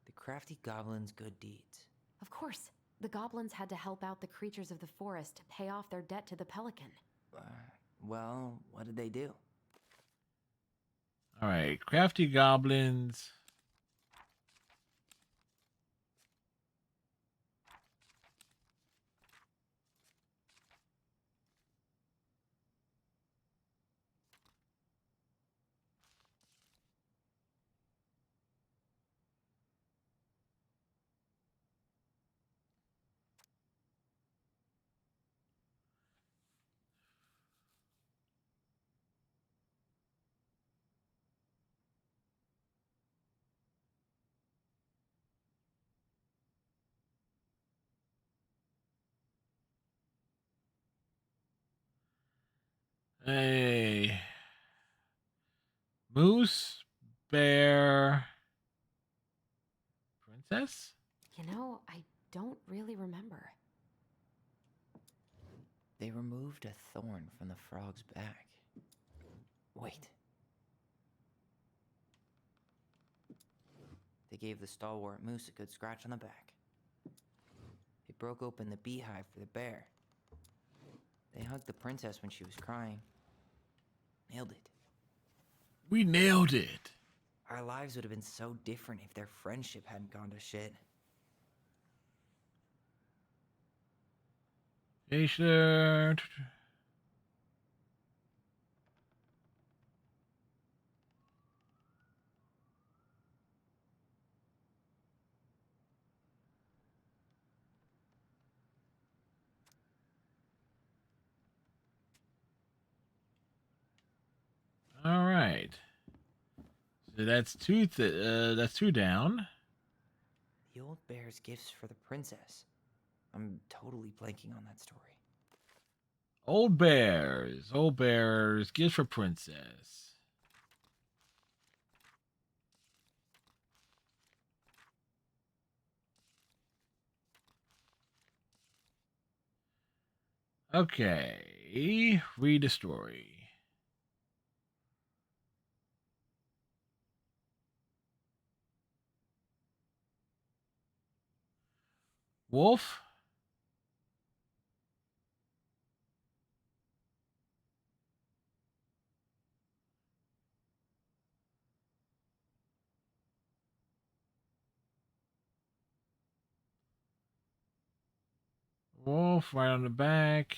[SPEAKER 2] The crafty goblin's good deeds.
[SPEAKER 3] Of course, the goblins had to help out the creatures of the forest to pay off their debt to the pelican.
[SPEAKER 2] Well, what did they do?
[SPEAKER 1] All right, crafty goblins. Hey. Moose, bear, princess?
[SPEAKER 3] You know, I don't really remember.
[SPEAKER 2] They removed a thorn from the frog's back. Wait. They gave the stalwart moose a good scratch on the back. They broke open the beehive for the bear. They hugged the princess when she was crying. Nailed it.
[SPEAKER 1] We nailed it.
[SPEAKER 2] Our lives would have been so different if their friendship hadn't gone to shit.
[SPEAKER 1] Geisha. All right. So that's that's two down.
[SPEAKER 2] The old bear's gifts for the princess. I'm totally blanking on that story.
[SPEAKER 1] Old bears, gifts for princess. Okay, read the story. Wolf? Wolf right on the back.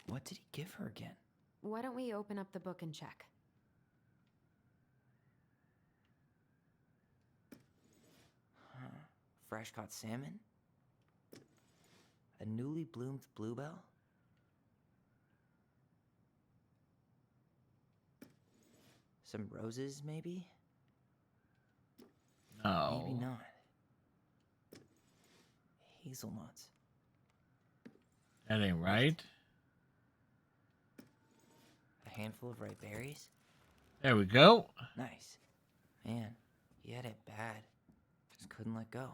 [SPEAKER 2] What did he give her again?
[SPEAKER 3] Why don't we open up the book and check?
[SPEAKER 2] Huh. Fresh caught salmon? A newly bloomed bluebell? Some roses, maybe?
[SPEAKER 1] No.
[SPEAKER 2] Maybe not. Hazelnuts.
[SPEAKER 1] That ain't right.
[SPEAKER 2] A handful of ripe berries?
[SPEAKER 1] There we go.
[SPEAKER 2] Nice. Man, he had it bad. Just couldn't let go.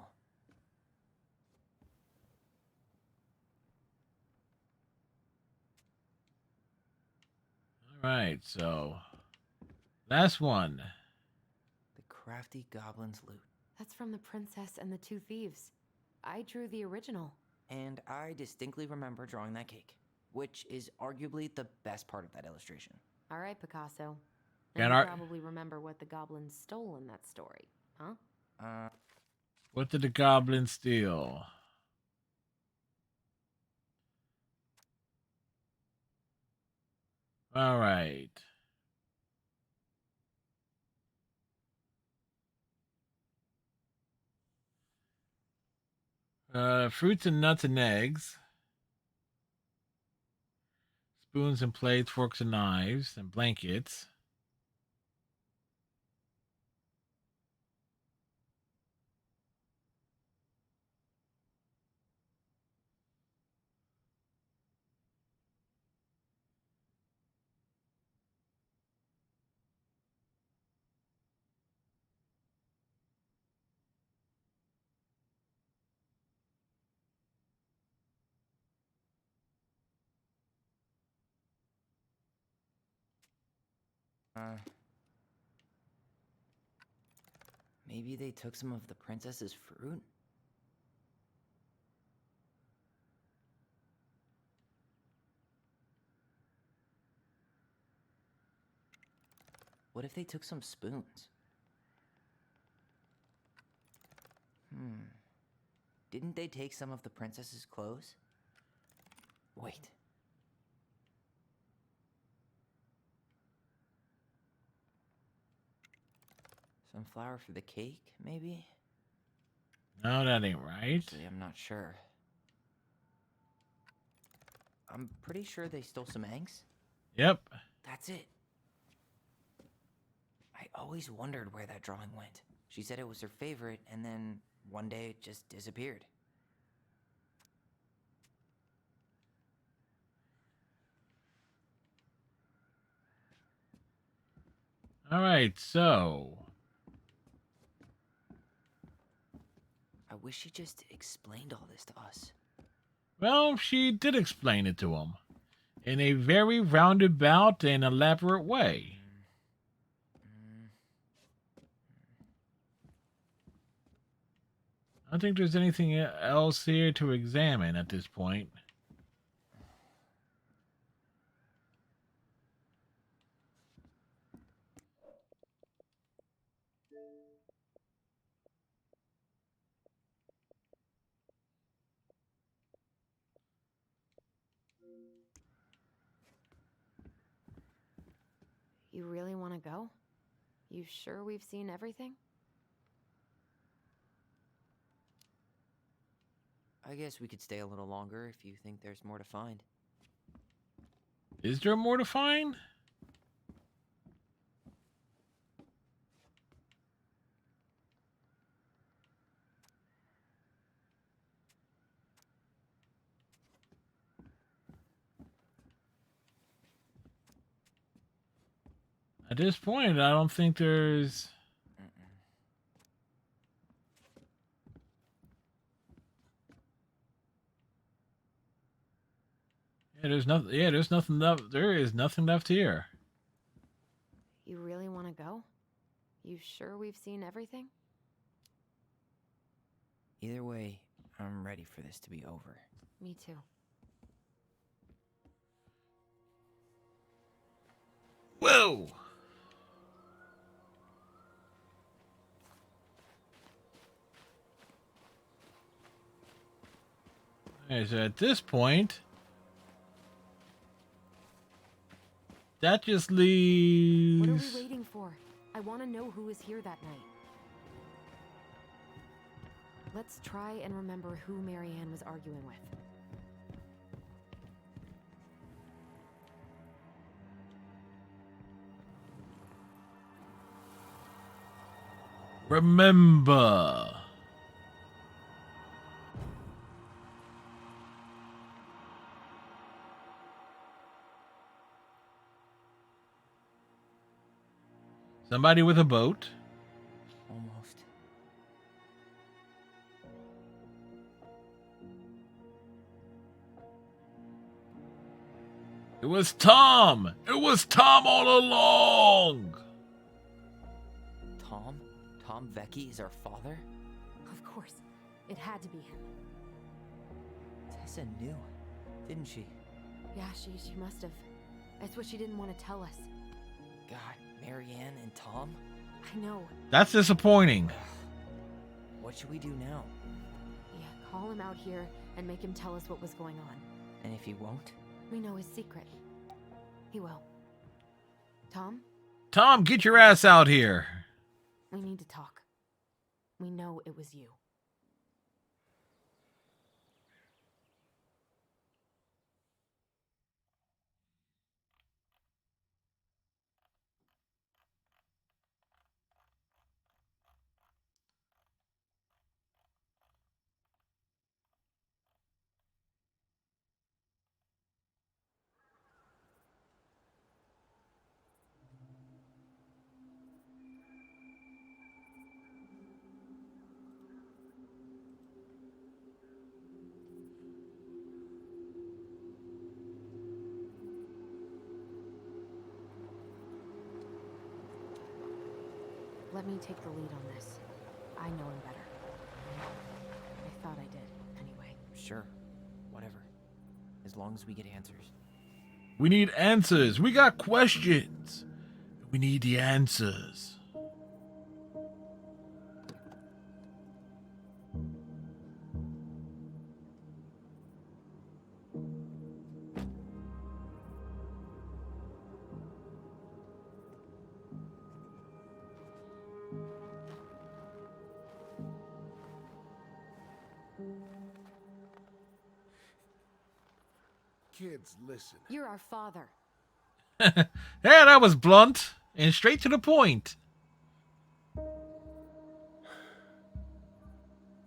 [SPEAKER 1] All right, so last one.
[SPEAKER 2] The crafty goblin's loot.
[SPEAKER 3] That's from The Princess and the Two Thieves. I drew the original.
[SPEAKER 2] And I distinctly remember drawing that cake, which is arguably the best part of that illustration.
[SPEAKER 3] All right, Picasso.
[SPEAKER 1] And
[SPEAKER 3] And you
[SPEAKER 1] our-
[SPEAKER 3] probably remember what the goblins stole in that story, huh?
[SPEAKER 1] What did the goblin steal? All right. Fruits and nuts and eggs. Spoons and plates, forks and knives, and blankets.
[SPEAKER 2] Maybe they took some of the princess's fruit? What if they took some spoons? Didn't they take some of the princess's clothes? Wait. Some flour for the cake, maybe?
[SPEAKER 1] No, that ain't right.
[SPEAKER 2] Actually, I'm not sure. I'm pretty sure they stole some eggs.
[SPEAKER 1] Yep.
[SPEAKER 2] That's it. I always wondered where that drawing went. She said it was her favorite, and then one day it just disappeared.
[SPEAKER 1] All right, so
[SPEAKER 2] I wish she just explained all this to us.
[SPEAKER 1] well, she did explain it to him in a very roundabout and elaborate way. I don't think there's anything else here to examine at this point.
[SPEAKER 3] You really want to go? You sure we've seen everything?
[SPEAKER 2] I guess we could stay a little longer if you think there's more to find.
[SPEAKER 1] Is there more to find? At this point, I don't think there's... Yeah, there's nothing. Yeah, there's nothing left. There is nothing left here.
[SPEAKER 3] You really want to go? You sure we've seen everything?
[SPEAKER 2] Either way, I'm ready for this to be over.
[SPEAKER 3] Me too.
[SPEAKER 1] Whoa! Okay, so at this point, That just
[SPEAKER 3] What are
[SPEAKER 1] leaves.
[SPEAKER 3] we waiting for? I want to know who was here that night. Let's try and remember who Marianne was arguing with.
[SPEAKER 1] Remember. Somebody with a boat.
[SPEAKER 2] Almost.
[SPEAKER 1] It was Tom. It was Tom all along.
[SPEAKER 2] Tom? Tom Vecchi is our father?
[SPEAKER 3] Of course, it had to be him.
[SPEAKER 2] Tessa knew, didn't she?
[SPEAKER 3] Yeah, she must have. That's what she didn't want to tell us.
[SPEAKER 2] God, Marianne and Tom?
[SPEAKER 3] I know.
[SPEAKER 1] That's disappointing.
[SPEAKER 2] What should we do now?
[SPEAKER 3] Yeah, call him out here and make him tell us what was going on.
[SPEAKER 2] And if he won't?
[SPEAKER 3] We know his secret. He will. Tom?
[SPEAKER 1] Tom, get your ass out here.
[SPEAKER 3] We need to talk. We know it was you. Let me take the lead on this. I know him better. I thought I did, anyway.
[SPEAKER 2] Sure. Whatever. As long as we get answers.
[SPEAKER 1] We need answers. We got questions. We need the answers.
[SPEAKER 10] Kids, listen.
[SPEAKER 3] You're our father.
[SPEAKER 1] Yeah, that was blunt and straight to the point.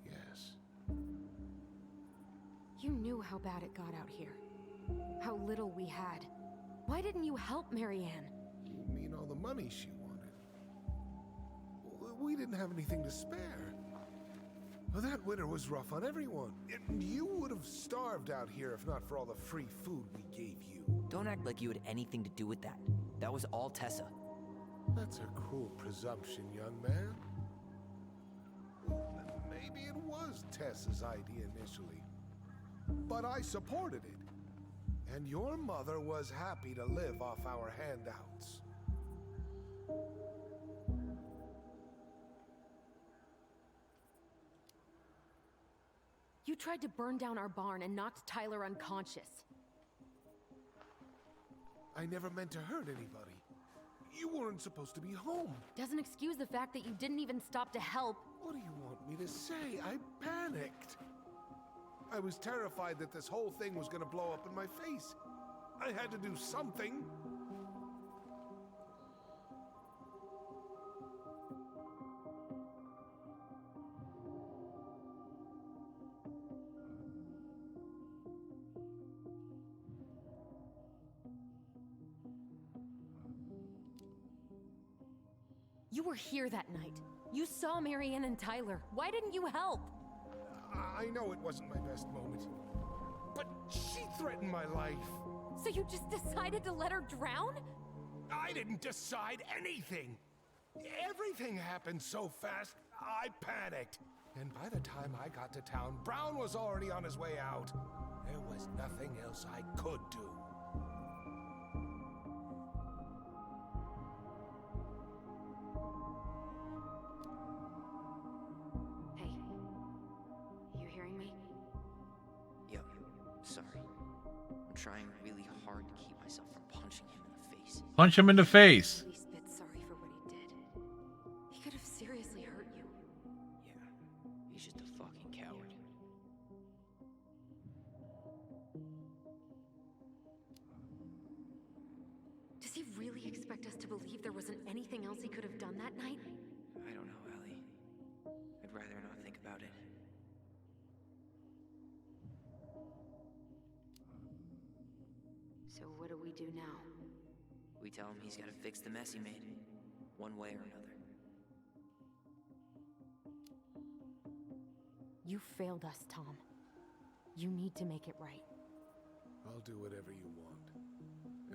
[SPEAKER 10] Yes.
[SPEAKER 3] You knew how bad it got out here. How little we had. Why didn't you help Marianne?
[SPEAKER 10] You mean all the money she wanted? We didn't have anything to spare. Well, that winter was rough on everyone. You would have starved out here if not for all the free food we gave you.
[SPEAKER 2] Don't act like you had anything to do with that. That was all Tessa.
[SPEAKER 10] That's a cruel presumption, young man. Maybe it was Tessa's idea initially, but I supported it. And your mother was happy to live off our handouts.
[SPEAKER 3] You tried to burn down our barn and knocked Tyler unconscious.
[SPEAKER 10] I never meant to hurt anybody. You weren't supposed to be home.
[SPEAKER 3] Doesn't excuse the fact that you didn't even stop to help.
[SPEAKER 10] What do you want me to say? I panicked. I was terrified that this whole thing was gonna blow up in my face. I had to do something.
[SPEAKER 3] You were here that night. You saw Marianne and Tyler. Why didn't you help?
[SPEAKER 10] I know it wasn't my best moment, but she threatened my life.
[SPEAKER 3] So you just decided to let her drown?
[SPEAKER 10] I didn't decide anything. Everything happened so fast, I panicked. And by the time I got to town, Brown was already on his way out. There was nothing else I could do.
[SPEAKER 3] Hey, you hearing me?
[SPEAKER 2] Yo, sorry. I'm trying really hard to keep myself from punching him in the face.
[SPEAKER 1] Punch him in the face.
[SPEAKER 3] Least bit sorry for what he did. He could have seriously hurt you.
[SPEAKER 2] Yeah, he's just a fucking coward.
[SPEAKER 3] Does he really expect us to believe there wasn't anything else he could have done that night?
[SPEAKER 2] I don't know, Ellie. I'd rather not think about it.
[SPEAKER 3] So what do we do now?
[SPEAKER 2] We tell him he's gotta fix the mess he made, one way or another.
[SPEAKER 3] You failed us, Tom. You need to make it right.
[SPEAKER 10] I'll do whatever you want.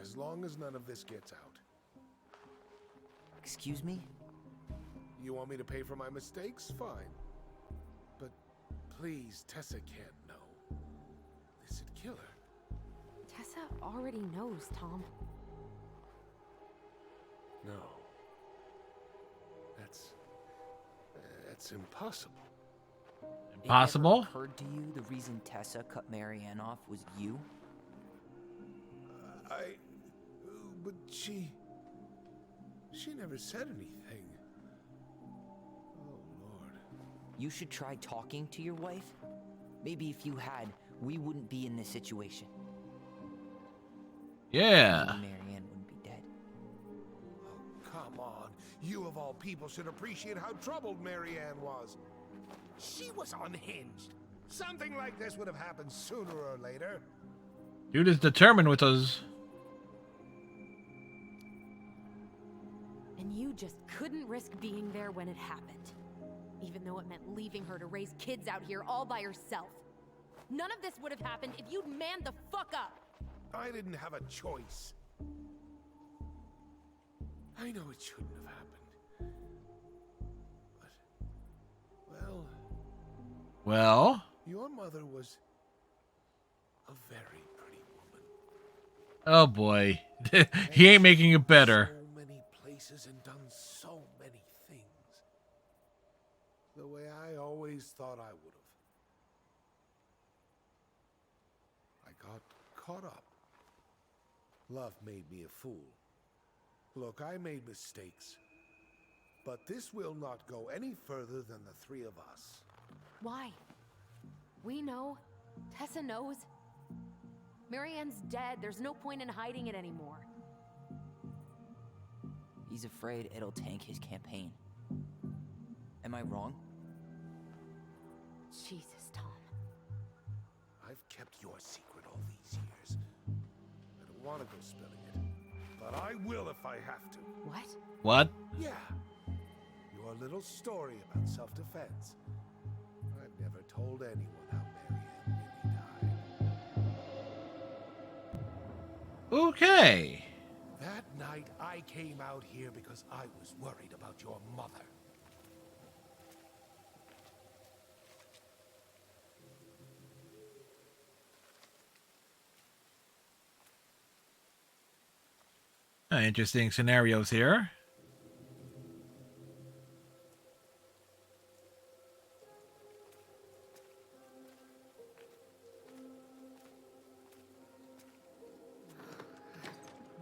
[SPEAKER 10] As long as none of this gets out.
[SPEAKER 2] Excuse me?
[SPEAKER 10] You want me to pay for my mistakes? Fine. But please, Tessa can't know. This'd kill her.
[SPEAKER 3] Tessa already knows, Tom.
[SPEAKER 10] No. That's impossible.
[SPEAKER 1] Impossible?
[SPEAKER 2] It ever occurred to you the reason Tessa cut Marianne off was you?
[SPEAKER 10] But she never said anything. Oh, Lord.
[SPEAKER 2] You should try talking to your wife. Maybe if you had, we wouldn't be in this situation.
[SPEAKER 1] Yeah.
[SPEAKER 2] Maybe Marianne wouldn't be dead.
[SPEAKER 10] Oh, come on. You of all people should appreciate how troubled Marianne was. She was unhinged. Something like this would have happened sooner or later.
[SPEAKER 1] Dude is determined with those.
[SPEAKER 12] And you just couldn't risk being there when it happened. Even though it meant leaving her to raise kids out here all by herself. None of this would have happened if you'd manned the fuck up.
[SPEAKER 10] I didn't have a choice. I know it shouldn't have happened. But,
[SPEAKER 1] Well?
[SPEAKER 10] Your mother was a very pretty woman.
[SPEAKER 1] Oh boy. He ain't making it better.
[SPEAKER 10] So many places and done so many things. The way I always thought I would have. I got caught up. Love made me a fool. Look, I made mistakes. But this will not go any further than the three of us.
[SPEAKER 12] Why? We know. Tessa knows. Marianne's dead. There's no point in hiding it anymore.
[SPEAKER 2] He's afraid it'll tank his campaign. Am I wrong?
[SPEAKER 12] Jesus, Tom.
[SPEAKER 10] I've kept your secret all these years. I don't want to go spilling it. But I will if I have to.
[SPEAKER 12] What?
[SPEAKER 1] What?
[SPEAKER 10] Yeah. Your little story about self-defense. I've never told anyone how Marianne really died.
[SPEAKER 1] Okay.
[SPEAKER 10] That night, I came out here because I was worried about your mother.
[SPEAKER 1] Interesting scenarios here.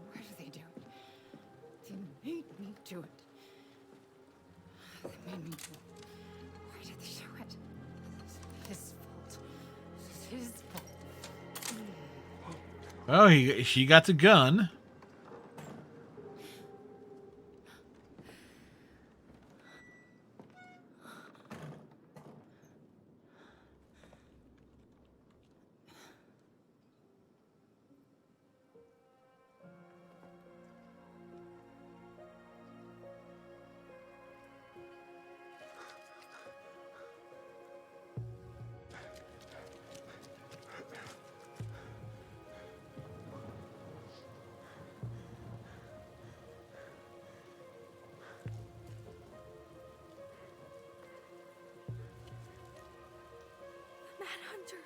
[SPEAKER 8] Why do they do it? They made me do it. They made me do it. Why did they do it? It's his fault. It's his fault.
[SPEAKER 1] Oh, she got the gun.
[SPEAKER 7] Manhunter.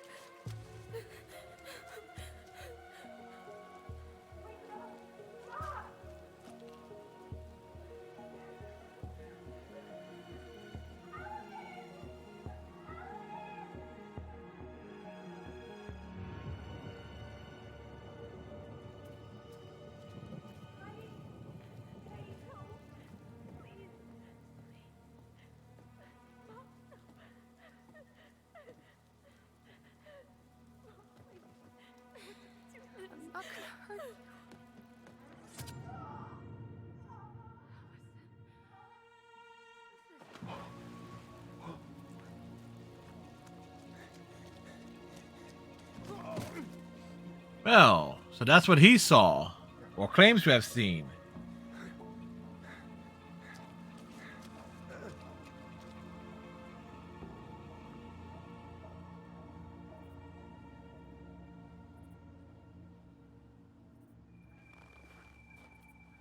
[SPEAKER 1] Well, so that's what he saw, or claims to have seen.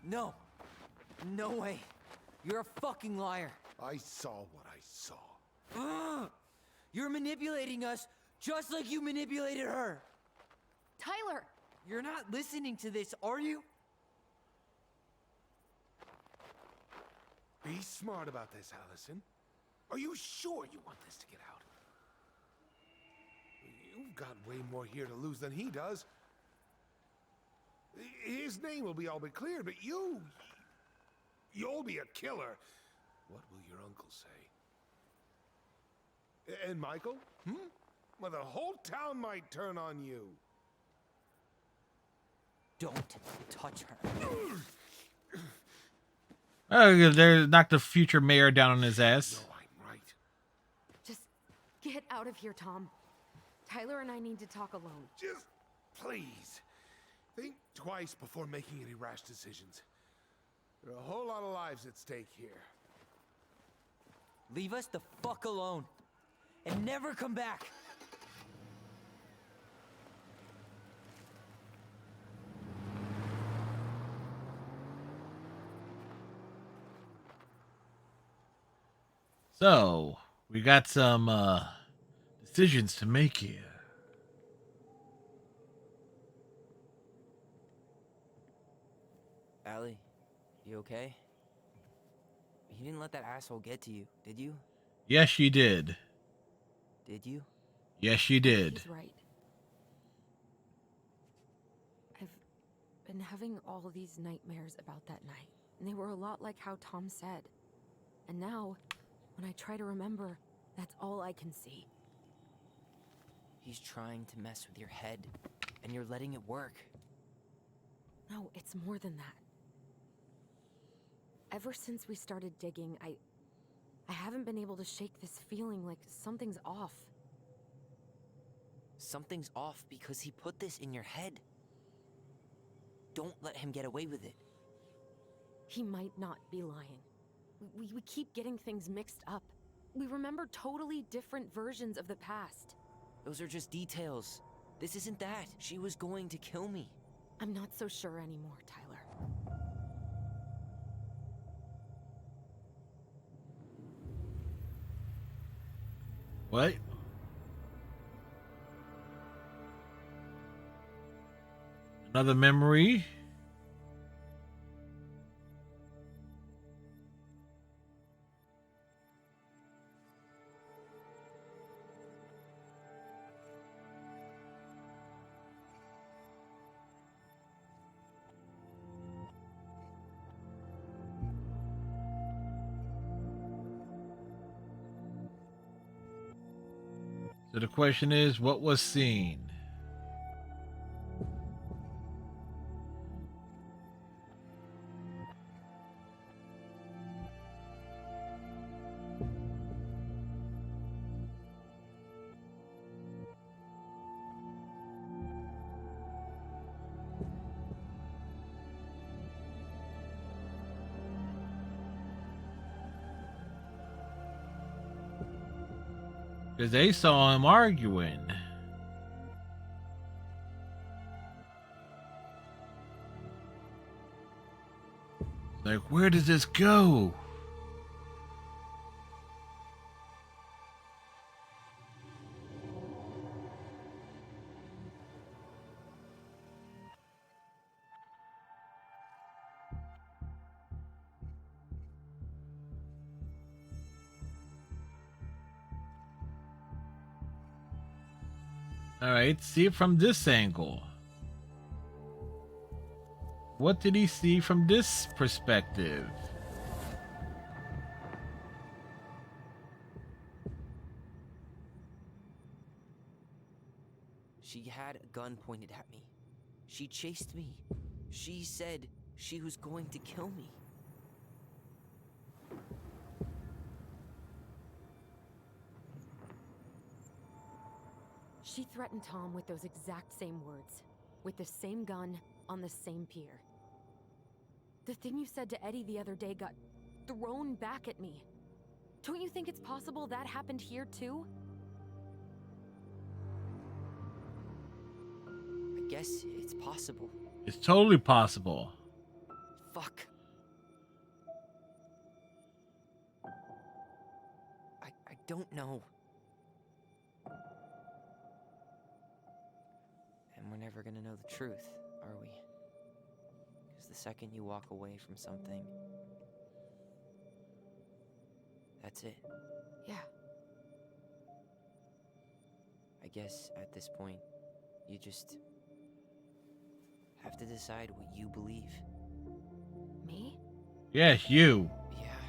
[SPEAKER 2] No. No way. You're a fucking liar.
[SPEAKER 10] I saw what I saw.
[SPEAKER 2] You're manipulating us just like you manipulated her.
[SPEAKER 12] Tyler!
[SPEAKER 2] You're not listening to this, are you?
[SPEAKER 10] Be smart about this, Allison. Are you sure you want this to get out? You've got way more here to lose than he does. His name will be all but cleared, but you'll be a killer. What will your uncle say? And Michael? Well, the whole town might turn on you.
[SPEAKER 2] Don't touch her.
[SPEAKER 1] Oh, they knocked the future mayor down on his ass.
[SPEAKER 10] No, I'm right.
[SPEAKER 3] Just get out of here, Tom. Tyler and I need to talk alone.
[SPEAKER 10] Just please, think twice before making any rash decisions. There are a whole lot of lives at stake here.
[SPEAKER 2] Leave us the fuck alone. And never come back.
[SPEAKER 1] So, we got some decisions to make here.
[SPEAKER 2] Allie, you okay? You didn't let that asshole get to you, did you?
[SPEAKER 1] Yes, she did.
[SPEAKER 2] Did you?
[SPEAKER 1] Yes, she did.
[SPEAKER 3] He's right. I've been having all these nightmares about that night, and they were a lot like how Tom said. And now, when I try to remember, that's all I can see.
[SPEAKER 2] He's trying to mess with your head, and you're letting it work.
[SPEAKER 3] No, it's more than that. Ever since we started digging, I haven't been able to shake this feeling like something's off.
[SPEAKER 2] Something's off because he put this in your head. Don't let him get away with it.
[SPEAKER 3] He might not be lying. We keep getting things mixed up. We remember totally different versions of the past.
[SPEAKER 2] Those are just details. This isn't that. She was going to kill me.
[SPEAKER 3] I'm not so sure anymore, Tyler.
[SPEAKER 1] What? Another memory? So the question is, what was seen? Because they saw him arguing. Like, where does this go? Alright, see it from this angle. What did he see from this perspective?
[SPEAKER 2] She had a gun pointed at me. She chased me. She said she was going to kill me.
[SPEAKER 3] She threatened Tom with those exact same words.
[SPEAKER 12] with the same gun on the same pier. The thing you said to Eddie the other day got thrown back at me. Don't you think it's possible that happened here too?
[SPEAKER 2] I guess it's possible.
[SPEAKER 1] It's totally possible.
[SPEAKER 2] Fuck. I don't know. And we're never gonna know the truth, are we? Because the second you walk away from something, that's it.
[SPEAKER 12] Yeah.
[SPEAKER 2] I guess at this point, you just have to decide what you believe.
[SPEAKER 12] Me?
[SPEAKER 1] Yes, you.
[SPEAKER 2] Yeah.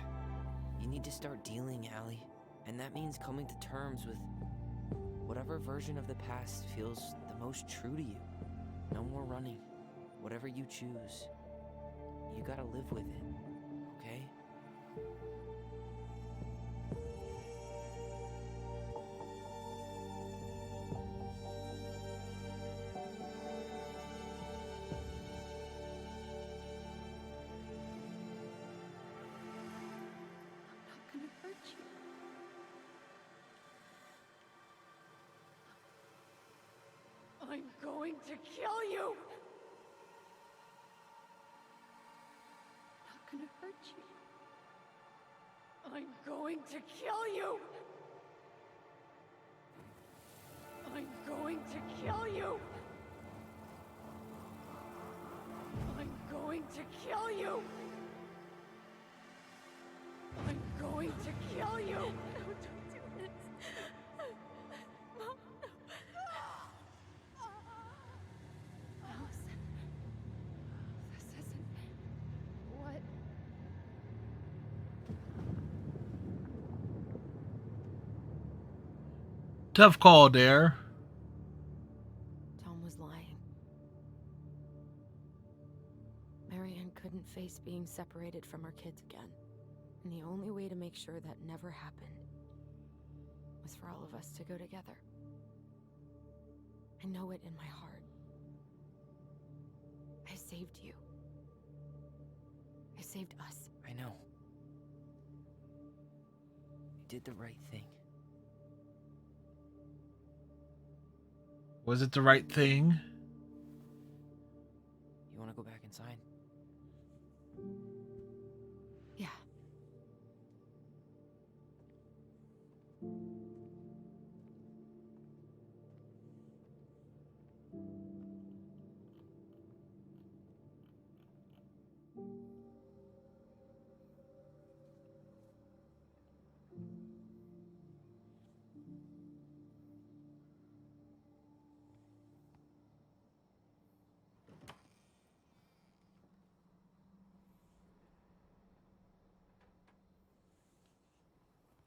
[SPEAKER 2] You need to start dealing, Allie. And that means coming to terms with whatever version of the past feels the most true to you. No more running. Whatever you choose, you gotta live with it, okay?
[SPEAKER 5] I'm not gonna hurt you. I'm going to kill you! I'm not gonna hurt you. I'm going to kill you! I'm going to kill you! I'm going to kill you! I'm going to kill you! No, don't do this. Mom, no. Allison, this isn't what...
[SPEAKER 1] Tough call there.
[SPEAKER 12] Tom was lying. Marianne couldn't face being separated from her kids again. And the only way to make sure that never happened was for all of us to go together. I know it in my heart. I saved you. I saved us.
[SPEAKER 2] I know. You did the right thing.
[SPEAKER 1] Was it the right thing?
[SPEAKER 2] You wanna go back inside?
[SPEAKER 12] Yeah.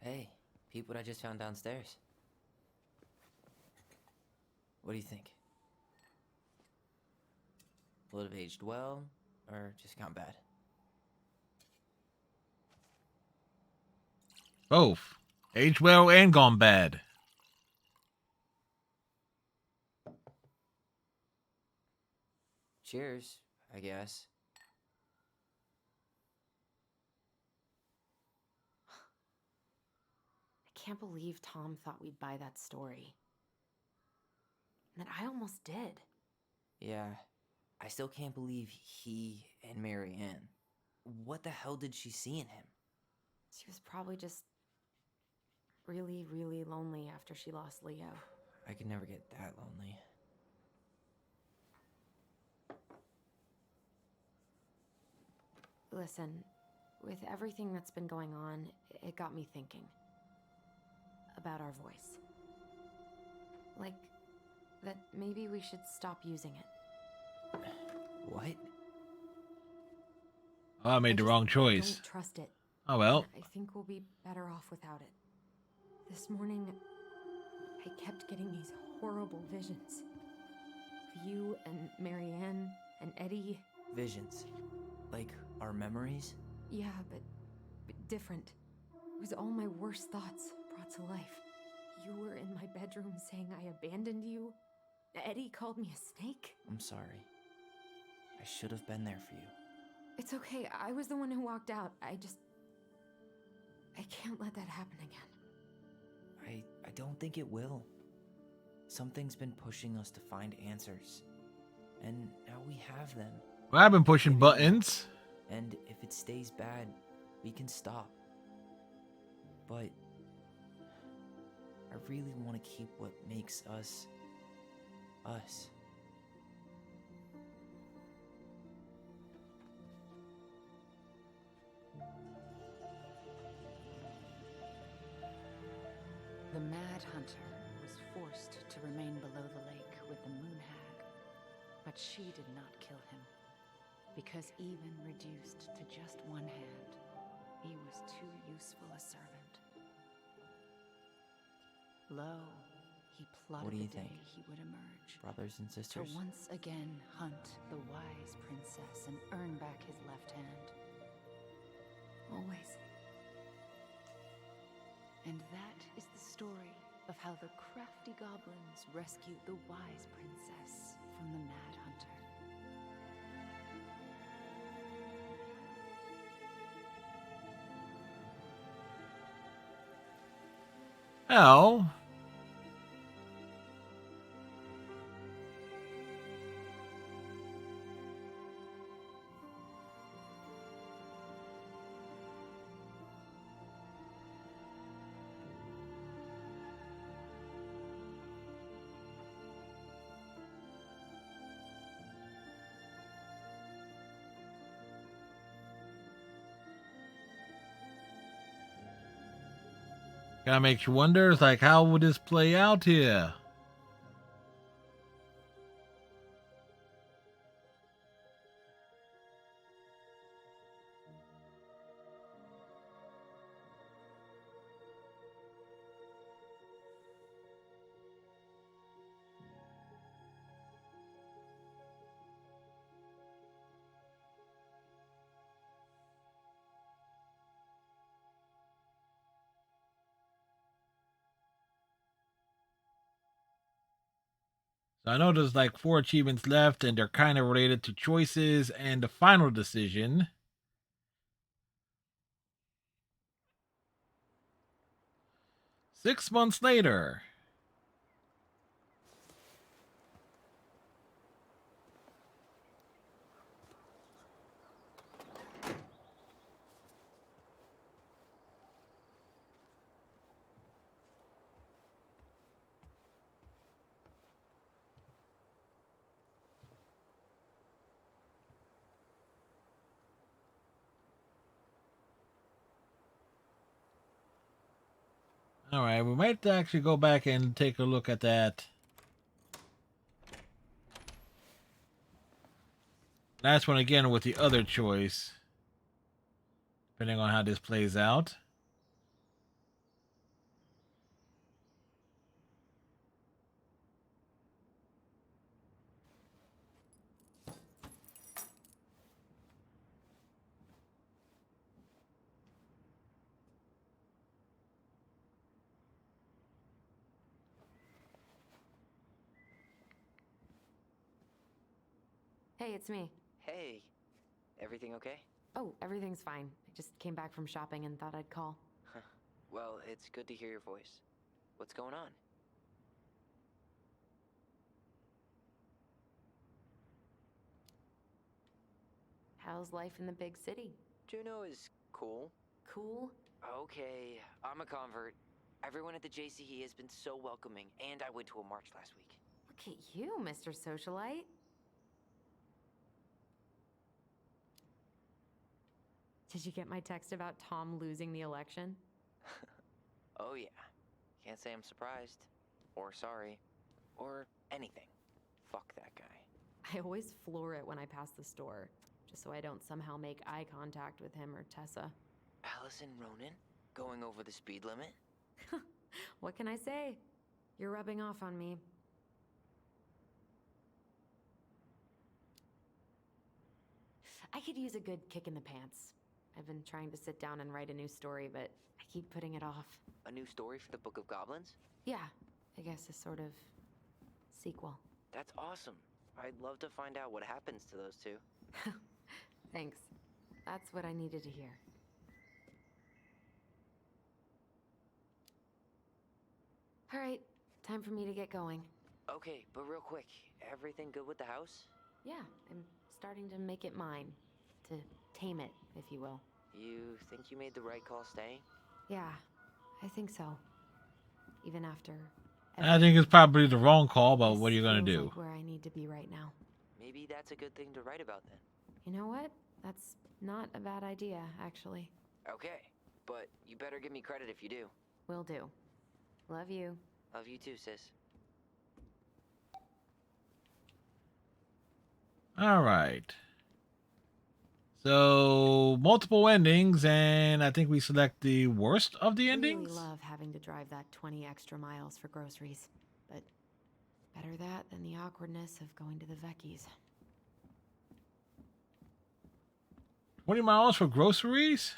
[SPEAKER 2] Hey, peep what I just found downstairs. What do you think? Will it have aged well, or just gone bad?
[SPEAKER 1] Both. Aged well and gone bad.
[SPEAKER 2] Cheers, I guess.
[SPEAKER 12] I can't believe Tom thought we'd buy that story. And that I almost did.
[SPEAKER 2] Yeah, I still can't believe he and Marianne. What the hell did she see in him?
[SPEAKER 12] She was probably just really, really lonely after she lost Leo.
[SPEAKER 2] I could never get that lonely.
[SPEAKER 12] Listen, with everything that's been going on, it got me thinking about our voice. Like, that maybe we should stop using it.
[SPEAKER 2] What?
[SPEAKER 1] Oh, I made the wrong choice.
[SPEAKER 12] Don't trust it.
[SPEAKER 1] Oh well.
[SPEAKER 12] I think we'll be better off without it. This morning, I kept getting these horrible visions. Of you and Marianne and Eddie.
[SPEAKER 2] Visions. Like our memories?
[SPEAKER 12] Yeah, but different. It was all my worst thoughts brought to life. You were in my bedroom saying I abandoned you. Eddie called me a snake?
[SPEAKER 2] I'm sorry. I should have been there for you.
[SPEAKER 12] It's okay. I was the one who walked out. I can't let that happen again.
[SPEAKER 2] I don't think it will. Something's been pushing us to find answers. And now we have them.
[SPEAKER 1] Well, I've been pushing buttons.
[SPEAKER 2] And if it stays bad, we can stop. But I really want to keep what makes us, us.
[SPEAKER 8] The Mad Hunter was forced to remain below the lake with the Moon Hag, but she did not kill him, because even reduced to just one hand, he was too useful a servant. Lo, he plotted
[SPEAKER 2] What do you
[SPEAKER 8] the day
[SPEAKER 2] think?
[SPEAKER 8] he would emerge,
[SPEAKER 2] Brothers and
[SPEAKER 8] to
[SPEAKER 2] sisters?
[SPEAKER 8] once again hunt the wise princess and earn back his left hand.
[SPEAKER 12] Always.
[SPEAKER 8] And that is the story of how the crafty goblins rescued the wise princess from the Mad Hunter.
[SPEAKER 1] Hell. Kinda makes you wonder, it's like, how would this play out here? So I know there's like 4 achievements left, and they're kind of related to choices and the final decision. Six months later. All right, we might actually go back and take a look at that. Last one again with the other choice, depending on how this plays out.
[SPEAKER 12] Hey, it's me.
[SPEAKER 2] Hey, everything okay?
[SPEAKER 12] Oh, everything's fine. I just came back from shopping and thought I'd call.
[SPEAKER 2] Well, it's good to hear your voice. What's going on?
[SPEAKER 12] How's life in the big city?
[SPEAKER 2] Juneau is cool.
[SPEAKER 12] Cool?
[SPEAKER 2] Okay, I'm a convert. Everyone at the JCE has been so welcoming, and I went to a march last week.
[SPEAKER 12] Look at you, Mr. Socialite. Did you get my text about Tom losing the election?
[SPEAKER 2] Oh yeah. Can't say I'm surprised. Or sorry. Or anything. Fuck that guy.
[SPEAKER 12] I always floor it when I pass the store, just so I don't somehow make eye contact with him or Tessa.
[SPEAKER 2] Allison Ronan? Going over the speed limit?
[SPEAKER 12] What can I say? You're rubbing off on me. I could use a good kick in the pants. I've been trying to sit down and write a new story, but I keep putting it off.
[SPEAKER 2] A new story for the Book of Goblins?
[SPEAKER 12] Yeah, I guess a sort of sequel.
[SPEAKER 2] That's awesome. I'd love to find out what happens to those two.
[SPEAKER 12] Thanks. That's what I needed to hear. All right, time for me to get going.
[SPEAKER 2] Okay, but real quick, everything good with the house?
[SPEAKER 12] Yeah, I'm starting to make it mine. To tame it, if you will.
[SPEAKER 2] You think you made the right call staying?
[SPEAKER 12] Yeah, I think so. Even after
[SPEAKER 1] I think it's probably the wrong call, but what are you gonna
[SPEAKER 12] feels
[SPEAKER 1] do?
[SPEAKER 12] like where I need to be right now.
[SPEAKER 2] Maybe that's a good thing to write about then.
[SPEAKER 12] You know what? That's not a bad idea, actually.
[SPEAKER 2] Okay, but you better give me credit if you do.
[SPEAKER 12] Will do. Love you.
[SPEAKER 2] Love you too, sis.
[SPEAKER 1] All right. So multiple endings, and I think we select the worst of the endings.
[SPEAKER 12] Really love having to drive that 20 extra miles for groceries, but better that than the awkwardness of going to the Vecchies.
[SPEAKER 1] 20 miles for groceries?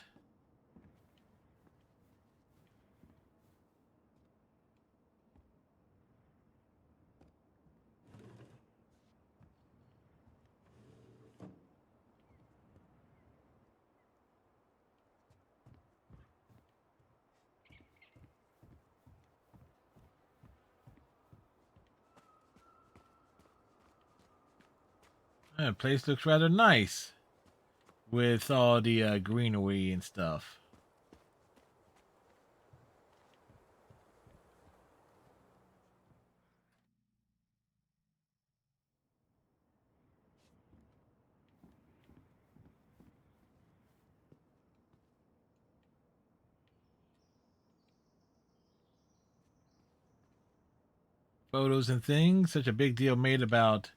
[SPEAKER 1] The place looks rather nice with all the greenery and stuff. Photos and things. Such a big deal made about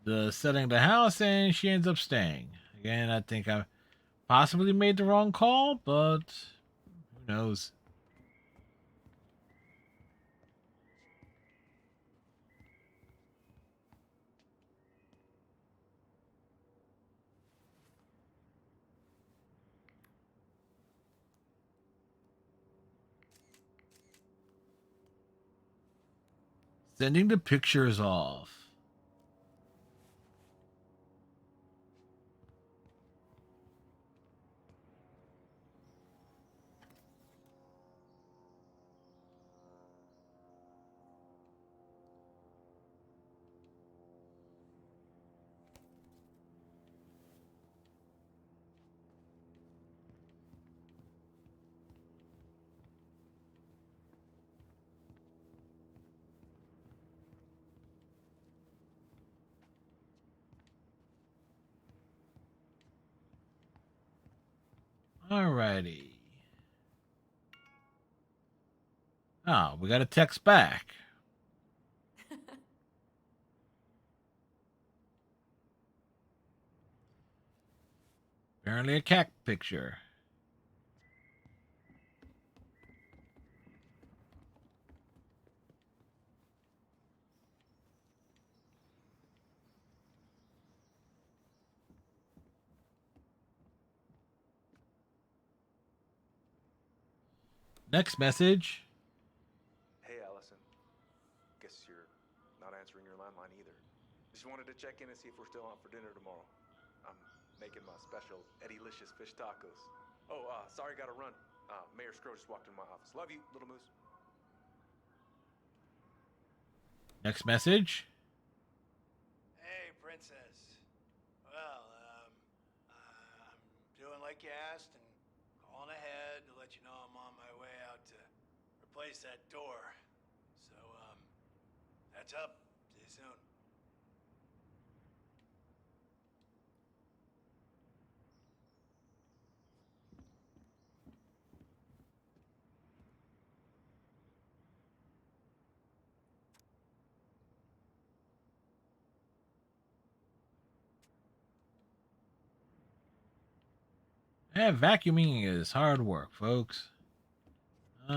[SPEAKER 1] the setting of the house, and she ends up staying. Again, I think I possibly made the wrong call, but who knows? Sending the pictures off. Alrighty. Ah, we got a text back. Apparently a cat picture. Next message.
[SPEAKER 6] Hey, Allison. Guess you're not answering your landline either. Just wanted to check in and see if we're still out for dinner tomorrow. I'm making my special Eddie-licious fish tacos. Oh, sorry, gotta run. Mayor Scro just walked in my office. Love you, little moose.
[SPEAKER 1] Next message.
[SPEAKER 15] Hey, Princess. Well, I'm doing like you asked and calling ahead to let you know I'm on my way out to replace that door. So, that's up. See you soon.
[SPEAKER 1] Vacuuming is hard work, folks. Any...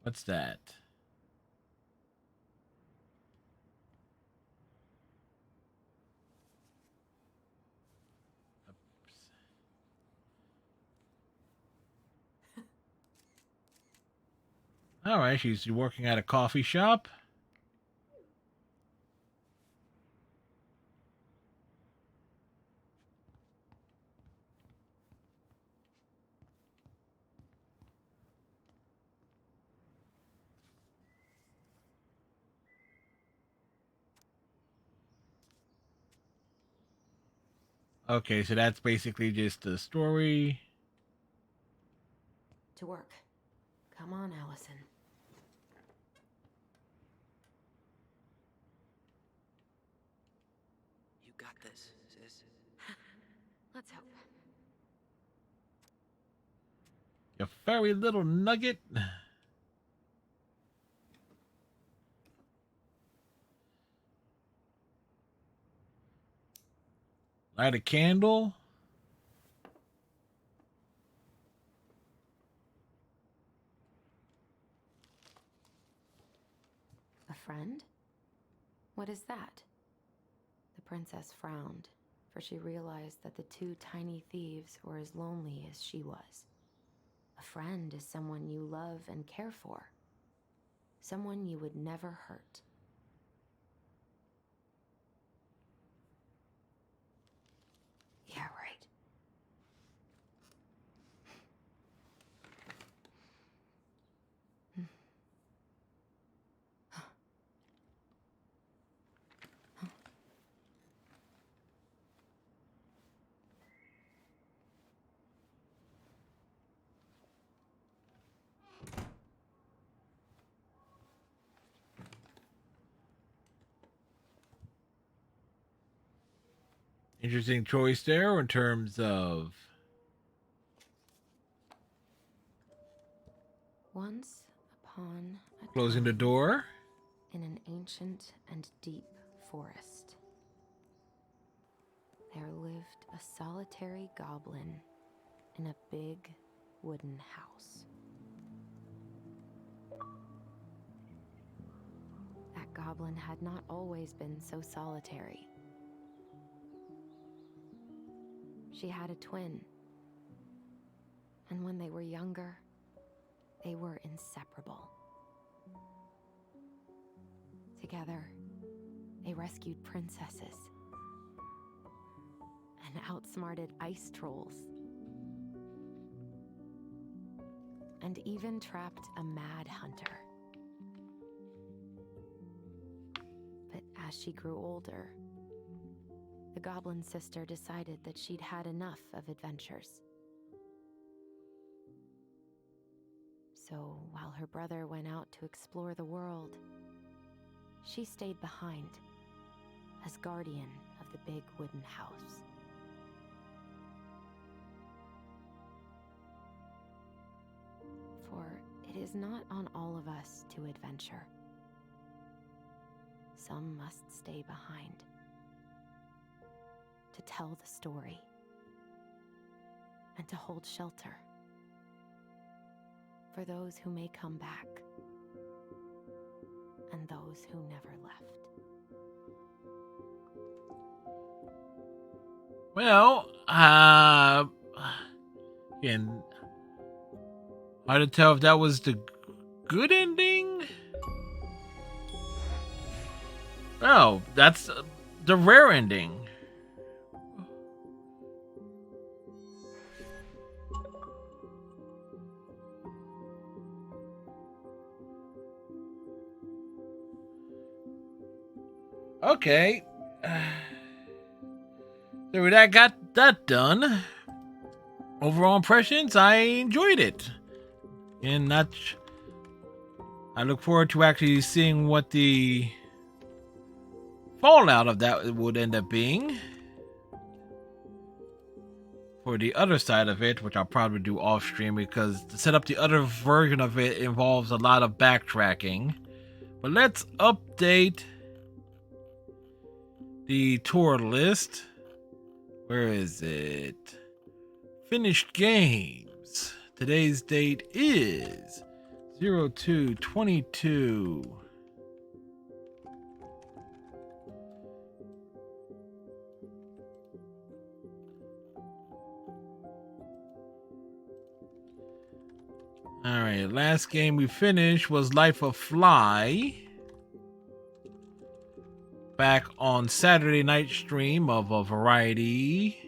[SPEAKER 1] What's that? All right, she's working at a coffee shop. Okay, so that's basically just the story.
[SPEAKER 12] To work. Come on, Allison.
[SPEAKER 2] You got this, sis.
[SPEAKER 12] Let's hope.
[SPEAKER 1] You furry little nugget. Light a candle.
[SPEAKER 12] A friend? What is that? The princess frowned, for she realized that the two tiny thieves were as lonely as she was. A friend is someone you love and care for. Someone you would never hurt. Yeah, right.
[SPEAKER 1] Interesting choice there in terms of
[SPEAKER 12] Once upon a
[SPEAKER 1] closing the
[SPEAKER 12] time,
[SPEAKER 1] door.
[SPEAKER 12] in an ancient and deep forest, there lived a solitary goblin in a big wooden house. That goblin had not always been so solitary. She had a twin, and when they were younger, they were inseparable. Together, they rescued princesses and outsmarted ice trolls, and even trapped a mad hunter. But as she grew older, the goblin sister decided that she'd had enough of adventures. So while her brother went out to explore the world, she stayed behind as guardian of the big wooden house. For it is not on all of us to adventure. Some must stay behind to tell the story and to hold shelter for those who may come back and those who never left.
[SPEAKER 1] Well, again, hard to tell if that was the good ending. Oh, that's the rare ending. Okay. So we got that done. Overall impressions, I enjoyed it. And I look forward to actually seeing what the fallout of that would end up being. For the other side of it, which I'll probably do off stream because to set up the other version of it involves a lot of backtracking. But let's update the tour list. Where is it? Finished games. Today's date is 0222. All right, last game we finished was Life of Fly. Back on Saturday night stream of a variety.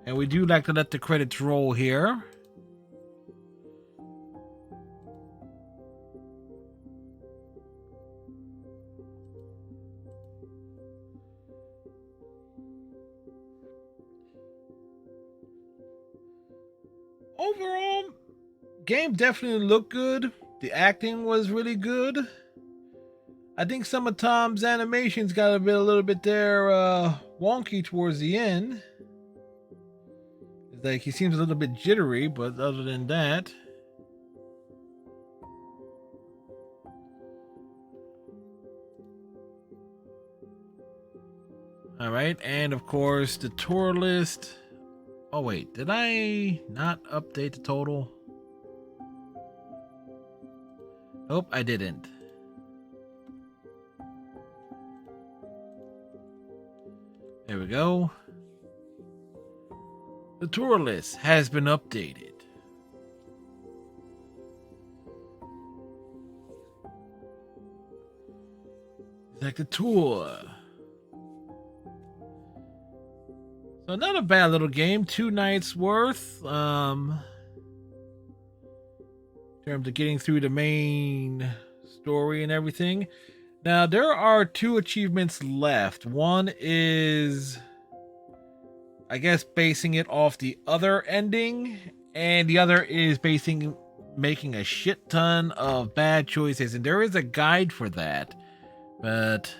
[SPEAKER 1] And we do like to let the credits roll here. Overall, game definitely looked good. The acting was really good. I think some of Tom's animations got a little bit there wonky towards the end. It's like he seems a little bit jittery, but other than that. All right, and of course the tour list. Oh wait, did I not update the total? Nope, I didn't. There we go. The tour list has been updated. It's like the tour. So not a bad little game. 2 nights worth. In terms of getting through the main story and everything. Now there are 2 achievements left. One is, I guess, basing it off the other ending, and the other is making a shit ton of bad choices. And there is a guide for that, but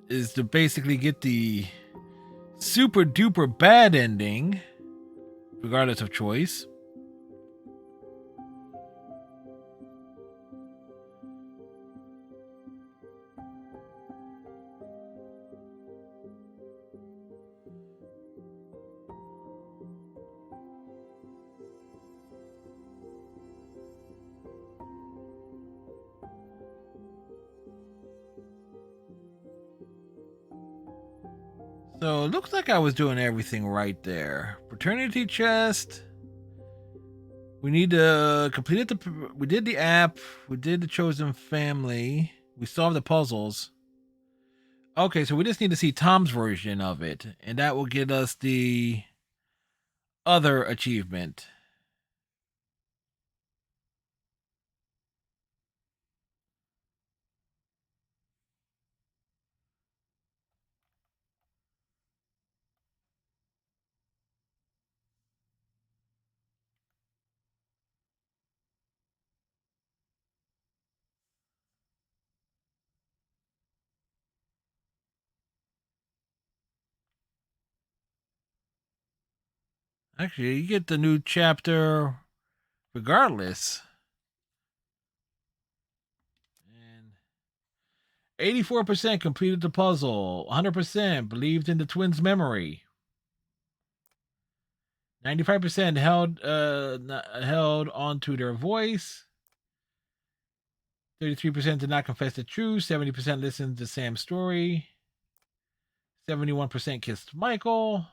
[SPEAKER 1] is to basically get the super duper bad ending, regardless of choice. So it looks like I was doing everything right there. Paternity chest. We need to complete it. We did the app. We did the chosen family. We solved the puzzles. Okay, so we just need to see Tom's version of it, and that will get us the other achievement. Actually, you get the new chapter regardless. And 84% completed the puzzle. 100% believed in the twins' memory. 95% held onto their voice. 33% did not confess the truth. 70% listened to Sam's story. 71% kissed Michael.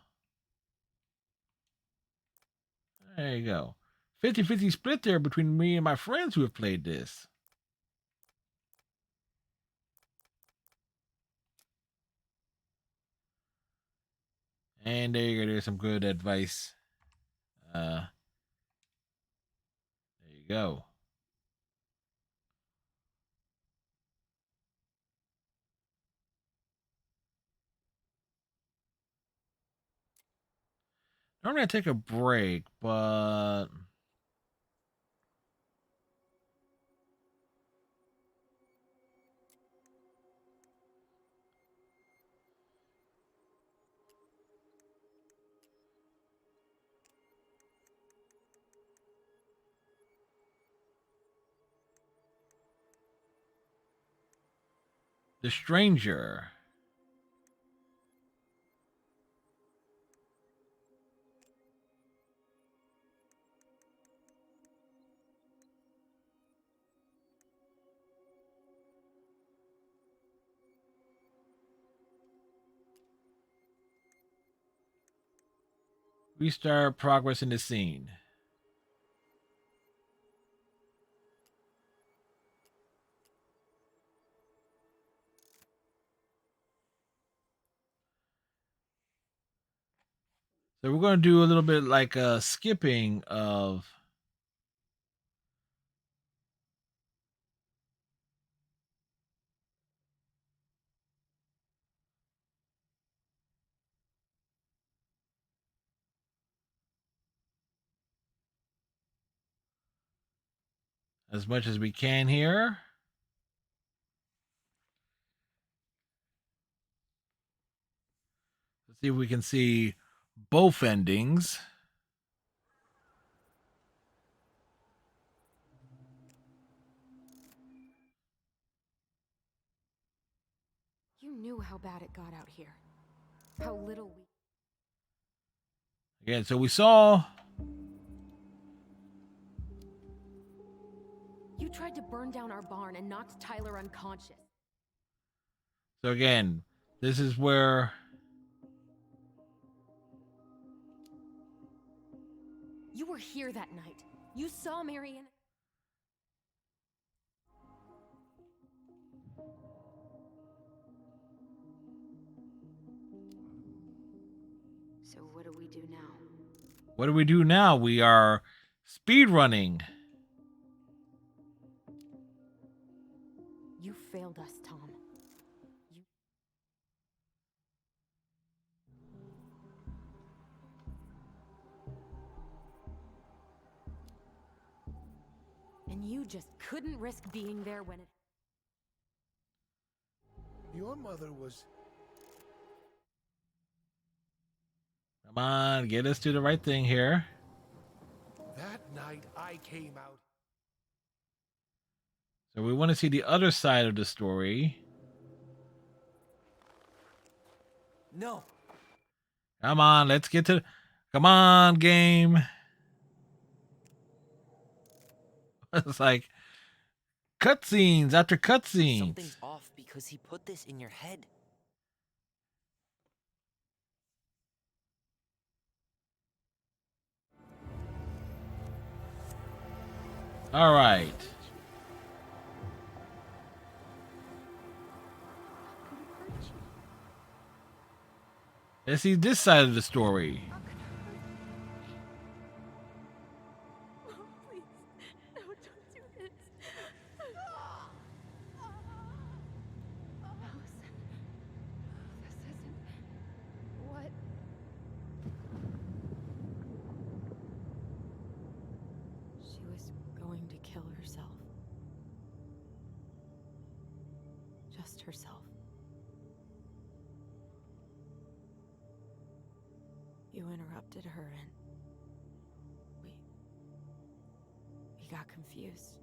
[SPEAKER 1] There you go. 50-50 split there between me and my friends who have played this. And there you go. There's some good advice. There you go. Normally I take a break, but The stranger. Restart progress in the scene. So we're going to do a little bit like a skipping of as much as we can here. Let's see if we can see both endings.
[SPEAKER 3] You knew how bad it got out here. How little we...
[SPEAKER 1] Again, so we saw...
[SPEAKER 3] You tried to burn down our barn and knocked Tyler unconscious.
[SPEAKER 1] So again, this is where...
[SPEAKER 3] You were here that night. You saw Marion... So what do we do now?
[SPEAKER 1] What do we do now? We are speed running.
[SPEAKER 3] You failed us, Tom. And you just couldn't risk being there when it...
[SPEAKER 10] Your mother was...
[SPEAKER 1] Come on, get us to the right thing here.
[SPEAKER 10] That night I came out.
[SPEAKER 1] So we want to see the other side of the story.
[SPEAKER 2] No.
[SPEAKER 1] Come on, let's get to... Come on, game. It's like cutscenes after cutscenes.
[SPEAKER 2] Something's off because he put this in your head.
[SPEAKER 1] All right. Let's see this side of the story.
[SPEAKER 7] Please, no, don't do this.
[SPEAKER 3] Allison, this isn't... What? She was going to kill herself. Just herself. You interrupted her and we got confused.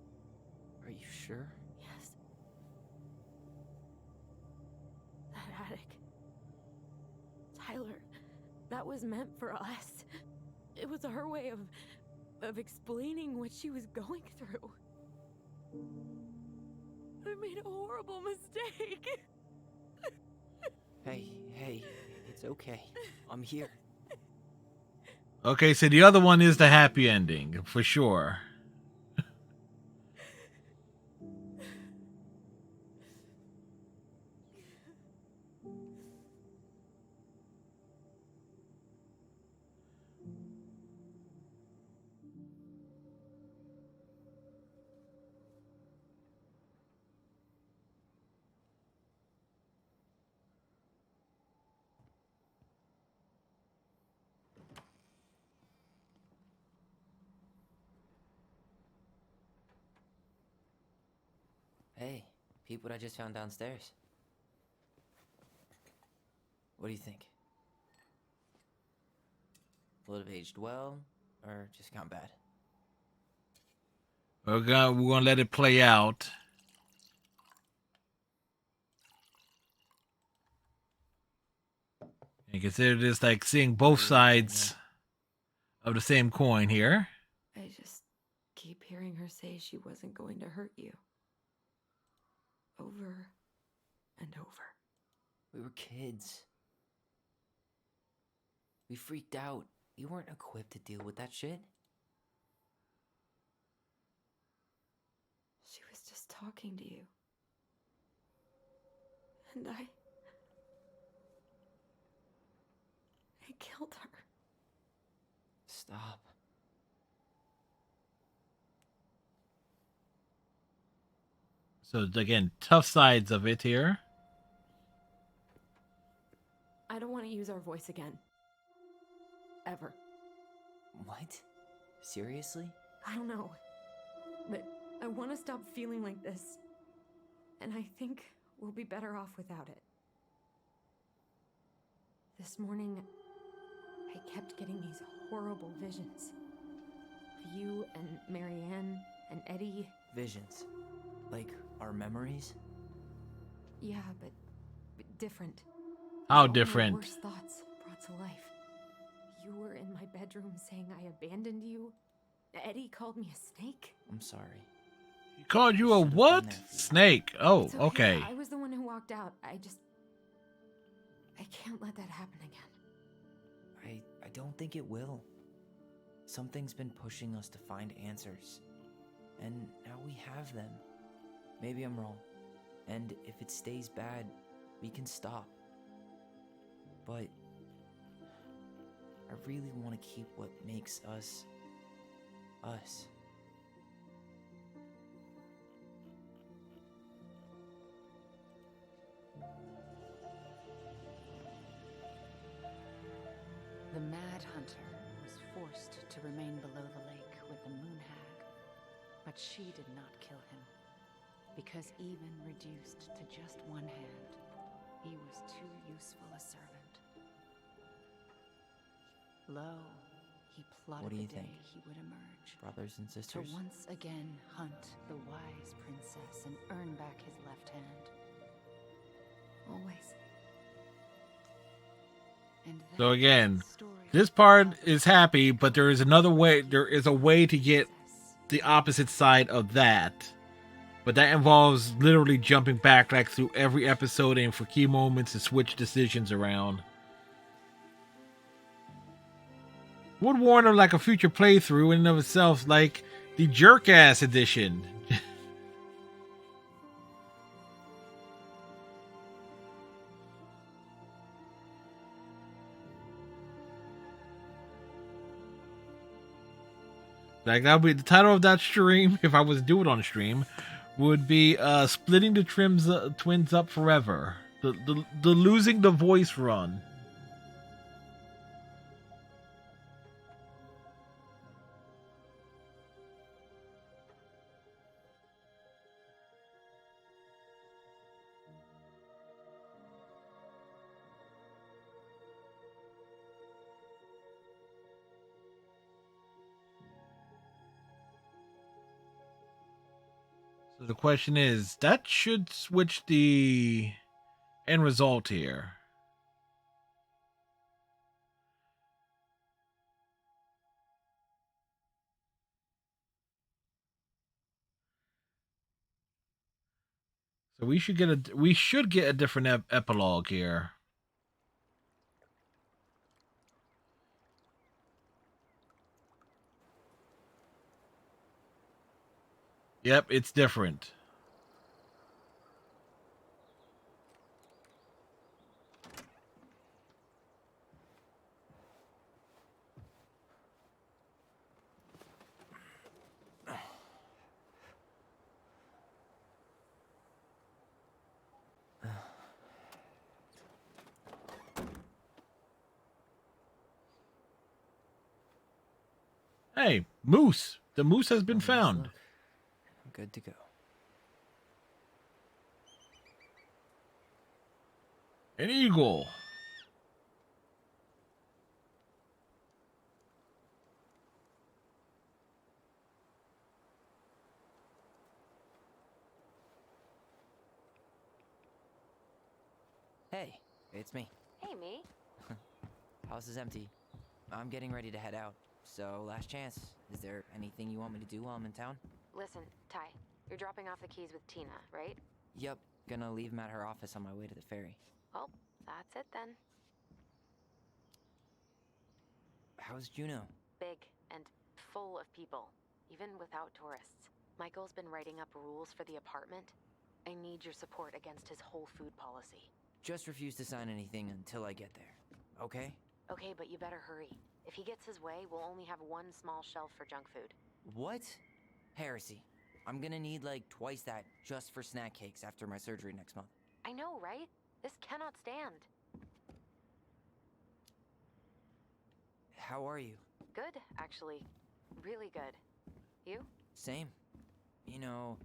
[SPEAKER 2] Are you sure?
[SPEAKER 3] Yes. That attic. Tyler, that was meant for us. It was her way of explaining what she was going through. I made a horrible mistake.
[SPEAKER 2] Hey, it's okay. I'm here.
[SPEAKER 1] Okay, so the other one is the happy ending, for sure.
[SPEAKER 2] Hey, peep what I just found downstairs. What do you think? Will it have aged well, or just gone bad?
[SPEAKER 1] We're gonna let it play out. You consider this like seeing both sides of the same coin here.
[SPEAKER 12] I just keep hearing her say she wasn't going to hurt you. Over and over.
[SPEAKER 2] We were kids. We freaked out. You weren't equipped to deal with that shit.
[SPEAKER 12] She was just talking to you. And I killed her.
[SPEAKER 2] Stop.
[SPEAKER 1] So again, tough sides of it here.
[SPEAKER 12] I don't want to use our voice again. Ever.
[SPEAKER 2] What? Seriously?
[SPEAKER 12] I don't know. But I want to stop feeling like this. And I think we'll be better off without it. This morning, I kept getting these horrible visions. Of you and Marianne and Eddie.
[SPEAKER 2] Visions? Like our memories?
[SPEAKER 12] Yeah, but different.
[SPEAKER 1] How
[SPEAKER 12] All
[SPEAKER 1] different?
[SPEAKER 12] my worst thoughts brought to life. You were in my bedroom saying I abandoned you. Eddie called me a snake.
[SPEAKER 2] I'm sorry.
[SPEAKER 1] He called you a what? Snake. Oh,
[SPEAKER 12] It's
[SPEAKER 1] okay.
[SPEAKER 12] I was the one who walked out. I can't let that happen again.
[SPEAKER 2] I don't think it will. Something's been pushing us to find answers. And now we have them. Maybe I'm wrong. And if it stays bad, we can stop. But I really want to keep what makes us, us.
[SPEAKER 8] The Mad Hunter was forced to remain below the lake with the Moon Hag, but she did not kill him, because even reduced to just one hand, he was too useful a servant. Lo, he plotted
[SPEAKER 2] What do you
[SPEAKER 8] the day
[SPEAKER 2] think?
[SPEAKER 8] he would emerge.
[SPEAKER 2] Brothers and
[SPEAKER 8] To
[SPEAKER 2] sisters?
[SPEAKER 8] once again hunt the wise princess and earn back his left hand.
[SPEAKER 12] Always.
[SPEAKER 8] And
[SPEAKER 1] So again,
[SPEAKER 8] story
[SPEAKER 1] this part is happy, but there is another way. There is a way to get the opposite side of that. But that involves literally jumping back like through every episode and for key moments to switch decisions around. Would warn of like a future playthrough in and of itself, like the jerk-ass edition. Like that would be the title of that stream, if I was to do it on stream, would be splitting the twins up forever. The losing the voice run. So the question is, that should switch the end result here. So we should get a different epilogue here. Yep, it's different. Hey, moose. The moose has been found.
[SPEAKER 2] Look, I'm good to go.
[SPEAKER 1] An eagle.
[SPEAKER 2] Hey, it's me.
[SPEAKER 3] Hey, me.
[SPEAKER 2] House is empty. I'm getting ready to head out. So, last chance. Is there anything you want me to do while I'm in town?
[SPEAKER 12] Listen, Ty, you're dropping off the keys with Tina, right?
[SPEAKER 2] Yep. Gonna leave them at her office on my way to the ferry.
[SPEAKER 12] Well, that's it then.
[SPEAKER 2] How's Juno?
[SPEAKER 12] Big and full of people, even without tourists. Michael's been writing up rules for the apartment. I need your support against his whole food policy.
[SPEAKER 2] Just refuse to sign anything until I get there. Okay?
[SPEAKER 12] Okay, but you better hurry. If he gets his way, we'll only have one small shelf for junk food.
[SPEAKER 2] What? Heresy. I'm gonna need like twice that just for snack cakes after my surgery next month.
[SPEAKER 12] I know, right? This cannot stand.
[SPEAKER 2] How are you?
[SPEAKER 12] Good, actually. Really good. You?
[SPEAKER 2] Same. You know,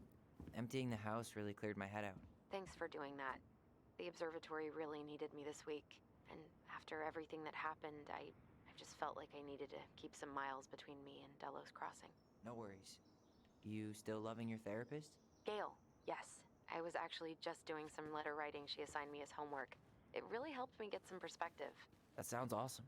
[SPEAKER 2] emptying the house really cleared my head out.
[SPEAKER 12] Thanks for doing that. The observatory really needed me this week. And after everything that happened, I just felt like I needed to keep some miles between me and Delos Crossing.
[SPEAKER 2] No worries. You still loving your therapist?
[SPEAKER 12] Gail, yes. I was actually just doing some letter writing she assigned me as homework. It really helped me get some perspective.
[SPEAKER 2] That sounds awesome.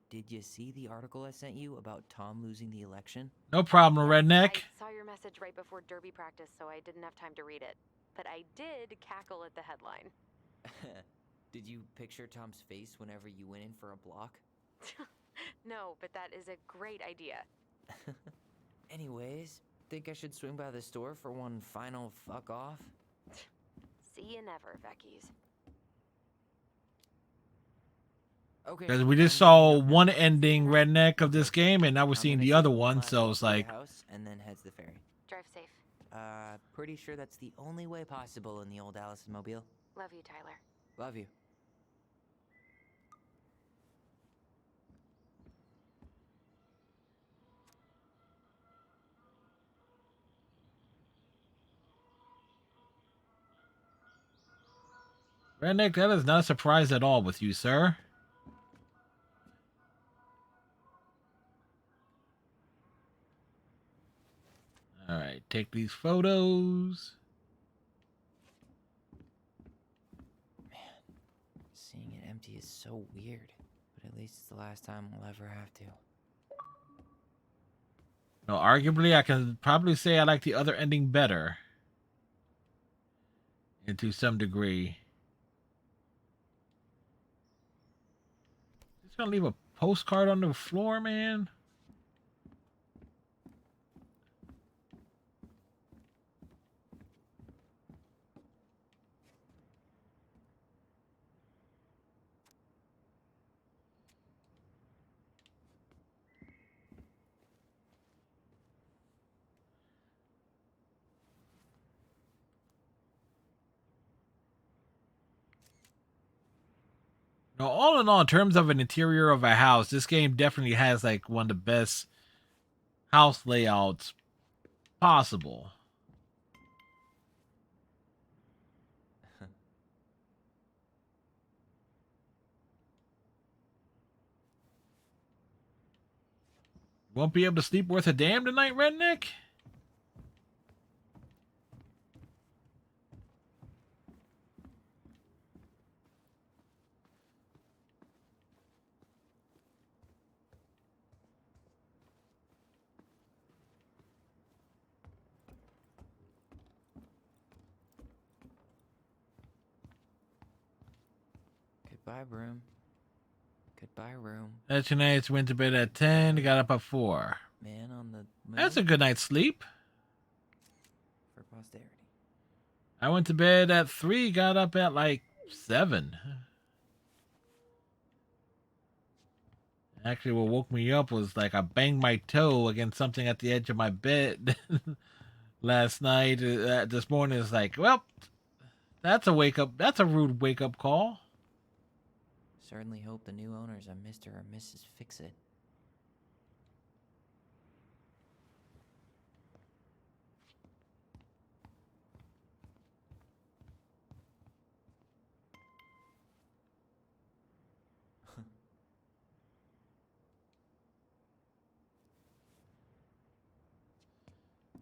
[SPEAKER 2] Did you see the article I sent you about Tom losing the election?
[SPEAKER 1] No problem, redneck.
[SPEAKER 12] I saw your message right before derby practice, so I didn't have time to read it. But I did cackle at the headline.
[SPEAKER 2] Did you picture Tom's face whenever you went in for a block?
[SPEAKER 12] No, but that is a great idea.
[SPEAKER 2] Anyways, think I should swing by the store for one final fuck off?
[SPEAKER 12] See you never, Becky's.
[SPEAKER 2] Okay.
[SPEAKER 1] Because we just saw one ending, redneck, of this game, and now we're seeing the other one, so it's like...
[SPEAKER 2] House and then heads to the ferry.
[SPEAKER 12] Drive safe.
[SPEAKER 2] Pretty sure that's the only way possible in the old Allison mobile.
[SPEAKER 12] Love you, Tyler.
[SPEAKER 2] Love you.
[SPEAKER 1] Redneck, that is not a surprise at all with you, sir. Alright, take these photos.
[SPEAKER 2] Man, seeing it empty is so weird. But at least it's the last time I'll ever have to.
[SPEAKER 1] No, arguably, I can probably say I like the other ending better. And to some degree. Just gonna leave a postcard on the floor, man. No, all in all, in terms of an interior of a house, this game definitely has like one of the best house layouts possible. Won't be able to sleep worth a damn tonight, redneck?
[SPEAKER 2] Goodbye, room. Goodbye, room.
[SPEAKER 1] That's nice. Went to bed at 10, got up at 4.
[SPEAKER 2] Man on the moon.
[SPEAKER 1] That's a good night's sleep.
[SPEAKER 2] For posterity.
[SPEAKER 1] I went to bed at 3, got up at like 7. Actually, what woke me up was like I banged my toe against something at the edge of my bed last night. This morning is like, well, that's a wake up. That's a rude wake up call.
[SPEAKER 2] Certainly hope the new owners are Mr. or Mrs. Fix-It.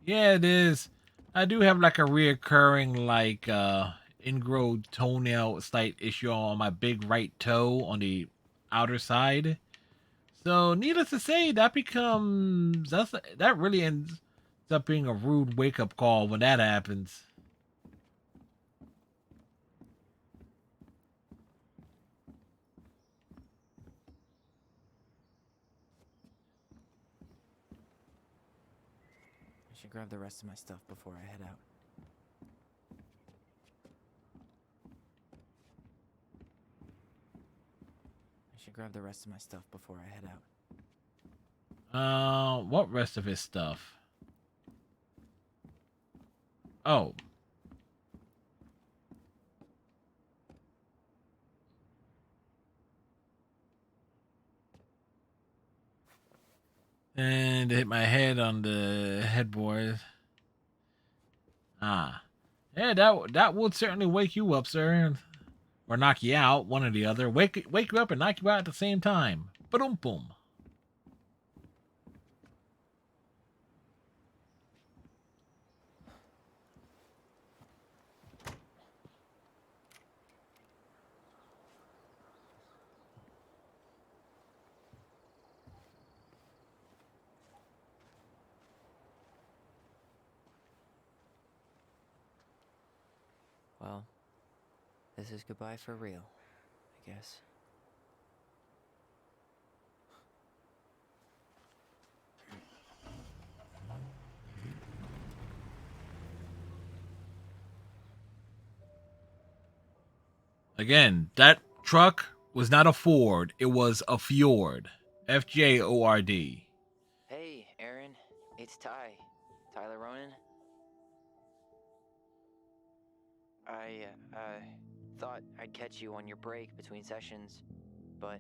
[SPEAKER 1] Yeah, it is. I do have like a reoccurring like ingrown toenail slight issue on my big right toe on the outer side. So, needless to say, that really ends up being a rude wake up call when that happens.
[SPEAKER 2] I should grab the rest of my stuff before I head out.
[SPEAKER 1] What rest of his stuff? Oh. And hit my head on the headboard. Ah. Yeah, that would certainly wake you up, sir. Or knock you out, one or the other. Wake you up and knock you out at the same time. Ba-dum boom.
[SPEAKER 2] Well, this is goodbye for real, I guess.
[SPEAKER 1] Again, that truck was not a Ford. It was a Fjord. Fjord.
[SPEAKER 2] Hey, Aaron. It's Ty. Tyler Ronan. I thought I'd catch you on your break between sessions, but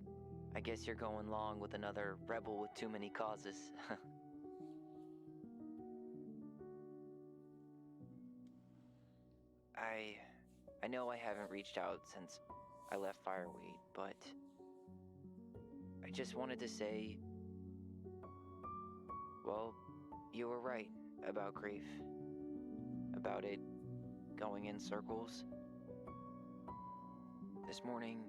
[SPEAKER 2] I guess you're going long with another rebel with too many causes. I know I haven't reached out since I left Fireweight, but I just wanted to say, well, you were right about grief. About it going in circles. This morning,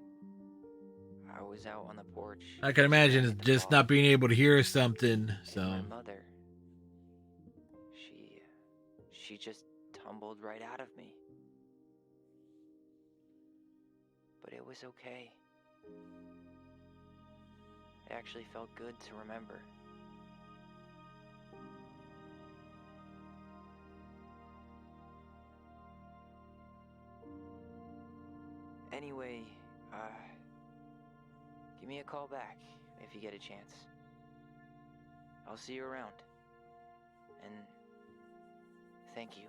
[SPEAKER 2] I was out on the porch.
[SPEAKER 1] I can imagine just not being able to hear something, so.
[SPEAKER 2] My mother, she just tumbled right out of me. But it was okay. It actually felt good to remember. Anyway, give me a call back if you get a chance. I'll see you around. And thank you.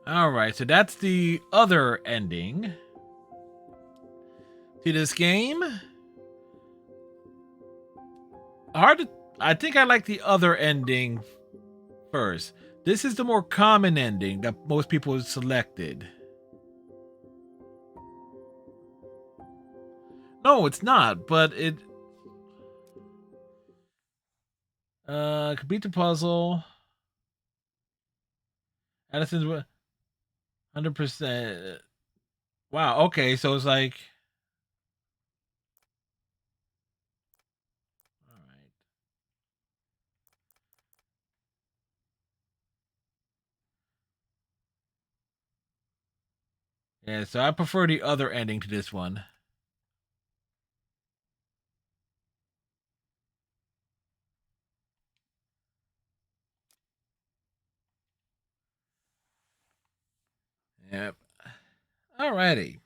[SPEAKER 1] Alright, so that's the other ending to this game. I think I like the other ending first. This is the more common ending that most people have selected. No, it's not, but it complete the puzzle. Addison's 100%. Wow, okay, so it's like yeah, so I prefer the other ending to this one. Yep. Alrighty.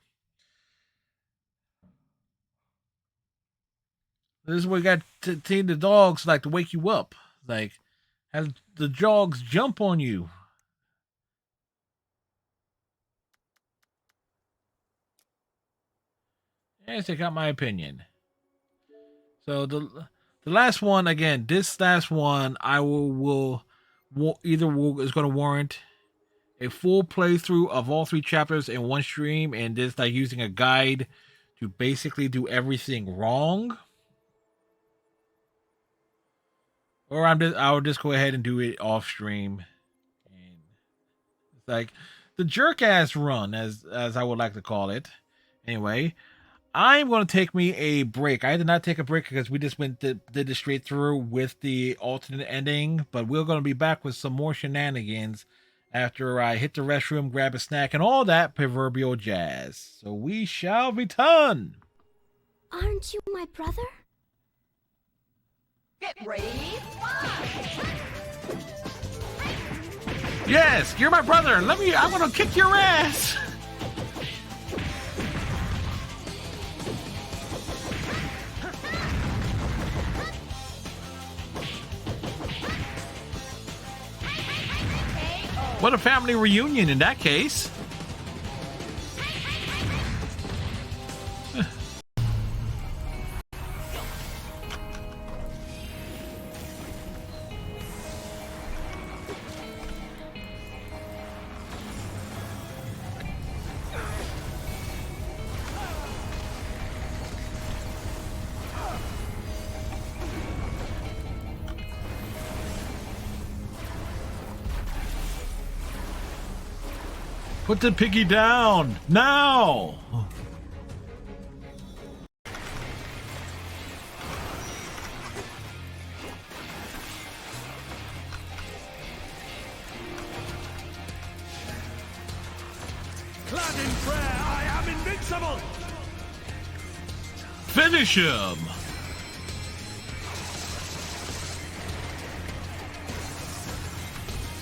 [SPEAKER 1] This is where you got to team the dogs like to wake you up. Like, have the dogs jump on you. Yes, they got my opinion. So the last one again. This last one I will is going to warrant a full playthrough of all 3 chapters in one stream, and just like using a guide to basically do everything wrong. Or I'll just go ahead and do it off stream. And it's like the jerk ass run, as I would like to call it. Anyway, I'm going to take me a break. I did not take a break because we just did it straight through with the alternate ending, but we're going to be back with some more shenanigans after I hit the restroom, grab a snack, and all that proverbial jazz. So we shall return.
[SPEAKER 16] Aren't you my brother?
[SPEAKER 14] Get ready, fight!
[SPEAKER 1] Yes, you're my brother. I'm going to kick your ass. What a family reunion in that case. Put the piggy down now.
[SPEAKER 10] Clad in prayer, I am invincible!
[SPEAKER 1] Finish him.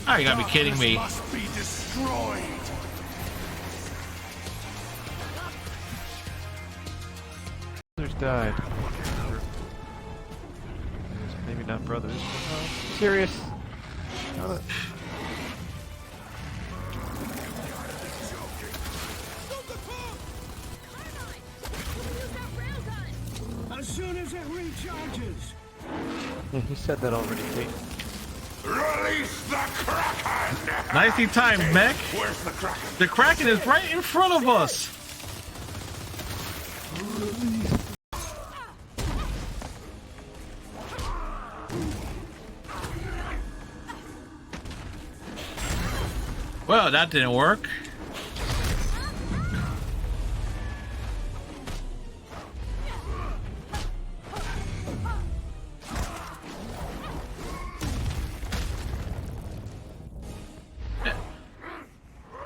[SPEAKER 1] Oh, you gotta be kidding me.
[SPEAKER 10] Must be destroyed.
[SPEAKER 17] Brothers died. Maybe not brothers. Serious.
[SPEAKER 10] As soon as it recharges.
[SPEAKER 17] Yeah, he said that already, Kate.
[SPEAKER 10] Release the Kraken!
[SPEAKER 1] Nicely timed, mech.
[SPEAKER 10] Where's the Kraken?
[SPEAKER 1] The Kraken is right in front of us. Well, that didn't work.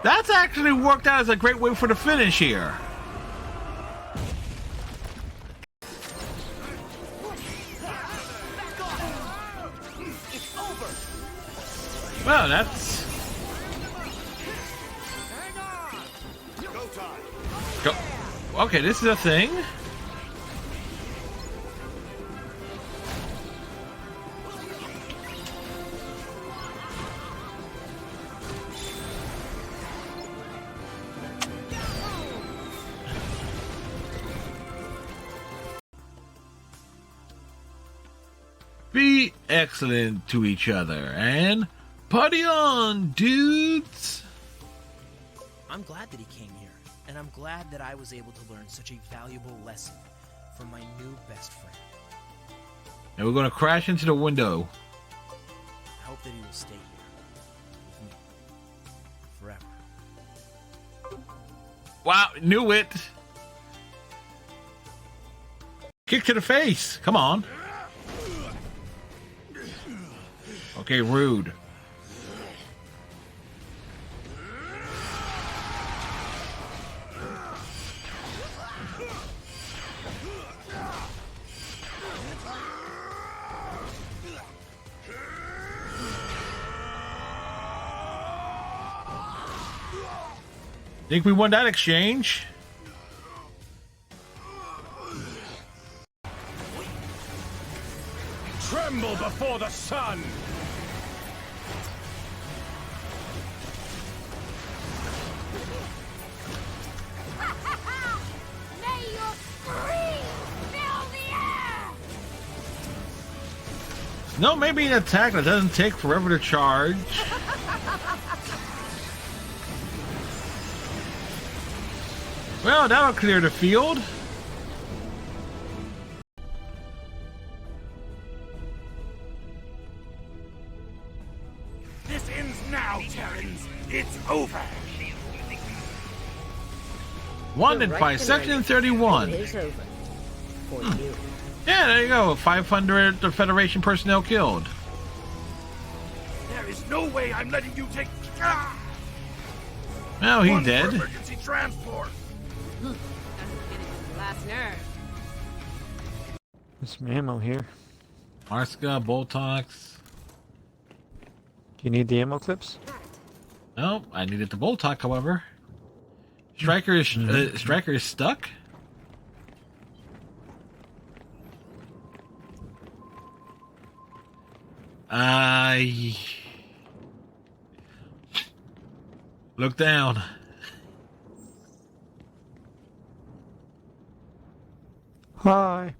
[SPEAKER 1] That's actually worked out as a great way for the finish here. Well, that's... Go. Okay, this is a thing. Be excellent to each other and party on, dudes.
[SPEAKER 18] I'm glad that he came here, and I'm glad that I was able to learn such a valuable lesson from my new best friend.
[SPEAKER 1] And we're gonna crash into the window.
[SPEAKER 18] I hope that he will stay here with me forever.
[SPEAKER 1] Wow, knew it. Kick to the face. Come on. Okay, rude. Think we won that exchange?
[SPEAKER 10] Tremble before the sun!
[SPEAKER 16] May your scream fill the air!
[SPEAKER 1] No, maybe an attack that doesn't take forever to charge. Well, that'll clear the field. Wanted by Section 31.
[SPEAKER 19] Is over for you.
[SPEAKER 1] Yeah, there you go. 500 Federation personnel killed.
[SPEAKER 10] There is no way I'm letting you take.
[SPEAKER 1] Well, he's
[SPEAKER 10] One for
[SPEAKER 1] dead.
[SPEAKER 10] emergency transport.
[SPEAKER 9] Last nerve.
[SPEAKER 17] There's some ammo here.
[SPEAKER 1] Marska, Boltox.
[SPEAKER 17] Do you need the ammo clips?
[SPEAKER 1] No, I needed the Boltox, however. Striker is stuck. Look down.
[SPEAKER 17] Hi.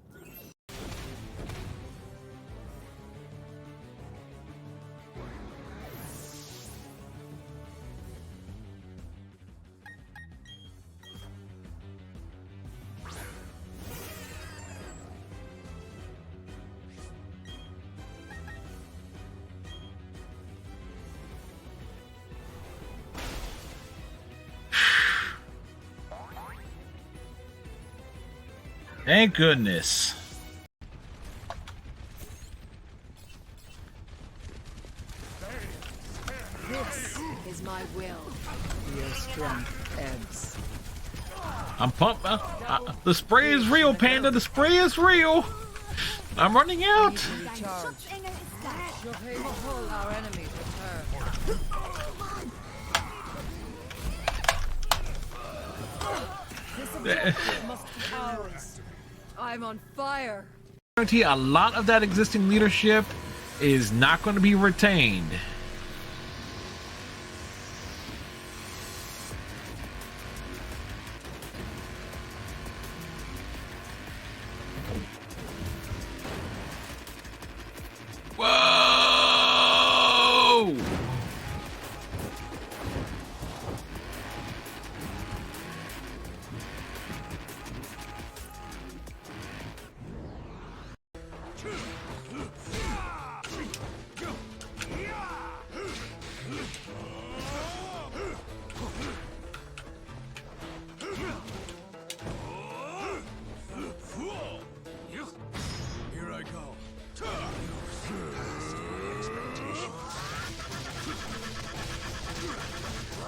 [SPEAKER 1] Thank goodness.
[SPEAKER 8] This is my will. Your strength ebbs.
[SPEAKER 1] I'm pumped. The spray is real, Panda. The spray is real. I'm running out.
[SPEAKER 8] Recharge. You'll pay the whole our enemies return. This objective must be ours. I'm on fire.
[SPEAKER 1] Guarantee a lot of that existing leadership is not going to be retained. Whoa!
[SPEAKER 10] Here I go.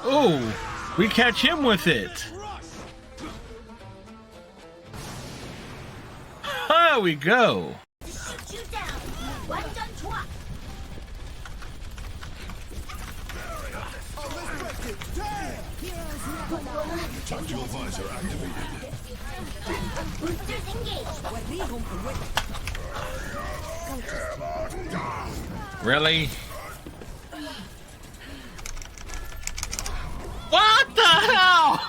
[SPEAKER 1] Oh, we catch him with it. There we go.
[SPEAKER 10] Tactical visor activated.
[SPEAKER 1] Really? What the hell?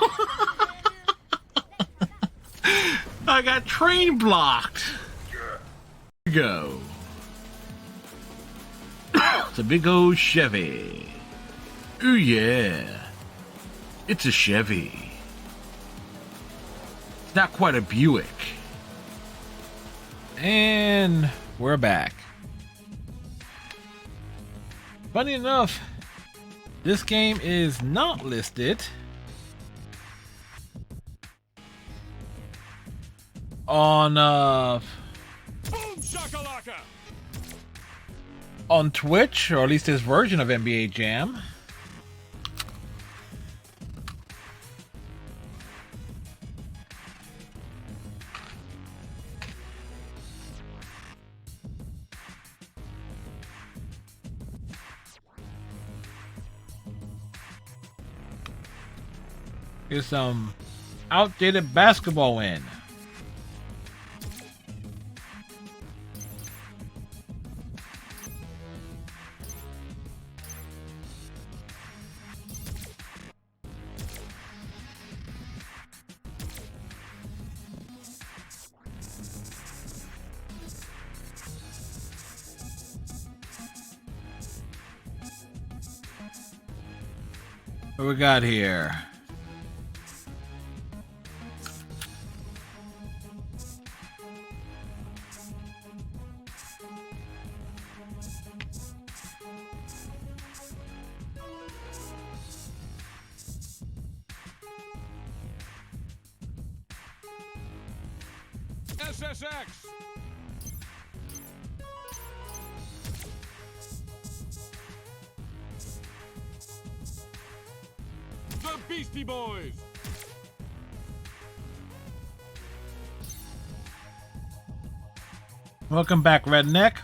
[SPEAKER 1] I got train blocked. Go. It's a big old Chevy. Ooh yeah. It's a Chevy. It's not quite a Buick. And we're back. Funny enough, this game is not listed on
[SPEAKER 10] Boom shakalaka.
[SPEAKER 1] on Twitch, or at least this version of NBA Jam. Here's some outdated basketball win. What we got here?
[SPEAKER 20] SSX. The Beastie Boys.
[SPEAKER 1] Welcome back, Redneck.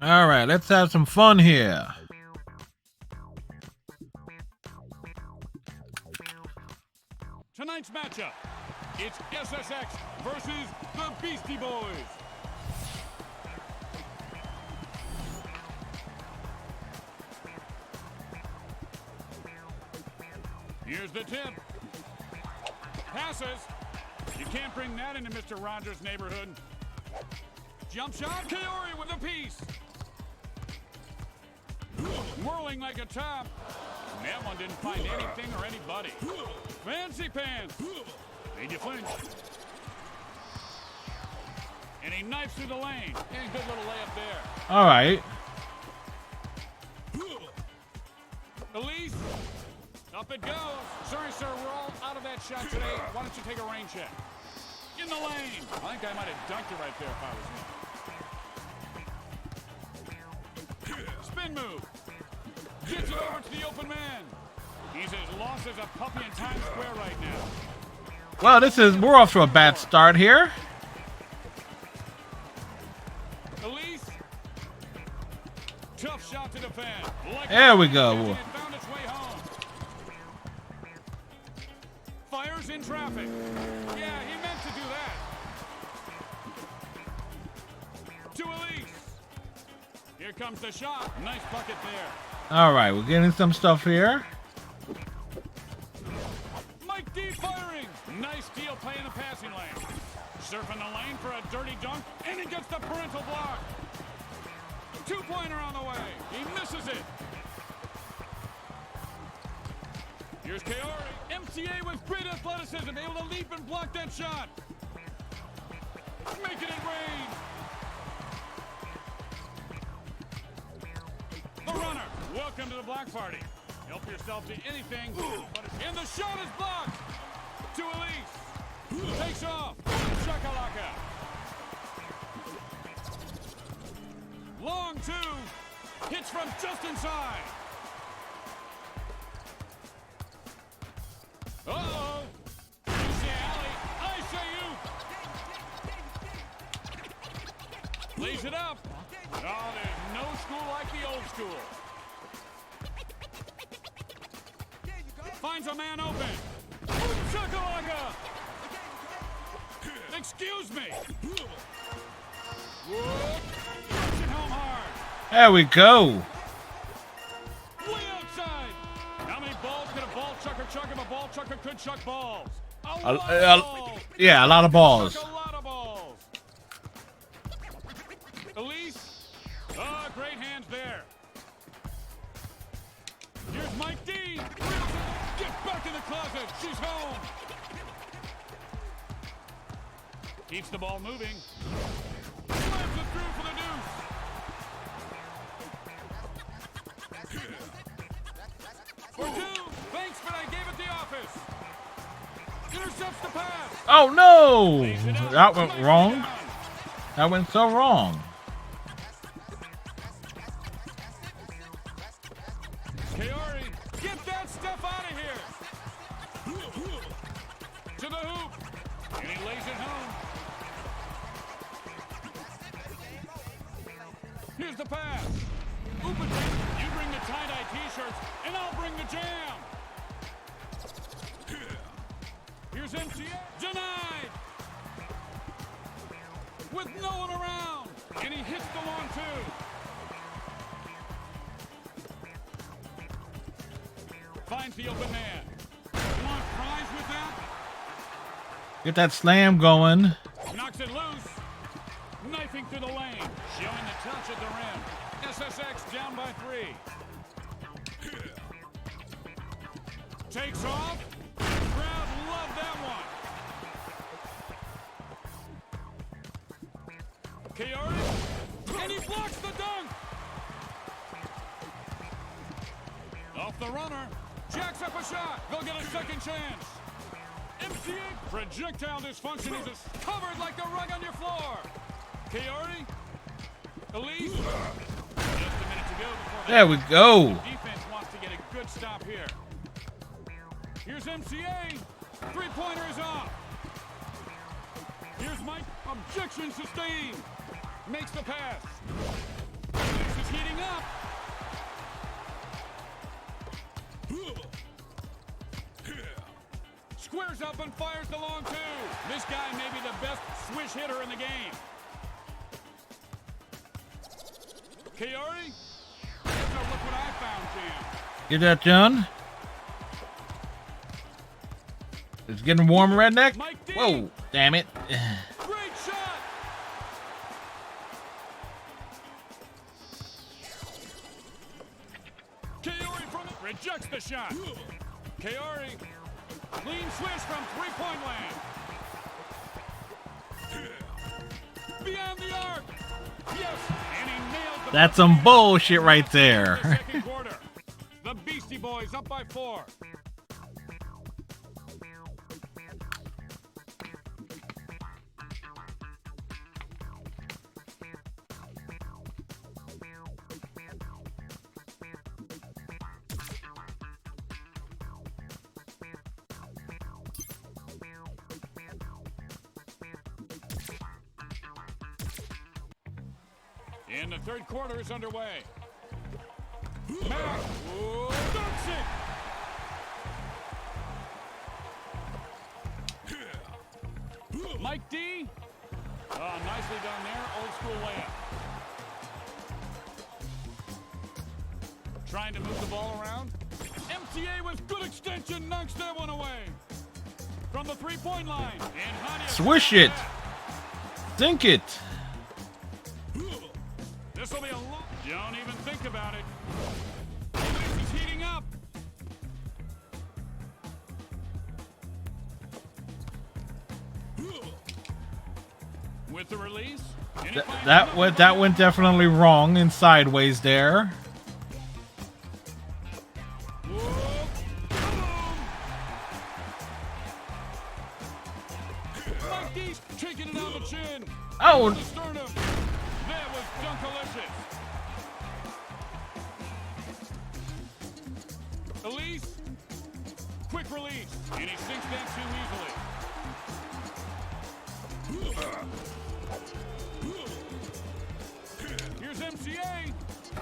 [SPEAKER 1] All right, let's have some fun here.
[SPEAKER 20] Tonight's matchup, it's SSX versus the Beastie Boys. Here's the tip. Passes. You can't bring that into Mr. Rogers' neighborhood. Jump shot. Kaori with a piece. Whirling like a top. That one didn't find anything or anybody. Fancy pants. Made you flinch. And he knifes through the lane. And good little layup there.
[SPEAKER 1] All right.
[SPEAKER 20] Elise. Up it goes. Sorry, sir, we're all out of that shot today. Why don't you take a rain check? In the lane. I think I might have dunked it right there if I was him. Spin move. Gets it over to the open man. He's as lost as a puppy in Times Square right now.
[SPEAKER 1] Well, we're off to a bad start here.
[SPEAKER 20] Elise. Tough shot to defend.
[SPEAKER 1] There we go.
[SPEAKER 20] Fires in traffic. Yeah, he meant to do that. To Elise. Here comes the shot. Nice bucket there.
[SPEAKER 1] All right, we're getting some stuff here.
[SPEAKER 20] Mike D firing. Nice steal play in the passing lane. Surfing the lane for a dirty dunk, and he gets the parental block. Two-pointer on the way. He misses it. Here's Kaori. MCA with great athleticism, able to leap and block that shot. Making it rain. The runner. Welcome to the block party. Help yourself to anything. And the shot is blocked. To Elise. Takes off. Shakalaka. Long two. Hits from just inside. Uh-oh. You say alley. I say you. Lays it up. Oh, there's no school like the old school. Finds a man open. Shakalaka. Excuse me. Whoop. Puts it home hard.
[SPEAKER 1] There we go.
[SPEAKER 20] Way outside. How many balls could a ball chucker chuck if a ball chucker could chuck balls? A lot of balls.
[SPEAKER 1] Yeah, a lot of balls.
[SPEAKER 20] Chuck a lot of balls. Elise. Oh, great hands there. Here's Mike D. Get back in the closet. She's home. Keeps the ball moving. Slams it through for the deuce. For two. Thanks, but I gave it the office. Intercepts the pass.
[SPEAKER 1] Oh, no. That went wrong. That went so wrong.
[SPEAKER 20] Kaori, get that stuff out of here. To the hoop. And he lays it home. Here's the pass. Open. You bring the tie-dye t-shirts, and I'll bring the jam. Here's MCA. Denied. With no one around. And he hits the long two. Finds the open man. Want prize with that?
[SPEAKER 1] Get that slam going.
[SPEAKER 20] Knocks it loose. Knifing through the lane. Showing the touch at the rim. SSX down by 3. Takes off. The crowd loved that Chiari, and he blocks the dunk. Off the runner, jacks up a shot. They'll get a second chance. MCA projectile dysfunction is covered like the rug on your floor. Chiari, Elise. Just a minute to go before
[SPEAKER 1] there we go.
[SPEAKER 20] The defense wants to get a good stop here. Here's MCA. Three-pointer is off. Here's Mike. Objection sustained. Makes the pass. This is heating up. Squares up and fires the long two. This guy may be the best swish hitter in the game. Chiari. So look what I found, Jam.
[SPEAKER 1] Get that, John. It's getting warm, redneck. Whoa, damn it.
[SPEAKER 20] Great shot. Chiari from it. Rejects the shot. Chiari. Clean swish from three-point land. Beyond the arc. Yes, and he nailed the
[SPEAKER 1] That's some bullshit right there.
[SPEAKER 20] second quarter. The Beastie Boys up by 4. And the third quarter is underway. Mack dunks it. Mike D. Oh, nicely done there. Old school layup. Trying to move the ball around. MTA with good extension knocks that one away. From the three-point line. And Hania
[SPEAKER 1] Swish it. Sink it.
[SPEAKER 20] This will be a long. Don't even think about it. This is heating up. With the release.
[SPEAKER 1] That went definitely wrong and sideways there.
[SPEAKER 20] Mike D's taking it on the chin.
[SPEAKER 1] Oh.
[SPEAKER 20] The sternum. That was dunkalicious. Elise. Quick release. And he sinks that too easily. Here's MCA.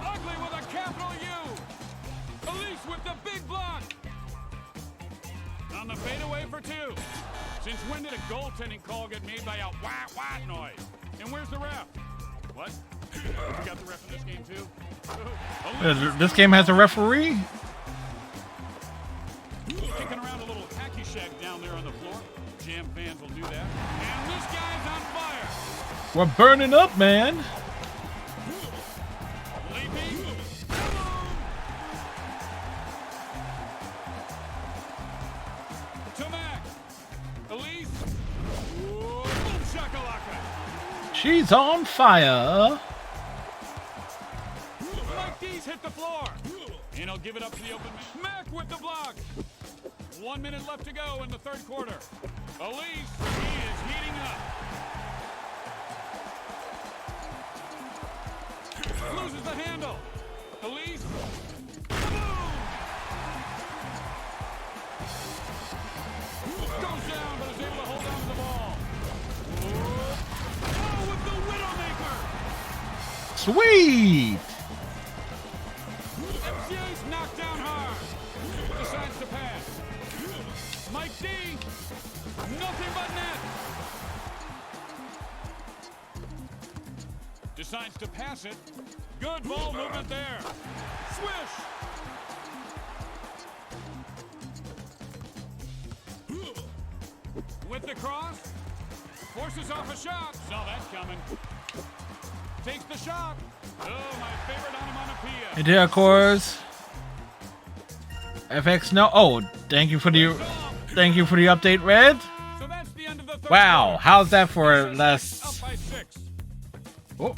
[SPEAKER 20] Ugly with a capital U. Elise with the big block. On the fadeaway for 2. Since when did a goaltending call get made by a wah-wah noise? And where's the ref? What? You got the ref in this game too?
[SPEAKER 1] This game has a referee?
[SPEAKER 20] Kicking around a little hacky shack down there on the floor. Jam fans will do that. And this guy's on fire.
[SPEAKER 1] We're burning up, man.
[SPEAKER 20] Leaping. To Mac. Elise. Boom shakalaka.
[SPEAKER 1] She's on fire.
[SPEAKER 20] Mike D's hit the floor. And he'll give it up to the open man. Mac with the block. 1 minute left to go in the third quarter. Elise, he is heating up. Loses the handle. Elise. Boom! Goes down, but is able to hold on to the ball. Oh, with the Widowmaker.
[SPEAKER 1] Sweet.
[SPEAKER 20] MCA's knocked down hard. Decides to pass. Mike D. Nothing but net. Decides to pass it. Good ball movement there. Swish. With the cross. Forces off a shot. Saw that coming. Takes the shot. Oh, my favorite onomatopoeia.
[SPEAKER 1] Hey, dear, of course. FX no. Oh, thank you for the update, Red.
[SPEAKER 20] So that's the end of the third
[SPEAKER 1] Wow,
[SPEAKER 20] quarter.
[SPEAKER 1] how's that for less?
[SPEAKER 20] Up by 6.
[SPEAKER 1] Oh.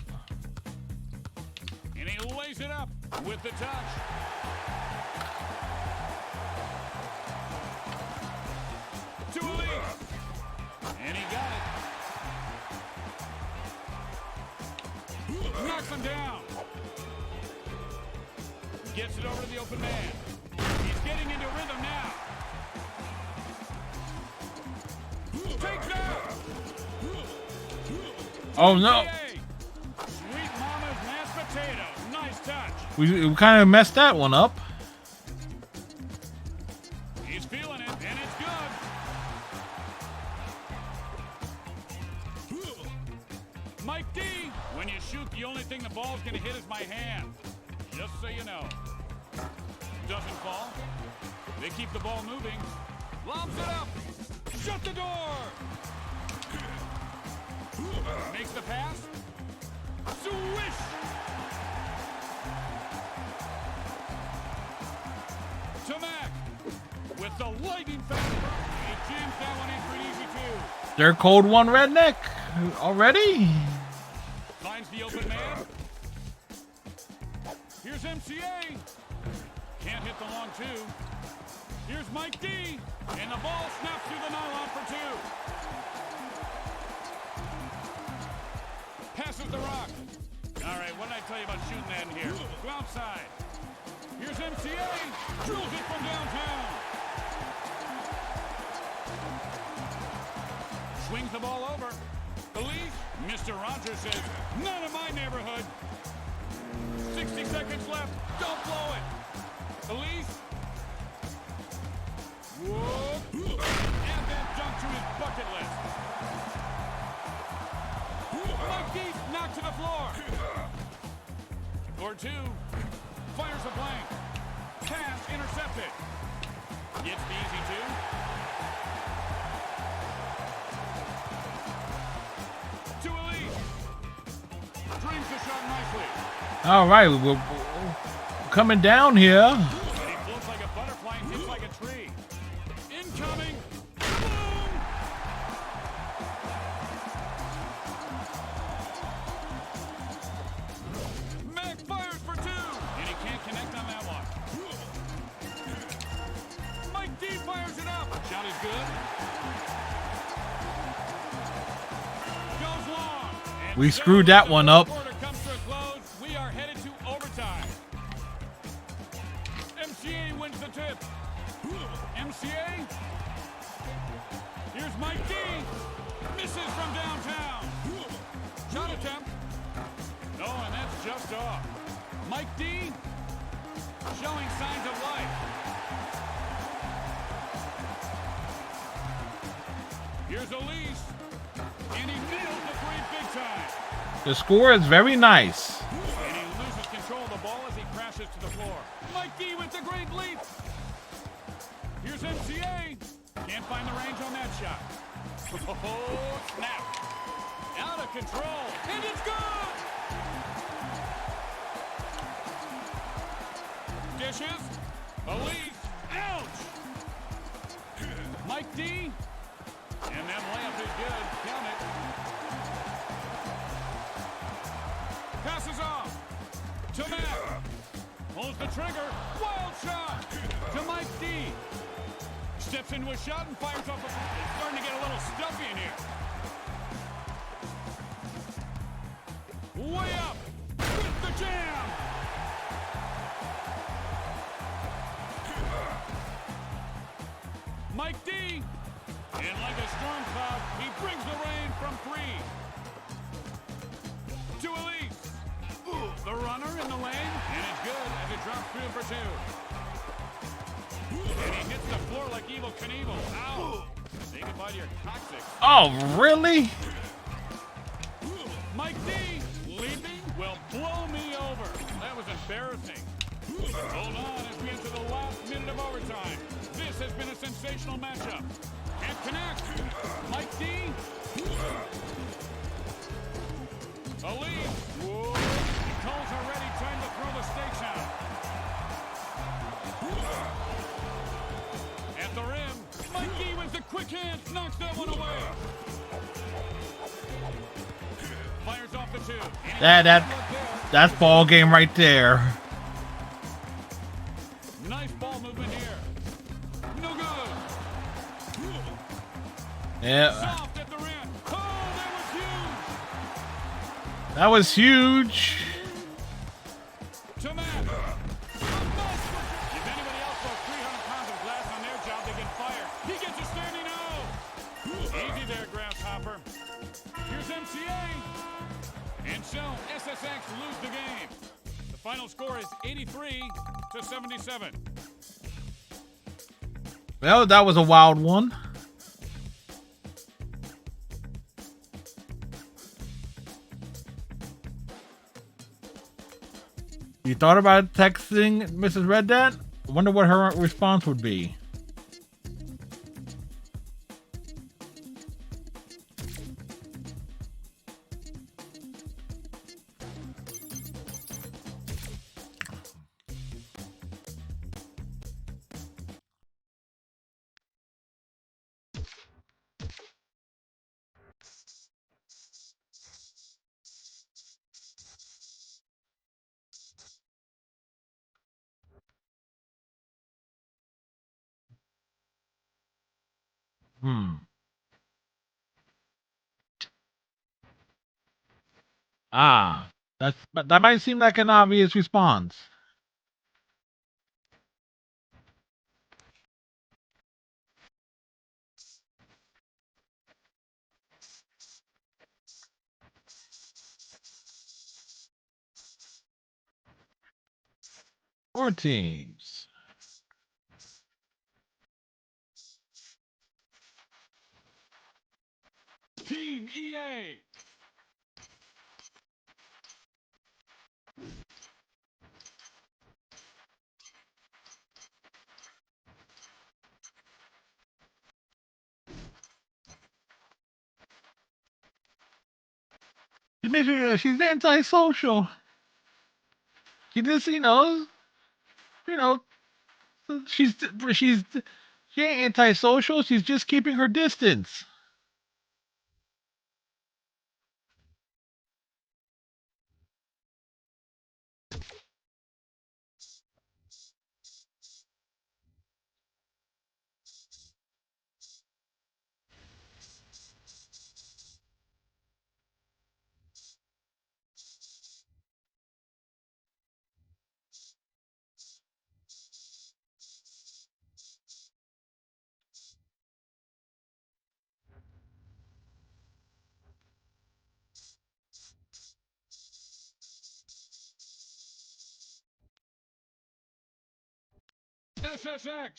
[SPEAKER 20] And he lays it up with the touch. To Elise. And he got it. Knocks him down. Gets it over to the open man. He's getting into rhythm now. Takes out.
[SPEAKER 1] Oh no.
[SPEAKER 20] Sweet mama's mashed potatoes. Nice touch.
[SPEAKER 1] We kind of messed that one up.
[SPEAKER 20] He's feeling it, and it's good. Mike D, when you shoot, the only thing the ball's gonna hit is my hand. Just so you know. Doesn't fall. They keep the ball moving. Lobs it up. Shut the door. Makes the pass. Swish. To Mac. With the lightning fast. He jams that one in for an easy two.
[SPEAKER 1] They're cold one redneck already.
[SPEAKER 20] Finds the open man. Here's MCA. Can't hit the long two. Here's Mike D. And the ball snaps through the nylon for two. Passes the rock. All right, what did I tell you about shooting that in here? Go outside. Here's MCA. Drills it from downtown. Swings the ball over. Elise. Mr. Rogers says, none of my neighborhood. 60 seconds left. Don't blow it. Elise. Whoa. Add that dunk to his bucket list. Mike D knocked to the floor. Or two. Fires a blank. Pass intercepted. Gets the easy two. To Elise. Drains the shot nicely.
[SPEAKER 1] All right, we're coming down here.
[SPEAKER 20] And he floats like a butterfly and hits like a tree. Incoming. Boom! Mac fires for two. And he can't connect on that one. Mike D fires it up. Shot is good. Goes long. And
[SPEAKER 1] We screwed that one up.
[SPEAKER 20] quarter comes to a close. We are headed to overtime. MCA wins the tip. MCA. Here's Mike D. Misses from downtown. Shot attempt. Oh, and that's just off. Mike D. Showing signs of life. Here's Elise. And he nails the three big time.
[SPEAKER 1] The score is very nice.
[SPEAKER 20] And he loses control of the ball as he crashes to the floor. Mike D with the great leap. Here's MCA. Can't find the range on that shot. Oh, snap. Out of control. And it's good. Dishes. Elise. Ouch. Mike D. And that layup is good. Count it. Passes off. To Matt. Pulls the trigger. Wild shot. To Mike D. Steps into a shot and fires off. It's starting to get a little stuffy in here. Way up. With the jam. Mike D. And like a storm cloud, he brings the rain from three. To Elise. The runner in the lane. And it's good as it drops through for two. And he hits the floor like Evel Knievel. Ow! Say goodbye to your coccyx.
[SPEAKER 1] Oh, really?
[SPEAKER 20] Mike D. Leaping will blow me over. That was embarrassing. Hold on as we enter the last minute of overtime. This has been a sensational matchup. Can't connect. Mike D. Elise. Whoa. Cole's already trying to throw the stakes out. At the rim. Mike D with the quick hands knocks that one away. Fires off the 2.
[SPEAKER 1] That's ball game right there.
[SPEAKER 20] Nice ball movement here. No good.
[SPEAKER 1] Yeah.
[SPEAKER 20] Soft at the rim. Oh,
[SPEAKER 1] That was huge.
[SPEAKER 20] To Matt. If anybody else throws 300 pounds of glass on their job, they get fired. He gets a standing O. Easy there, Grasshopper. Here's MCA. And so, SSX lose the game. The final score is 83-77.
[SPEAKER 1] Well, that was a wild one. You thought about texting Mrs. Red Dad? I wonder what her response would be. That might seem like an obvious response. Four teams.
[SPEAKER 20] Team EA.
[SPEAKER 1] She's antisocial. She just, she ain't antisocial. She's just keeping her distance.
[SPEAKER 20] SSX.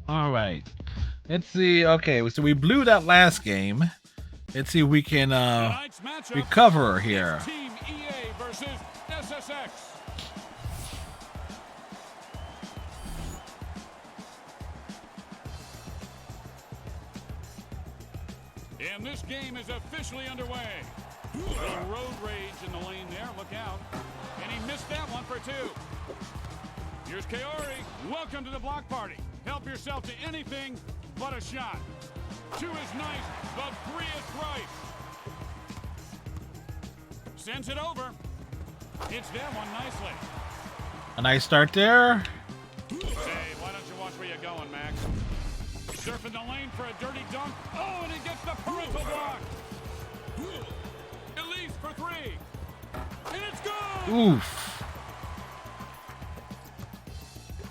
[SPEAKER 1] All right. Let's see. Okay, so we blew that last game. Let's see if we can recover here.
[SPEAKER 20] Team EA versus SSX. And this game is officially underway. A little road rage in the lane there. Look out. And he missed that one for 2. Here's Kaori. Welcome to the block party. Help yourself to anything but a shot. 2 is nice, but 3 is right. Sends it over. Hits that one nicely.
[SPEAKER 1] A nice start there.
[SPEAKER 20] Hey, why don't you watch where you're going, Max? Surfing the lane for a dirty dunk. Oh, and he gets the parental block. Elise for 3. And it's good!
[SPEAKER 1] Oof.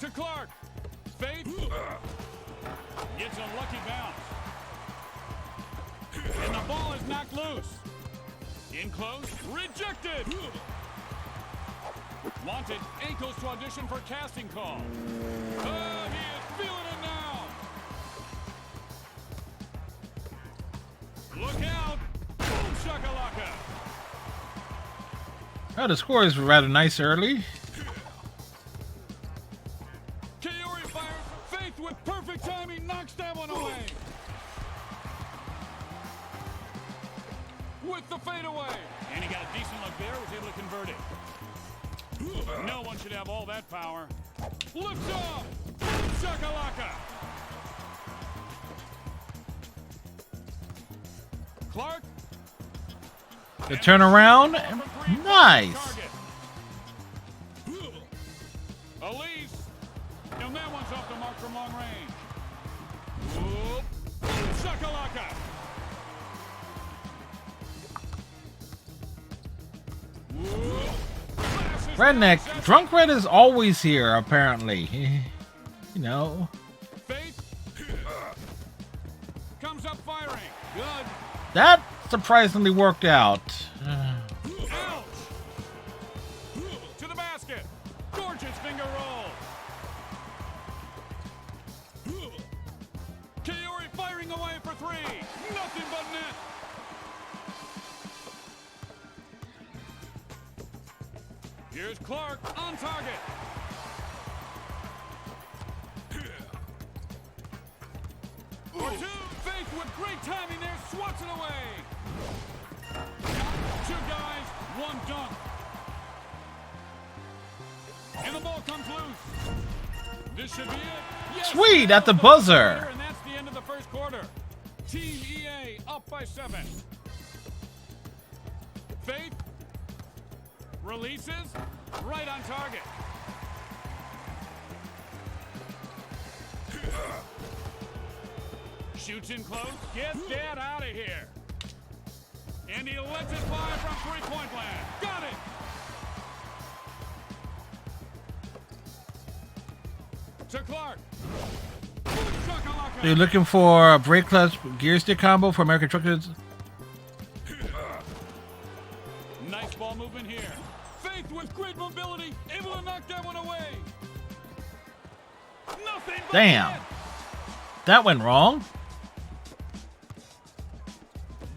[SPEAKER 20] To Clark. Faith. Gets a lucky bounce. And the ball is knocked loose. In close. Rejected. Wanted. Ankles to audition for casting call. He is feeling it now. Look out. Boom shakalaka.
[SPEAKER 1] Oh, the score is rather nice early.
[SPEAKER 20] Kaori fires. Faith with perfect timing knocks that one away. With the fadeaway. And he got a decent look there, was able to convert it. No one should have all that power. Lifts off. Shakalaka! Clark?
[SPEAKER 1] The turnaround, nice.
[SPEAKER 20] Elise! And that one's off the mark from long range. Whoop. Shakalaka!
[SPEAKER 1] Redneck, Drunk Red is always here, apparently. You know.
[SPEAKER 20] Faith comes up firing. Good.
[SPEAKER 1] That surprisingly worked out.
[SPEAKER 20] Ouch! To the basket. Gorgeous finger roll. Kaori firing away for three. Nothing but net. Here's Clark on target. For two, Faith with great timing there, swats it away. Two guys, one dunk. And the ball comes loose. This should be it. Yes,
[SPEAKER 1] Sweet, at the buzzer.
[SPEAKER 20] and that's the end of the first quarter. Team EA up by 7. Faith releases right on target. Shoots in close, gets that out of here. And he lets it fly from three-point land. Got it! To Clark.
[SPEAKER 1] So you're looking for a brake clutch gear stick combo for American Truckers?
[SPEAKER 20] Nice ball movement here. Faith with great mobility, able to knock that one away. Nothing but
[SPEAKER 1] Damn.
[SPEAKER 20] net.
[SPEAKER 1] That went wrong.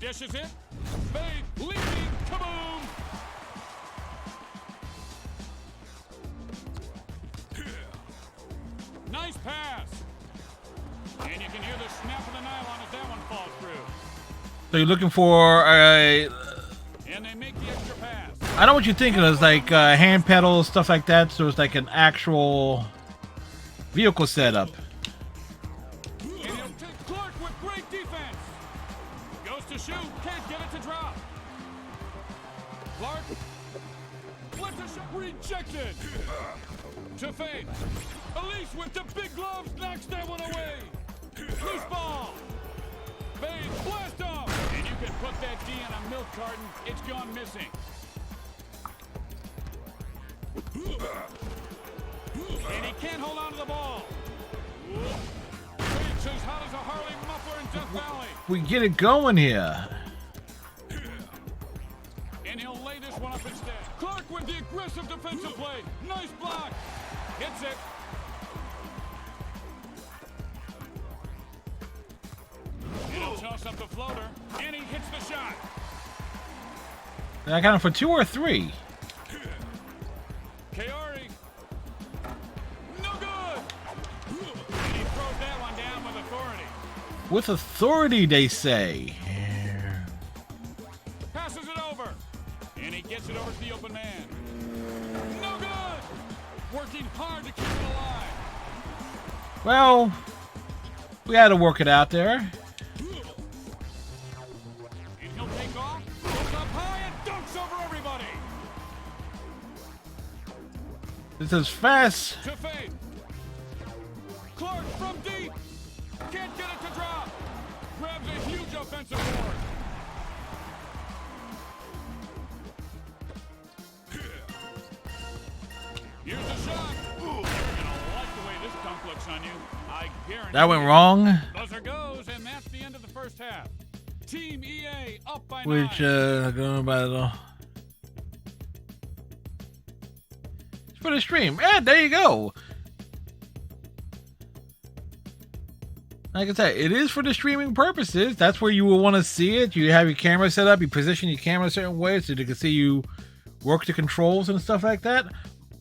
[SPEAKER 20] Dishes it. Faith leading. Kaboom! Nice pass. And you can hear the snap of the nylon as that one falls through.
[SPEAKER 1] So you're looking for a...
[SPEAKER 20] And they make the extra pass.
[SPEAKER 1] I know what you're thinking. It's like hand pedals, stuff like that. So it's like an actual vehicle setup.
[SPEAKER 20] And he'll take Clark with great defense. Goes to shoot, can't get it to drop. Clark lets a shot rejected. To Faith. Elise with the big gloves knocks that one away. Loose ball. Faith blast off. And you can put that D in a milk carton. It's gone missing. And he can't hold on to the ball. Faith's as hot as a Harley muffler in Death Valley.
[SPEAKER 1] We get it going here.
[SPEAKER 20] And he'll lay this one up instead. Clark with the aggressive defensive play. Nice block. Hits it. And he'll toss up the floater. And he hits the shot.
[SPEAKER 1] Did I count it for 2 or 3?
[SPEAKER 20] Kaori. No good. And he throws that one down with authority.
[SPEAKER 1] With authority, they say.
[SPEAKER 20] Passes it over. And he gets it over to the open man. No good. Working hard to keep it alive.
[SPEAKER 1] Well, we had to work it out there.
[SPEAKER 20] And he'll take off. Goes up high and dunks over everybody.
[SPEAKER 1] This is fast.
[SPEAKER 20] To Faith. Clark from deep. Can't get it to drop. Grabs a huge offensive board. Here's the shot. You're gonna like the way this dunk looks on you. I guarantee.
[SPEAKER 1] That went wrong.
[SPEAKER 20] Buzzer goes, and that's the end of the first half. Team EA up by 9.
[SPEAKER 1] Which, going by the... It's for the stream. And there you go. Like I said, it is for the streaming purposes. That's where you will want to see it. You have your camera set up. You position your camera a certain way so they can see you work the controls and stuff like that.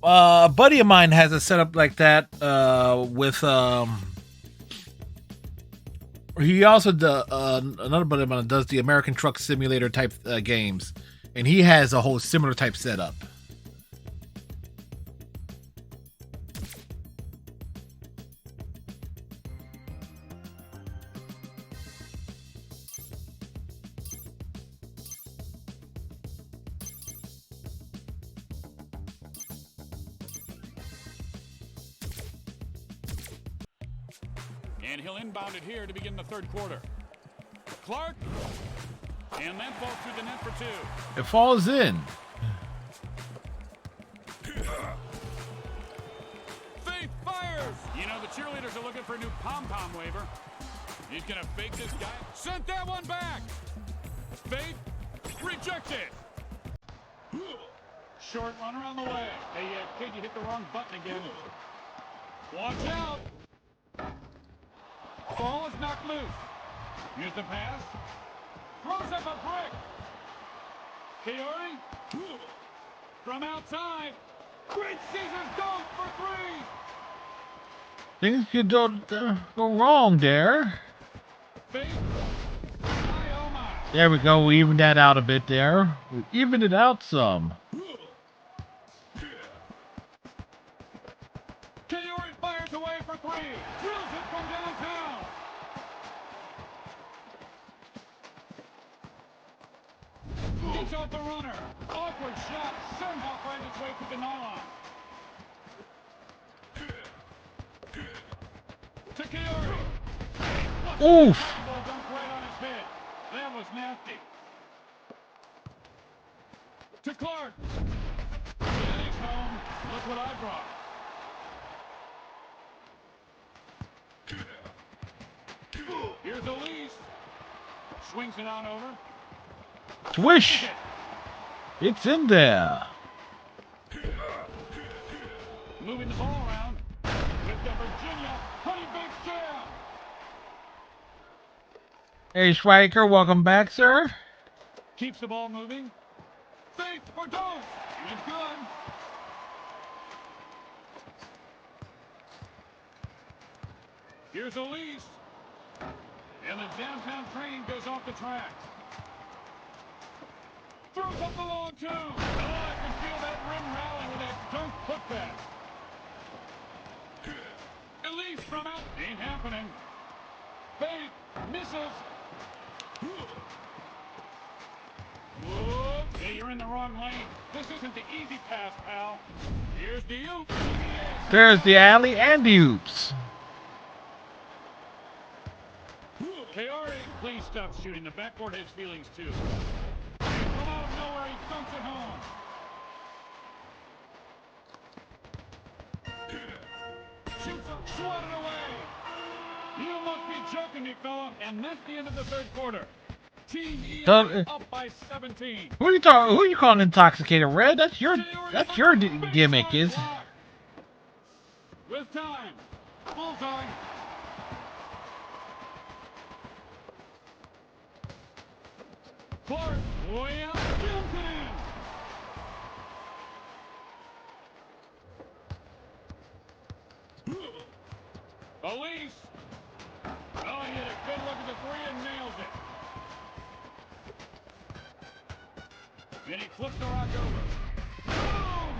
[SPEAKER 1] A buddy of mine has a setup like that with... He also another buddy of mine does the American Truck Simulator type games, and he has a whole similar type setup.
[SPEAKER 20] And he'll inbound it here to begin the third quarter. Clark. And that falls through the net for 2.
[SPEAKER 1] It falls in.
[SPEAKER 20] Faith fires. You know, the cheerleaders are looking for a new pom-pom waiver. He's going to fake this guy. Sent that one back. Faith rejected. Short runner on the way. Hey, kid, you hit the wrong button again. Watch out. Ball is knocked loose. Here's the pass. Throws up a brick. Kiori. From outside. Great Caesar's dunk for 3.
[SPEAKER 1] Things you don't go wrong there. There we go. We evened that out a bit there. We evened it out some.
[SPEAKER 20] Kiori fires away for 3. Drills it from downtown. Beats off the runner. Awkward shot. Somehow finds its way to the nylon. To Kiori.
[SPEAKER 1] Oof.
[SPEAKER 20] Ball dunked right on his head. That was nasty. To Clark. And he's home. Look what I brought. Here's Elise. Swings it on over.
[SPEAKER 1] Swish. It's in there.
[SPEAKER 20] Moving the ball around with the Virginia Honey Baked Jam.
[SPEAKER 1] Hey, Schweiker, welcome back, sir.
[SPEAKER 20] Keeps the ball moving. Faith for Dose. It's good. Here's Elise. And the downtown train goes off the tracks. Throws up the long 2. Oh, I can feel that rim rally with that dunk putback. Elise from out. Ain't happening. Faith misses. Whoa. Hey, you're in the wrong lane. This isn't the easy pass, pal. Here's the oop.
[SPEAKER 1] There's the alley and the oops.
[SPEAKER 20] Kiori, please stop shooting. The backboard has feelings too. From out of nowhere, he dunks it home. Shoots it, swatted away. You must be joking me, fella. And that's the end of the third quarter. Team E up by 17.
[SPEAKER 1] Who are you calling intoxicated? Red? That's your gimmick, is?
[SPEAKER 20] With time. Bullseye. Clark, way out, jumps it in. Elise. Oh, he had a good look at the 3 and nails it. And he flips the rock over. Boom!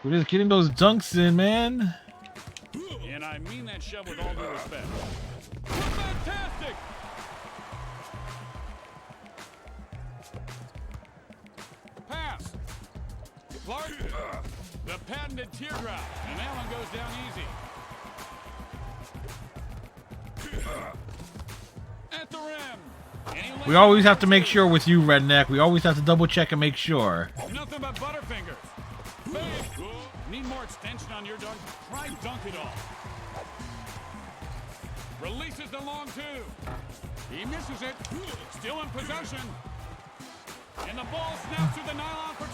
[SPEAKER 1] We're just getting those dunks in, man.
[SPEAKER 20] And I mean that shove with all due respect. Fantastic! Pass. Clark. The patented teardrop. And that one goes down easy. At the rim.
[SPEAKER 1] We always have to make sure with you, Redneck. We always have to double check and make sure.
[SPEAKER 20] Nothing but butterfingers. Need more extension on your dunk? Try dunk it off. Releases the long 2. He misses it. Still in possession. And the ball snaps through the nylon for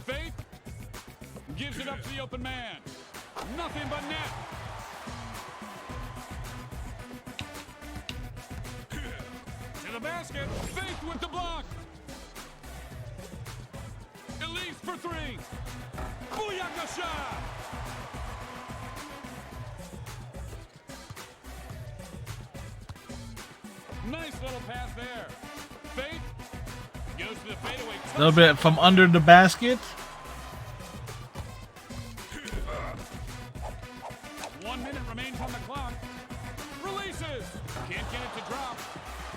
[SPEAKER 20] 2. Faith gives it up to the open man. Nothing but net. To the basket. Faith with the block. Elise for 3. Booyakasha! Nice little pass there. Faith goes to the fadeaway.
[SPEAKER 1] A little bit from under the basket.
[SPEAKER 20] 1 minute remains on the clock. Releases. Can't get it to drop.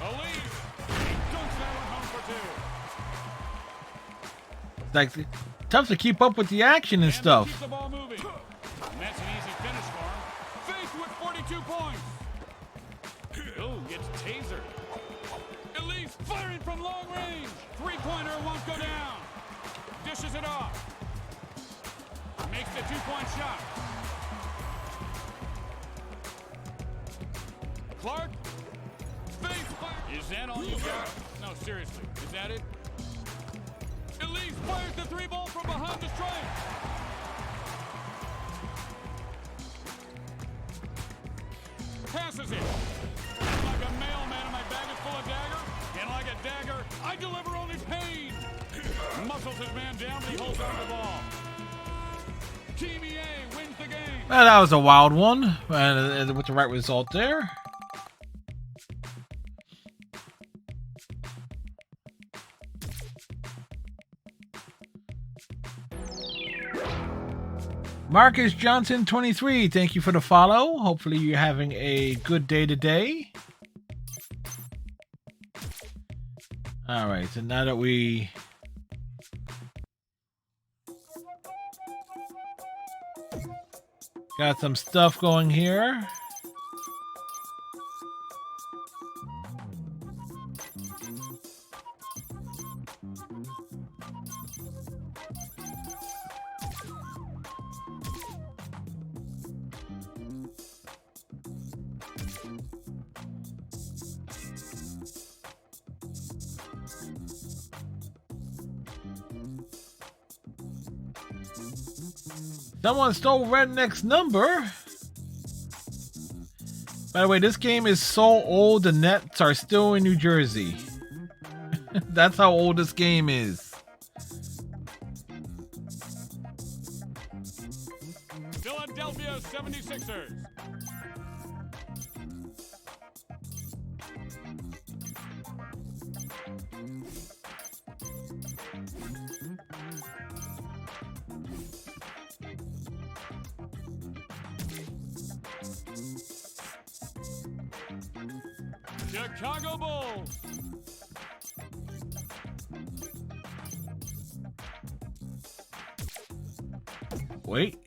[SPEAKER 20] Elise. He dunks that one home for 2.
[SPEAKER 1] Like tough to keep up with the action and stuff.
[SPEAKER 20] Keep the ball moving. And that's an easy finish for him. Faced with 42 points. Oh, gets tasered. Elise firing from long range. Three-pointer won't go down. Dishes it off. Makes the two-point shot. Clark. Is that all you got? No, seriously. Is that it? Elise fires the three ball from behind the stripe. Passes it. And like a mailman, and my bag is full of dagger. And like a dagger, I deliver only pain. Muscles his man down, but he holds on to the ball. Team EA wins the game.
[SPEAKER 1] Well, that was a wild one, and with the right result there. Marcus Johnson 23, thank you for the follow. Hopefully you're having a good day today. All right, so now that we got some stuff going here. Someone stole Redneck's number. By the way, this game is so old the Nets are still in New Jersey. That's how old this game is.
[SPEAKER 20] Philadelphia 76ers. Chicago Bulls.
[SPEAKER 1] Wait.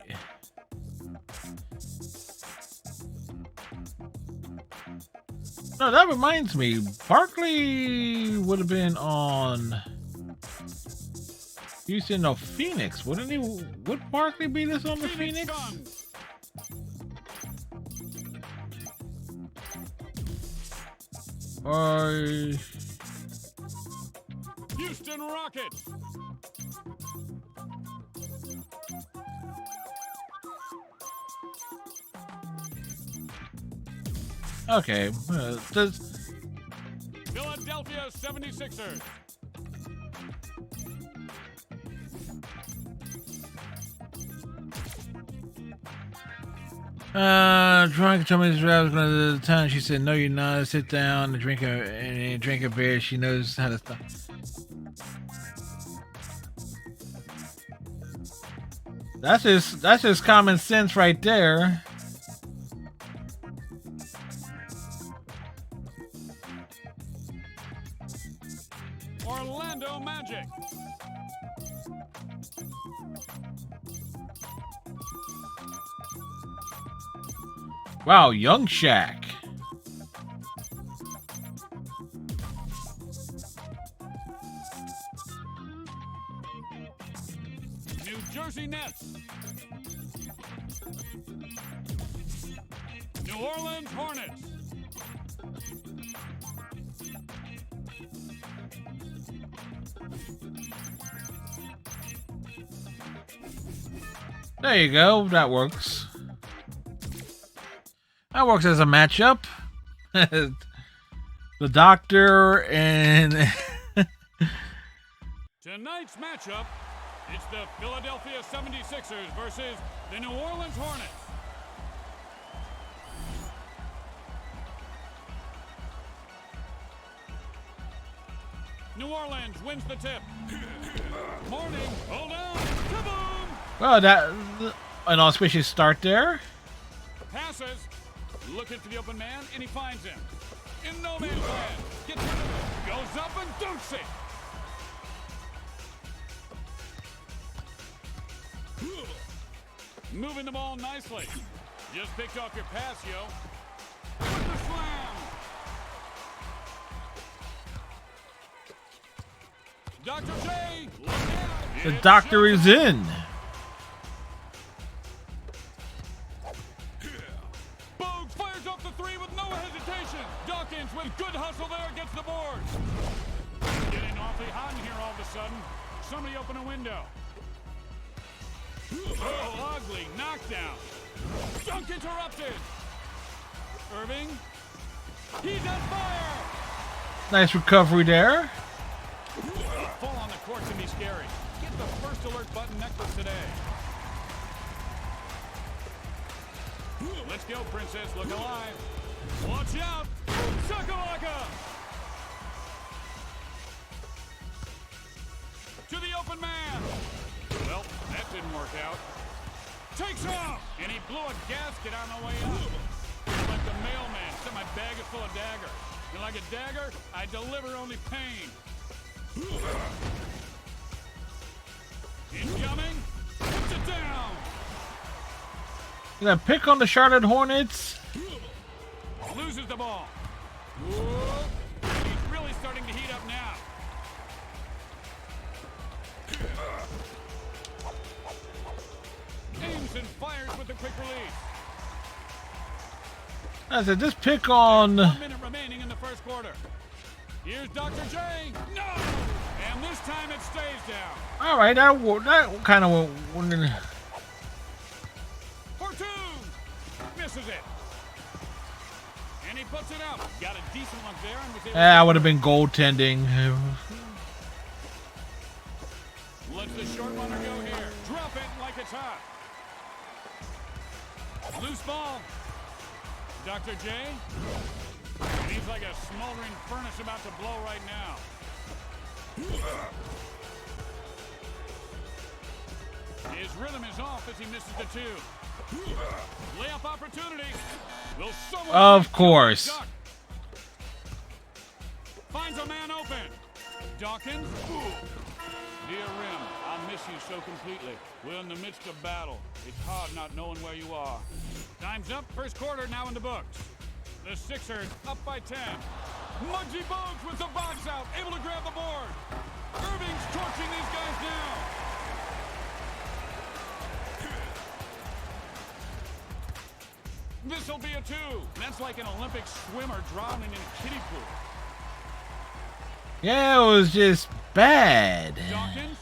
[SPEAKER 1] No, that reminds me. Barkley would have been on Houston or Phoenix, wouldn't he? Would Barkley be this on the Phoenix? Or
[SPEAKER 20] Houston Rockets.
[SPEAKER 1] okay,
[SPEAKER 20] Philadelphia 76ers.
[SPEAKER 1] Drunk told me this I was going to the town. She said, "No, you're not. Sit down and drink a beer." She knows how to stop. That's just common sense right there.
[SPEAKER 20] Orlando Magic.
[SPEAKER 1] Wow, young Shaq.
[SPEAKER 20] New Jersey Nets. New Orleans Hornets.
[SPEAKER 1] There you go. That works. That works as a matchup. The Doctor and
[SPEAKER 20] Tonight's matchup, it's the Philadelphia 76ers versus the New Orleans Hornets. New Orleans wins the tip. Morning, hold on, kaboom!
[SPEAKER 1] well, that an auspicious start there.
[SPEAKER 20] Passes, looking for the open man, and he finds him. In no man's land, gets rid of it, goes up and dunks it. Moving the ball nicely. Just picked off your pass, yo. With the slam. Dr. J, look out.
[SPEAKER 1] The doctor is in.
[SPEAKER 20] Bogue fires up the three with no hesitation. Dawkins with good hustle there against the board. Getting awfully hot in here all of a sudden. Somebody open a window. Oh, ugly knockdown. Dunk interrupted. Irving. He's on fire.
[SPEAKER 1] Nice recovery there.
[SPEAKER 20] Fall on the court can be scary. Get the first alert button necklace today. Let's go, Princess. Look alive. Watch out. Shakalaka. To the open man. Well, that didn't work out. Takes off. And he blew a gasket on the way up. Like the mailman, said my bag is full of daggers. And like a dagger, I deliver only pain. Incoming. Puts it down.
[SPEAKER 1] You gonna pick on the Charlotte Hornets?
[SPEAKER 20] Loses the ball. Whoa. He's really starting to heat up now. Aims and fires with a quick release.
[SPEAKER 1] I said, just pick on.
[SPEAKER 20] 1 minute remaining in the first quarter. Here's Dr. J. No! And this time it stays down.
[SPEAKER 1] All right, that kind of went.
[SPEAKER 20] For two. Misses it. And he puts it up. Got a decent look there and was able
[SPEAKER 1] That would have been goaltending.
[SPEAKER 20] Let's the short runner go here. Drop it like it's hot. Loose ball. Dr. J. And he's like a smoldering furnace about to blow right now. His rhythm is off as he misses the two. Layup opportunity. Will someone
[SPEAKER 1] Of course.
[SPEAKER 20] Finds a man open. Dawkins. Dear Rim, I miss you so completely. We're in the midst of battle. It's hard not knowing where you are. Time's up. First quarter now in the books. The Sixers up by 10. Muggsy Bogues with the box out, able to grab the board. Irving's torching these guys now. This'll be a two. That's like an Olympic swimmer drowning in a kiddie pool.
[SPEAKER 1] Yeah, it was just bad.
[SPEAKER 20] Dawkins,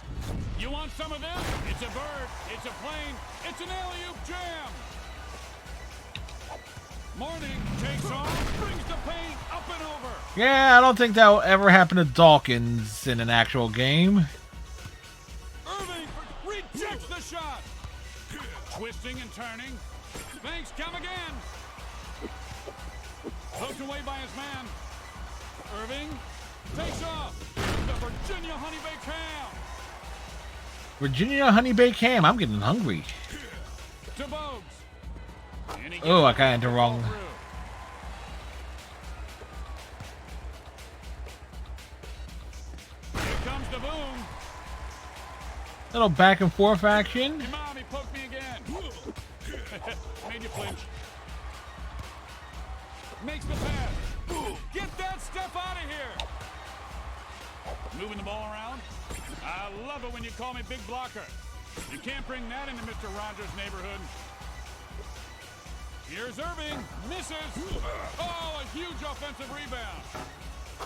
[SPEAKER 20] you want some of this? It's a bird, it's a plane, it's an alley-oop jam. Morning takes off, brings the paint up and over.
[SPEAKER 1] Yeah, I don't think that will ever happen to Dawkins in an actual game.
[SPEAKER 20] Irving rejects the shot. Twisting and turning. Thanks, come again. Poked away by his man. Irving takes off. The Virginia honey baked ham.
[SPEAKER 1] Virginia honey baked ham. I'm getting hungry.
[SPEAKER 20] To Bogues.
[SPEAKER 1] Oh, I got into wrong.
[SPEAKER 20] Here comes the boom.
[SPEAKER 1] Little back and forth action.
[SPEAKER 20] Your mommy poked me again. Made you flinch. Makes the pass. Get that stuff out of here. Moving the ball around. I love it when you call me big blocker. You can't bring that into Mr. Rogers' neighborhood. Here's Irving. Misses. Oh, a huge offensive rebound.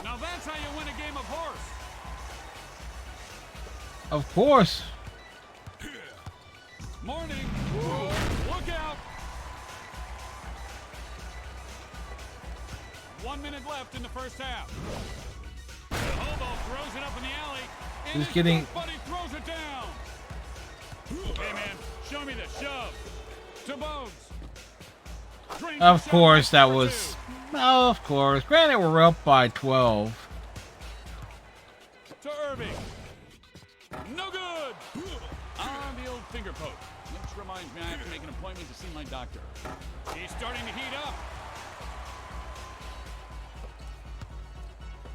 [SPEAKER 20] Now that's how you win a game of horse.
[SPEAKER 1] Of course.
[SPEAKER 20] Morning. Look out. 1 minute left in the first half. The hobo throws it up in the alley. And
[SPEAKER 1] He's getting.
[SPEAKER 20] buddy throws it down. Hey, man, show me the shove. To Bogues.
[SPEAKER 1] Of course, that was. Oh, of course. Granted, we're up by 12.
[SPEAKER 20] To Irving. No good. On the old finger poke. Which reminds me I have to make an appointment to see my doctor. He's starting to heat up.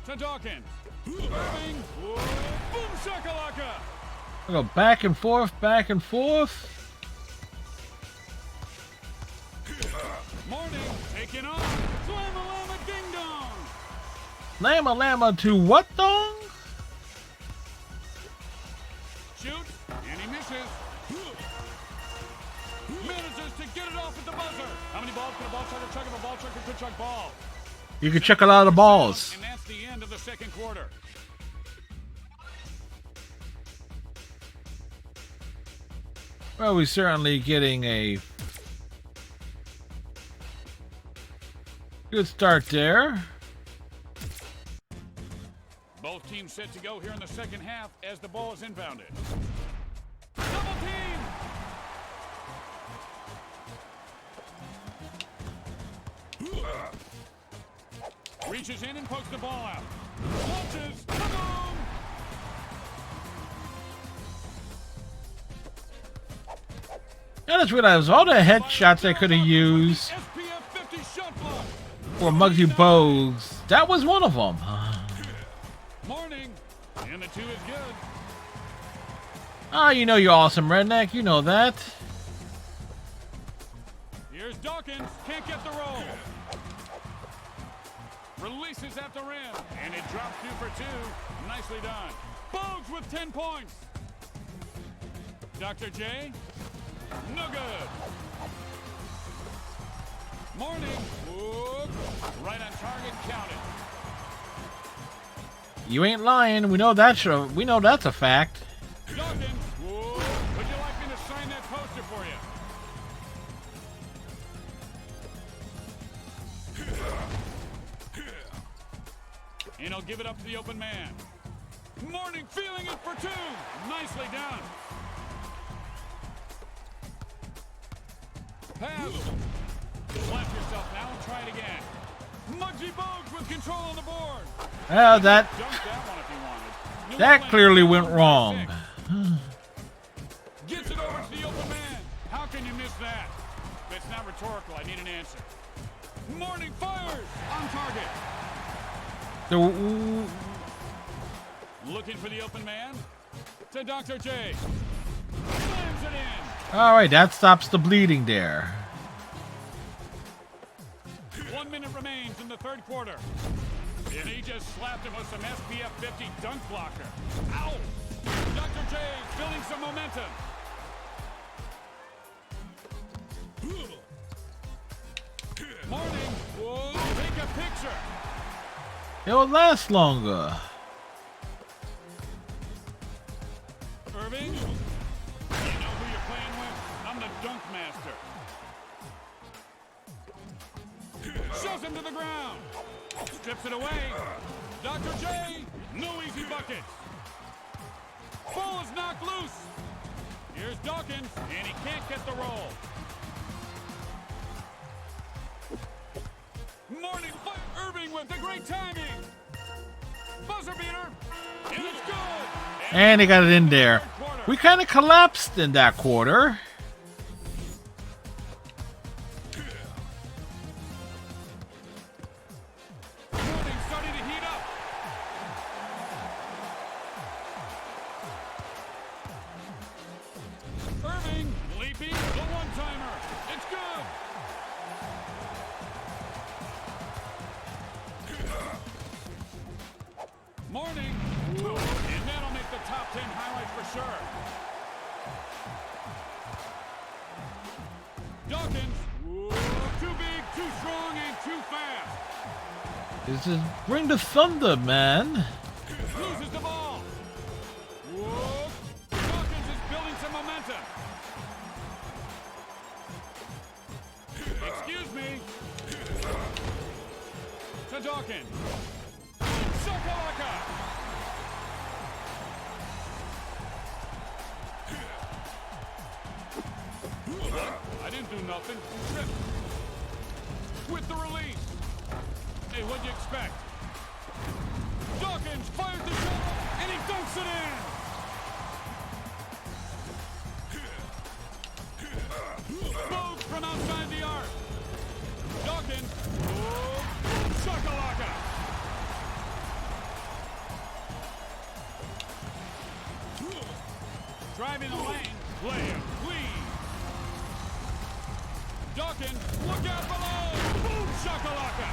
[SPEAKER 20] To Dawkins. Irving. Boom shakalaka.
[SPEAKER 1] We go back and forth, back and forth. Llama Llama to what, dong?
[SPEAKER 20] Shoot, and he misses. Manages to get it off at the buzzer. How many balls can a ball chucker chuck if a ball chucker could chuck ball?
[SPEAKER 1] You can chuck a lot of balls.
[SPEAKER 20] And that's the end of the second quarter.
[SPEAKER 1] Well, we're certainly getting a good start there.
[SPEAKER 20] Both teams set to go here in the second half as the ball is inbounded. Double team! Reaches in and pokes the ball out. Launches! Boom!
[SPEAKER 1] I just realized all the headshots I could have used for Muggsy Bogues. That was one of them.
[SPEAKER 20] Morning, and the two is good.
[SPEAKER 1] Ah, you know you're awesome, redneck. You know that.
[SPEAKER 20] Here's Dawkins. Can't get the roll. Releases at the rim, and it drops 2 for 2. Nicely done. Bogues with 10 points. Dr. J. No good. Morning. Whoop. Right on target. Count it.
[SPEAKER 1] You ain't lying. We know that's a fact.
[SPEAKER 20] Dawkins. Whoop. Would you like me to sign that poster for you? And he'll give it up to the open man. Morning, feeling it for 2. Nicely done. Pass. Slap yourself now and try it again. Muggsy Bogues with control on the board.
[SPEAKER 1] Well, that
[SPEAKER 20] one if he wanted.
[SPEAKER 1] that clearly went wrong.
[SPEAKER 20] Gets it over to the open man. How can you miss that? If it's not rhetorical, I need an answer. Morning fires on target. Looking for the open man. To Dr. J. Slams it in.
[SPEAKER 1] All right, that stops the bleeding there.
[SPEAKER 20] 1 minute remains in the third quarter. And he just slapped him with some SPF 50 dunk blocker. Ow! Dr. J is building some momentum. Morning. Whoa, take a picture.
[SPEAKER 1] It'll last longer.
[SPEAKER 20] Irving, you know who you're playing with? I'm the dunk master. Shoves him to the ground. Strips it away. Dr. J, no easy buckets. Ball is knocked loose. Here's Dawkins, and he can't get the roll. Morning, Irving with the great timing. Buzzer beater, and it's good.
[SPEAKER 1] And he got it in there. We kind of collapsed in that quarter.
[SPEAKER 20] Morning starting to heat up. Irving, leaping, the one-timer. It's good. Morning. And that'll make the top 10 highlights for sure. Dawkins. Too big, too strong, and too fast.
[SPEAKER 1] This is bring the thunder, man.
[SPEAKER 20] Loses the ball. Dawkins is building some momentum. Excuse me. To Dawkins. Shakalaka. I didn't do nothing. Tripped. With the release. Hey, what'd you expect? Dawkins fires the shot, and he dunks it in. Bogues from outside the arc. Dawkins. Shakalaka. Driving the lane. Layup. Clean. Dawkins, look out below! Boom shakalaka!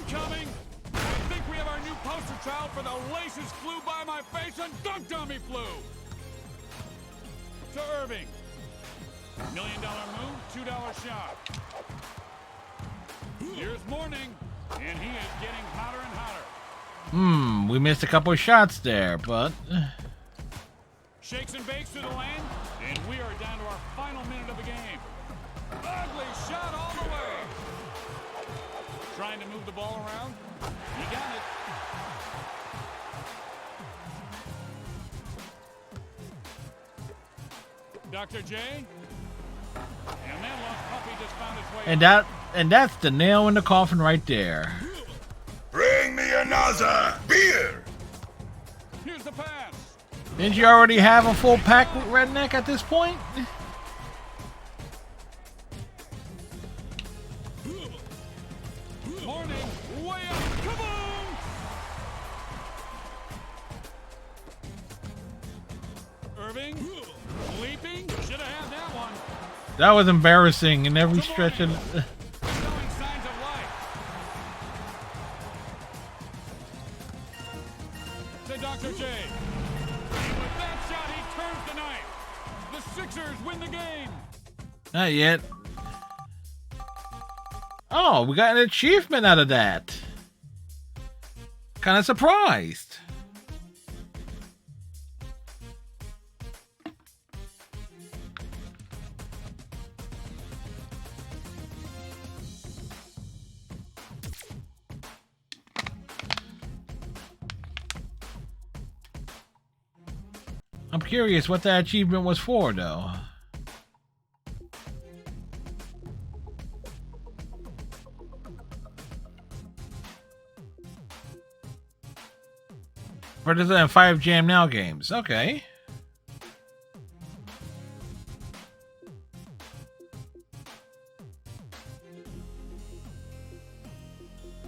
[SPEAKER 20] Incoming! I think we have our new poster child for the laces flew by my face and dunked on me flew! To Irving. $1 million move, $2 shot. Here's Morning, and he is getting hotter and hotter.
[SPEAKER 1] We missed a couple of shots there, but...
[SPEAKER 20] Shakes and bakes to the lane, and we are down to our final minute of the game. Ugly shot all the way. Trying to move the ball around. He got it. Dr. J. And that lost puppy just found its way
[SPEAKER 1] And that's the nail in the coffin right there.
[SPEAKER 10] Bring me another beer.
[SPEAKER 20] Here's the pass.
[SPEAKER 1] Didn't you already have a full pack with Redneck at this point?
[SPEAKER 20] Morning, way up, kaboom! Irving, leaping, should have had that one.
[SPEAKER 1] That was embarrassing in every stretch of...
[SPEAKER 20] Showing signs of life. To Dr. J. And with that shot, he turns the knife. The Sixers win the game.
[SPEAKER 1] Not yet. Oh, we got an achievement out of that. Kind of surprised. I'm curious what that achievement was for, though. Participate in 5 Jam Now games. Okay.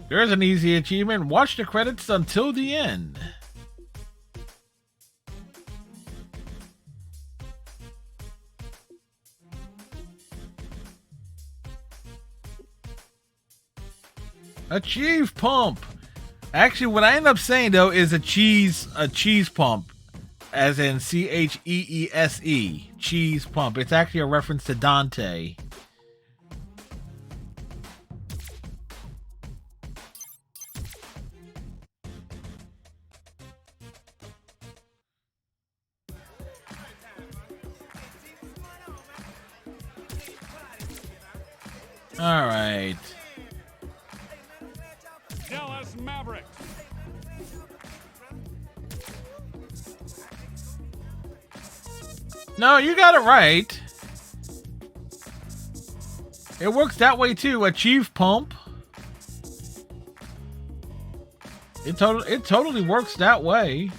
[SPEAKER 1] There's an easy achievement. Watch the credits until the end. Achieve pump. Actually, what I end up saying though is a cheese pump, as in CHEESE, cheese pump. It's actually a reference to Dante. All right.
[SPEAKER 20] Dallas Mavericks.
[SPEAKER 1] No, you got it right. It works that way too. Achieve pump. It totally works that way.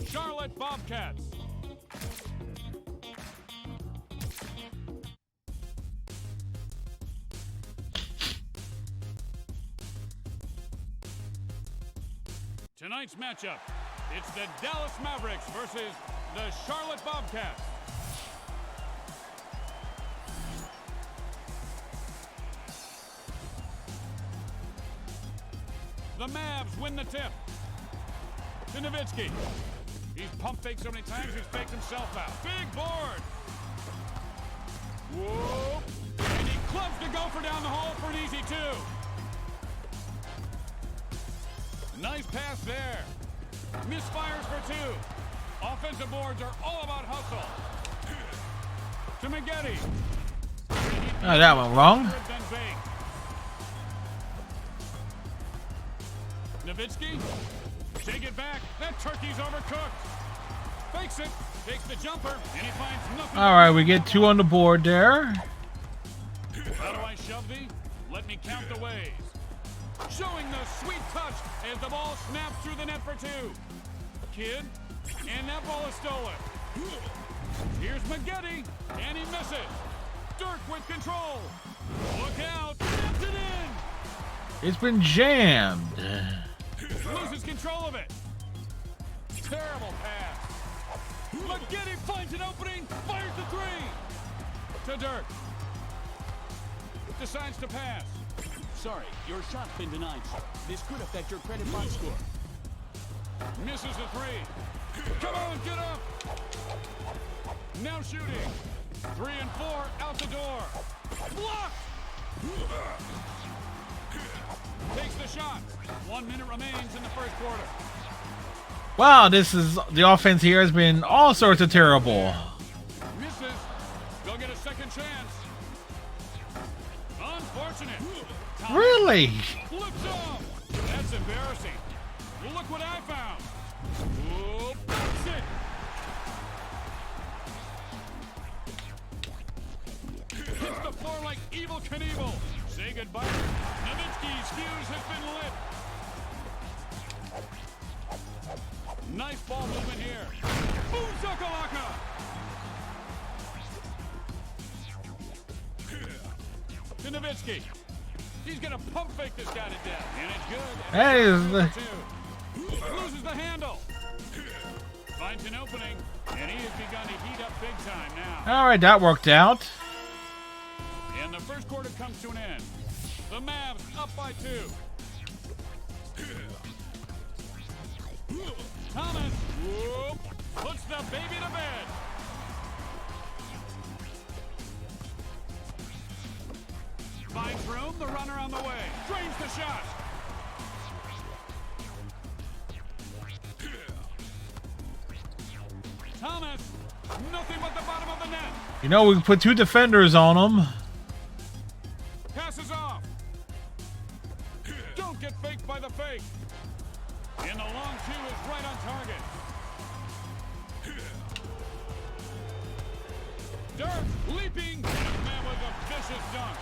[SPEAKER 20] Charlotte Bobcats. Tonight's matchup, it's the Dallas Mavericks versus the Charlotte Bobcats. The Mavs win the tip. To Nowitzki. He's pump faked so many times, he's faked himself out. Big board. Whoa. And he clubs the gopher down the hole for an easy 2. Nice pass there. Misfires for 2. Offensive boards are all about hustle. To Maggette.
[SPEAKER 1] Oh, that went wrong.
[SPEAKER 20] Nowitzki. Take it back. That turkey's overcooked. Fakes it. Takes the jumper. And he finds nothing.
[SPEAKER 1] All right, we get 2 on the board there.
[SPEAKER 20] How do I shove thee? Let me count the ways. Showing the sweet touch as the ball snaps through the net for 2. Kid. And that ball is stolen. Here's Maggette. And he misses. Dirk with control. Look out. Snaps it in.
[SPEAKER 1] It's been jammed.
[SPEAKER 20] Loses control of it. Terrible pass. McGinty finds an opening, fires the three. To Dirk. Decides to pass.
[SPEAKER 21] Sorry, your shot's been denied, sir. This could affect your credit box score.
[SPEAKER 20] Misses the three. Come on, get up. Now shooting. 3 and 4 out the door. Blocked. Takes the shot. 1 minute remains in the first quarter.
[SPEAKER 1] Wow, the offense here has been all sorts of terrible.
[SPEAKER 20] Misses. They'll get a second chance. Unfortunate.
[SPEAKER 1] Really?
[SPEAKER 20] Flips off. That's embarrassing. Look what I found. Whoop, that's it. Hits the floor like Evel Knievel. Say goodbye. Nowitzki's fuse has been lit. Nice ball movement here. Boom shakalaka. To Nowitzki. He's gonna pump fake this guy to death, and it's good.
[SPEAKER 1] That is
[SPEAKER 20] Loses the handle. Finds an opening, and he has begun to heat up big time now.
[SPEAKER 1] all right. That worked out.
[SPEAKER 20] And the first quarter comes to an end. The Mavs up by 2. Thomas whoop, puts the baby to bed. Finds room, the runner on the way. Drains the shot. Thomas, nothing but the bottom of the net.
[SPEAKER 1] You know, we can put 2 defenders on them.
[SPEAKER 20] Passes off. Don't get faked by the fake. And the long 2 is right on target. Dirk leaping. This man with a vicious dunk.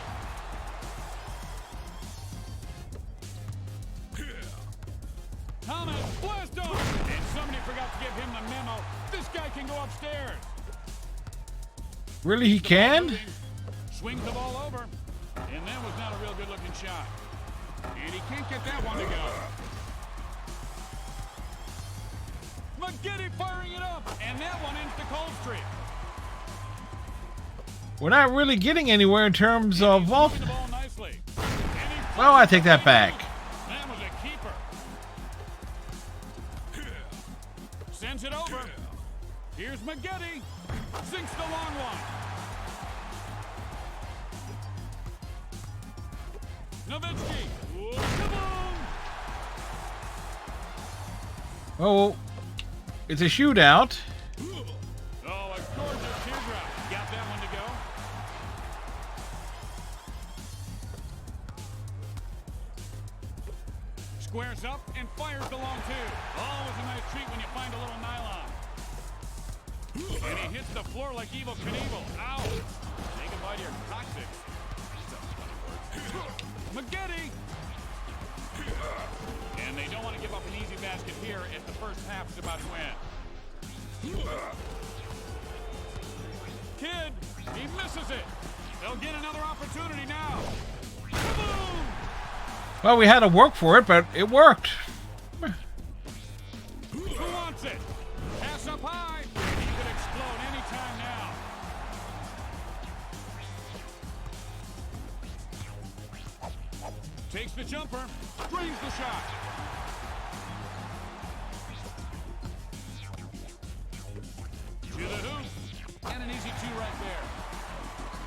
[SPEAKER 20] Thomas, blast off! And somebody forgot to give him the memo. This guy can go upstairs.
[SPEAKER 1] Really, he can?
[SPEAKER 20] Swings the ball over. And that was not a real good-looking shot. And he can't get that one to go. McGinty firing it up. And that one ends the cold streak.
[SPEAKER 1] We're not really getting anywhere in terms of offense. Well, I take that back.
[SPEAKER 20] That was a keeper. Sends it over. Here's McGinty. Sinks the long one. Nowitzki. Kaboom!
[SPEAKER 1] Oh, it's a shootout.
[SPEAKER 20] Oh, a gorgeous teardrop. Got that one to go. Squares up and fires the long 2. Always a nice treat when you find a little nylon. And he hits the floor like Evel Knievel. Ow! Say goodbye to your coccyx. McGinty! And they don't want to give up an easy basket here as the first half is about to end. Kidd, he misses it. They'll get another opportunity now. Kaboom!
[SPEAKER 1] Well, we had to work for it, but it worked.
[SPEAKER 20] Who wants it? Pass up high. He could explode anytime now. Takes the jumper. Brings the shot. To the hoop. And an easy 2 right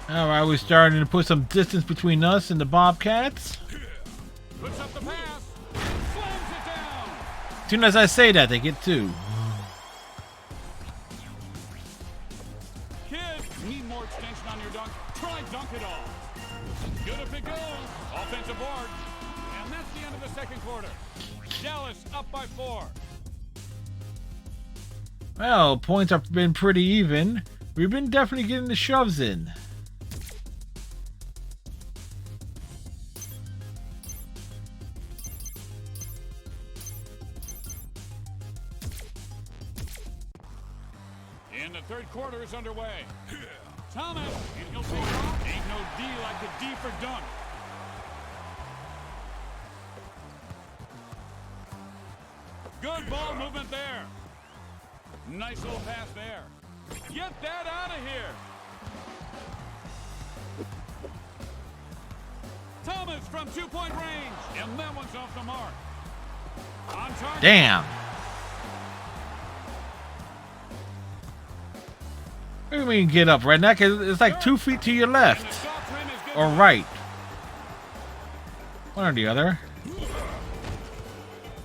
[SPEAKER 20] there.
[SPEAKER 1] All right, we're starting to put some distance between us and the Bobcats.
[SPEAKER 20] Puts up the pass. Slams it down.
[SPEAKER 1] As soon as I say that, they get 2.
[SPEAKER 20] Kidd, need more extension on your dunk. Try dunk it all. Good if it goes. Offensive board. And that's the end of the second quarter. Dallas up by 4.
[SPEAKER 1] Well, points have been pretty even. We've been definitely getting the shoves in.
[SPEAKER 20] And the third quarter is underway. Thomas, and he'll take it off. Ain't no D like the D for dunk. Good ball movement there. Nice little pass there. Get that out of here. Thomas from 2-point range. And that one's off the mark. On target.
[SPEAKER 1] Damn. What do you mean get up, redneck? It's like 2 feet to your left. Or right. One or the other.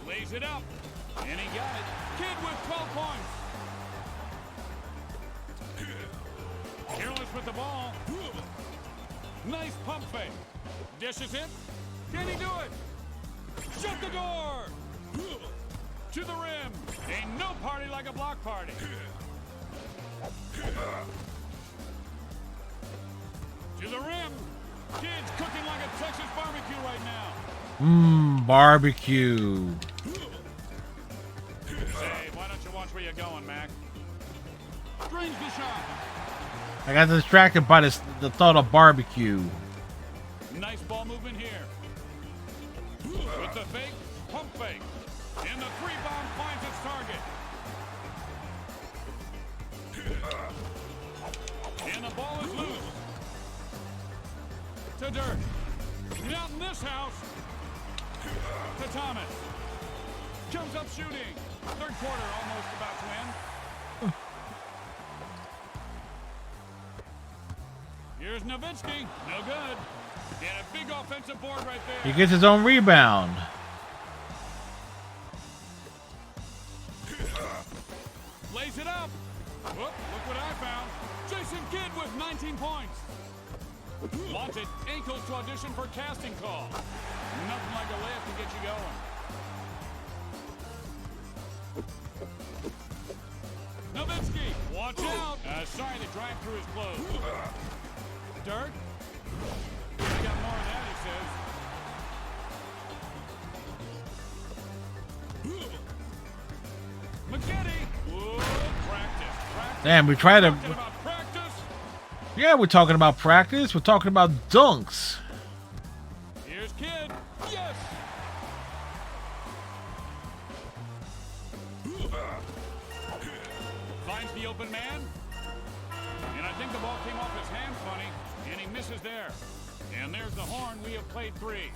[SPEAKER 20] Lays it up. And he got it. Kid with 12 points. Careless with the ball. Nice pump fake. Dishes it. Can he do it? Shut the door. To the rim. Ain't no party like a block party. To the rim. Kids cooking like a Texas barbecue right now.
[SPEAKER 1] Mmm, barbecue.
[SPEAKER 20] Say, why don't you watch where you're going, Mac? Drains the shot.
[SPEAKER 1] I got distracted by the thought of barbecue.
[SPEAKER 20] Nice ball movement here. With the fake, pump fake. And the 3-bomb finds its target. And the ball is loose. To Dirk. Not in this house. To Thomas. Comes up shooting. Third quarter almost about to end. Here's Nowitzki. No good. And a big offensive board right there.
[SPEAKER 1] He gets his own rebound.
[SPEAKER 20] Lays it up. Whoop, look what I found. Jason Kidd with 19 points. Wanted ankles to audition for casting call. Nothing like a layup to get you going. Nowitzki, watch out. Sorry, the drive-through is closed. Dirk. We got more of that, he says. McGetty. Whoa, practice.
[SPEAKER 1] Damn, we try to... Yeah, we're talking about practice. We're talking about dunks.
[SPEAKER 20] Here's Kidd. Yes. Finds the open man. And I think the ball came off his hand funny. And he misses there. And there's the horn. We have played 3.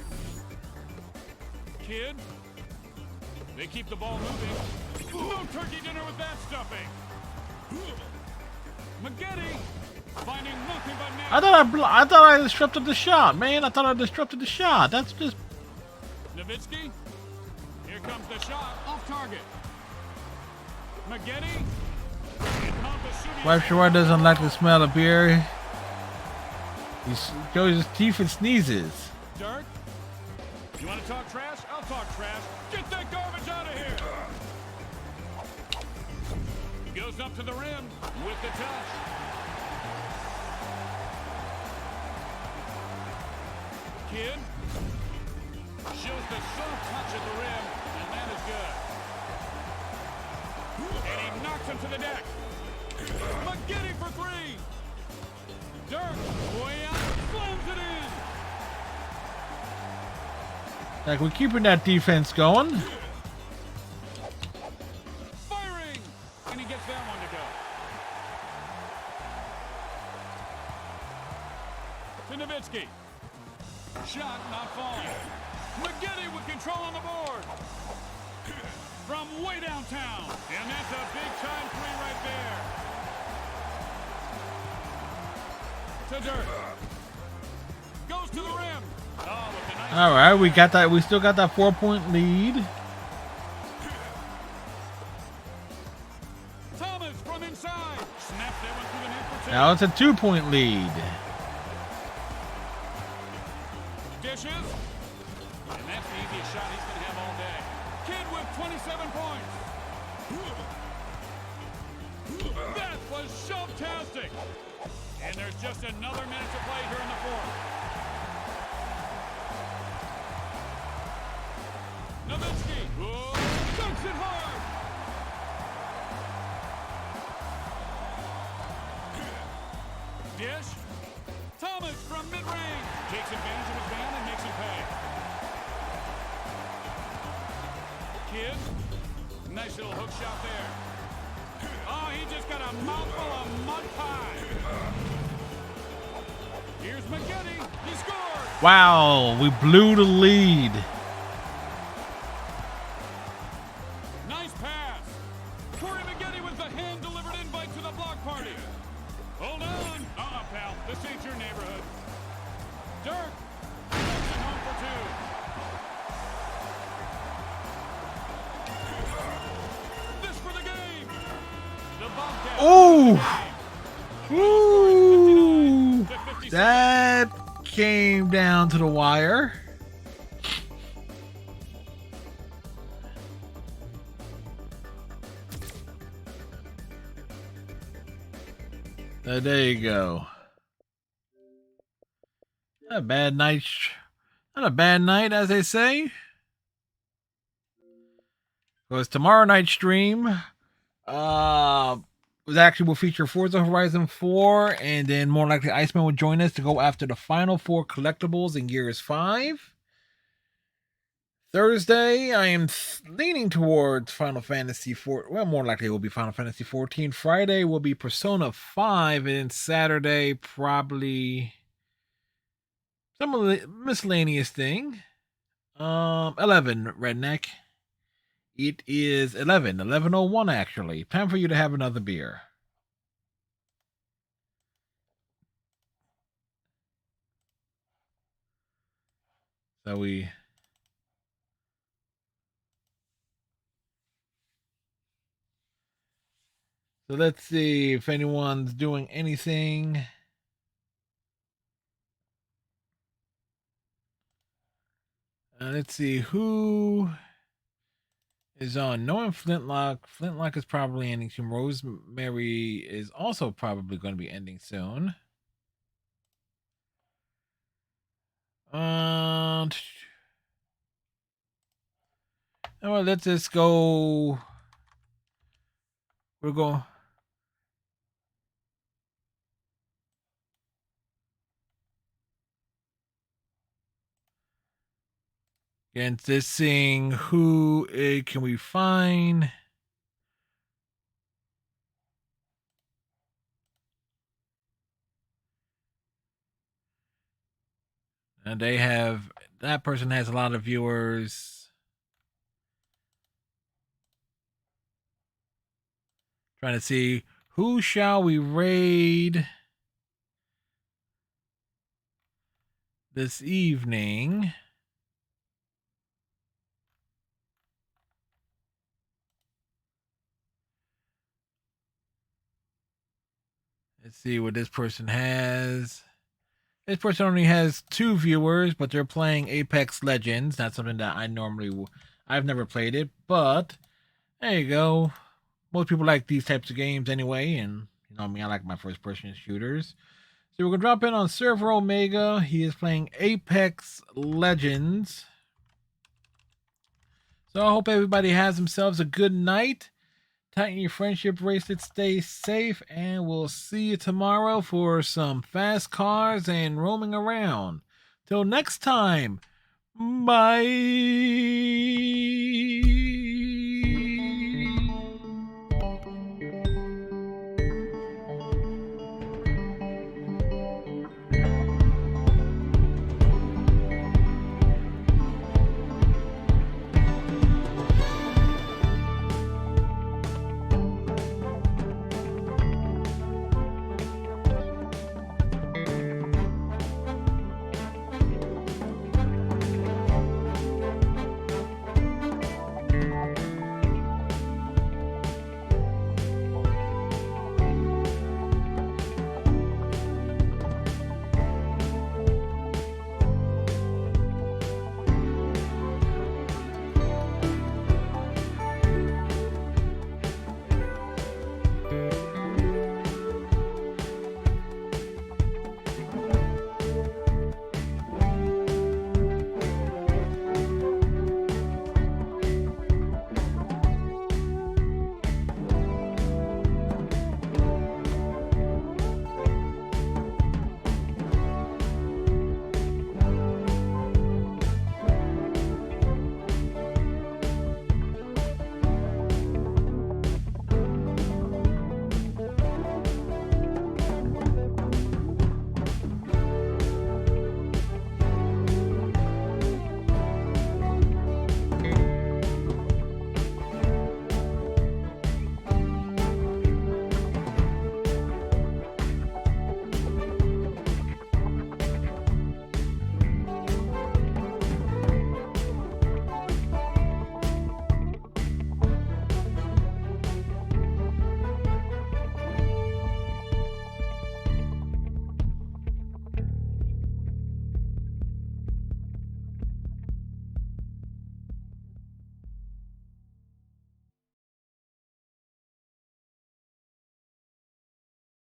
[SPEAKER 20] Kidd. They keep the ball moving. No turkey dinner with that stuffing. McGetty. Finding nothing but net.
[SPEAKER 1] I thought I disrupted the shot, man. I thought I disrupted the shot. That's just...
[SPEAKER 20] Nowitzki. Here comes the shot. Off target. McGetty.
[SPEAKER 1] Wife Shore doesn't like the smell of beer. He shows his teeth and sneezes.
[SPEAKER 20] Dirk. You want to talk trash? I'll talk trash. Get that garbage out of here. He goes up to the rim with the touch. Kidd shows the soft touch at the rim, and that is good. And he knocks him to the deck. McGetty for 3. Dirk way out, slams it in.
[SPEAKER 1] Like, we're keeping that defense going.
[SPEAKER 20] Firing, and he gets that one to go. To Nowitzki. Shot not falling. McGetty with control on the board. From way downtown. And that's a big-time 3 right there. To Dirk. Goes to the rim. Oh, with a nice...
[SPEAKER 1] All right, we got that. We still got that 4-point lead.
[SPEAKER 20] Thomas from inside. Snaps that one through the net for 2.
[SPEAKER 1] Now it's a 2-point lead.
[SPEAKER 20] Dishes. And that's the easiest shot he's going to have all day. Kidd with 27 points. That was shove-tastic. And there's just another minute to play here in the 4th. Nowitzki. Dunks it hard. Dish. Thomas from mid-range. Takes advantage of his man and makes him pay. Kidd. Nice little hook shot there. Oh, he just got a mouthful of mud pie. Here's McGetty. He scored.
[SPEAKER 1] Wow, we blew the lead.
[SPEAKER 20] Nice pass. Corey McGetty with the hand-delivered invite to the block party. Hold on. Pal. This ain't your neighborhood. Dirk. Takes it home for two. This for the game. The Bobcats.
[SPEAKER 1] Ooh. Ooh. That came down to the wire. There you go. Not a bad night. Not a bad night, as they say. Because tomorrow night's stream was actually will feature Forza Horizon 4, and then more likely Iceman will join us to go after the final 4 collectibles in Gears 5. Thursday, I am leaning towards Final Fantasy 4. Well, more likely it will be Final Fantasy 14. Friday will be Persona 5, and then Saturday probably some miscellaneous thing. 11, Redneck. It is 11:01 actually. Time for you to have another beer. So let's see if anyone's doing anything. Let's see who is on. Knowing Flintlock. Flintlock is probably ending soon. Rosemary is also probably going to be ending soon. Well, let's just go. We're going. Against this thing, who can we find? And they have, that person has a lot of viewers. Trying to see who shall we raid this evening. Let's see what this person has. This person only has 2 viewers, but they're playing Apex Legends. Not something that I normally, I've never played it, but there you go. Most people like these types of games anyway, and you know me, I like my first-person shooters. So we're gonna drop in on Server Omega. He is playing Apex Legends. So I hope everybody has themselves a good night. Tighten your friendship bracelet, stay safe, and we'll see you tomorrow for some fast cars and roaming around. Till next time, bye.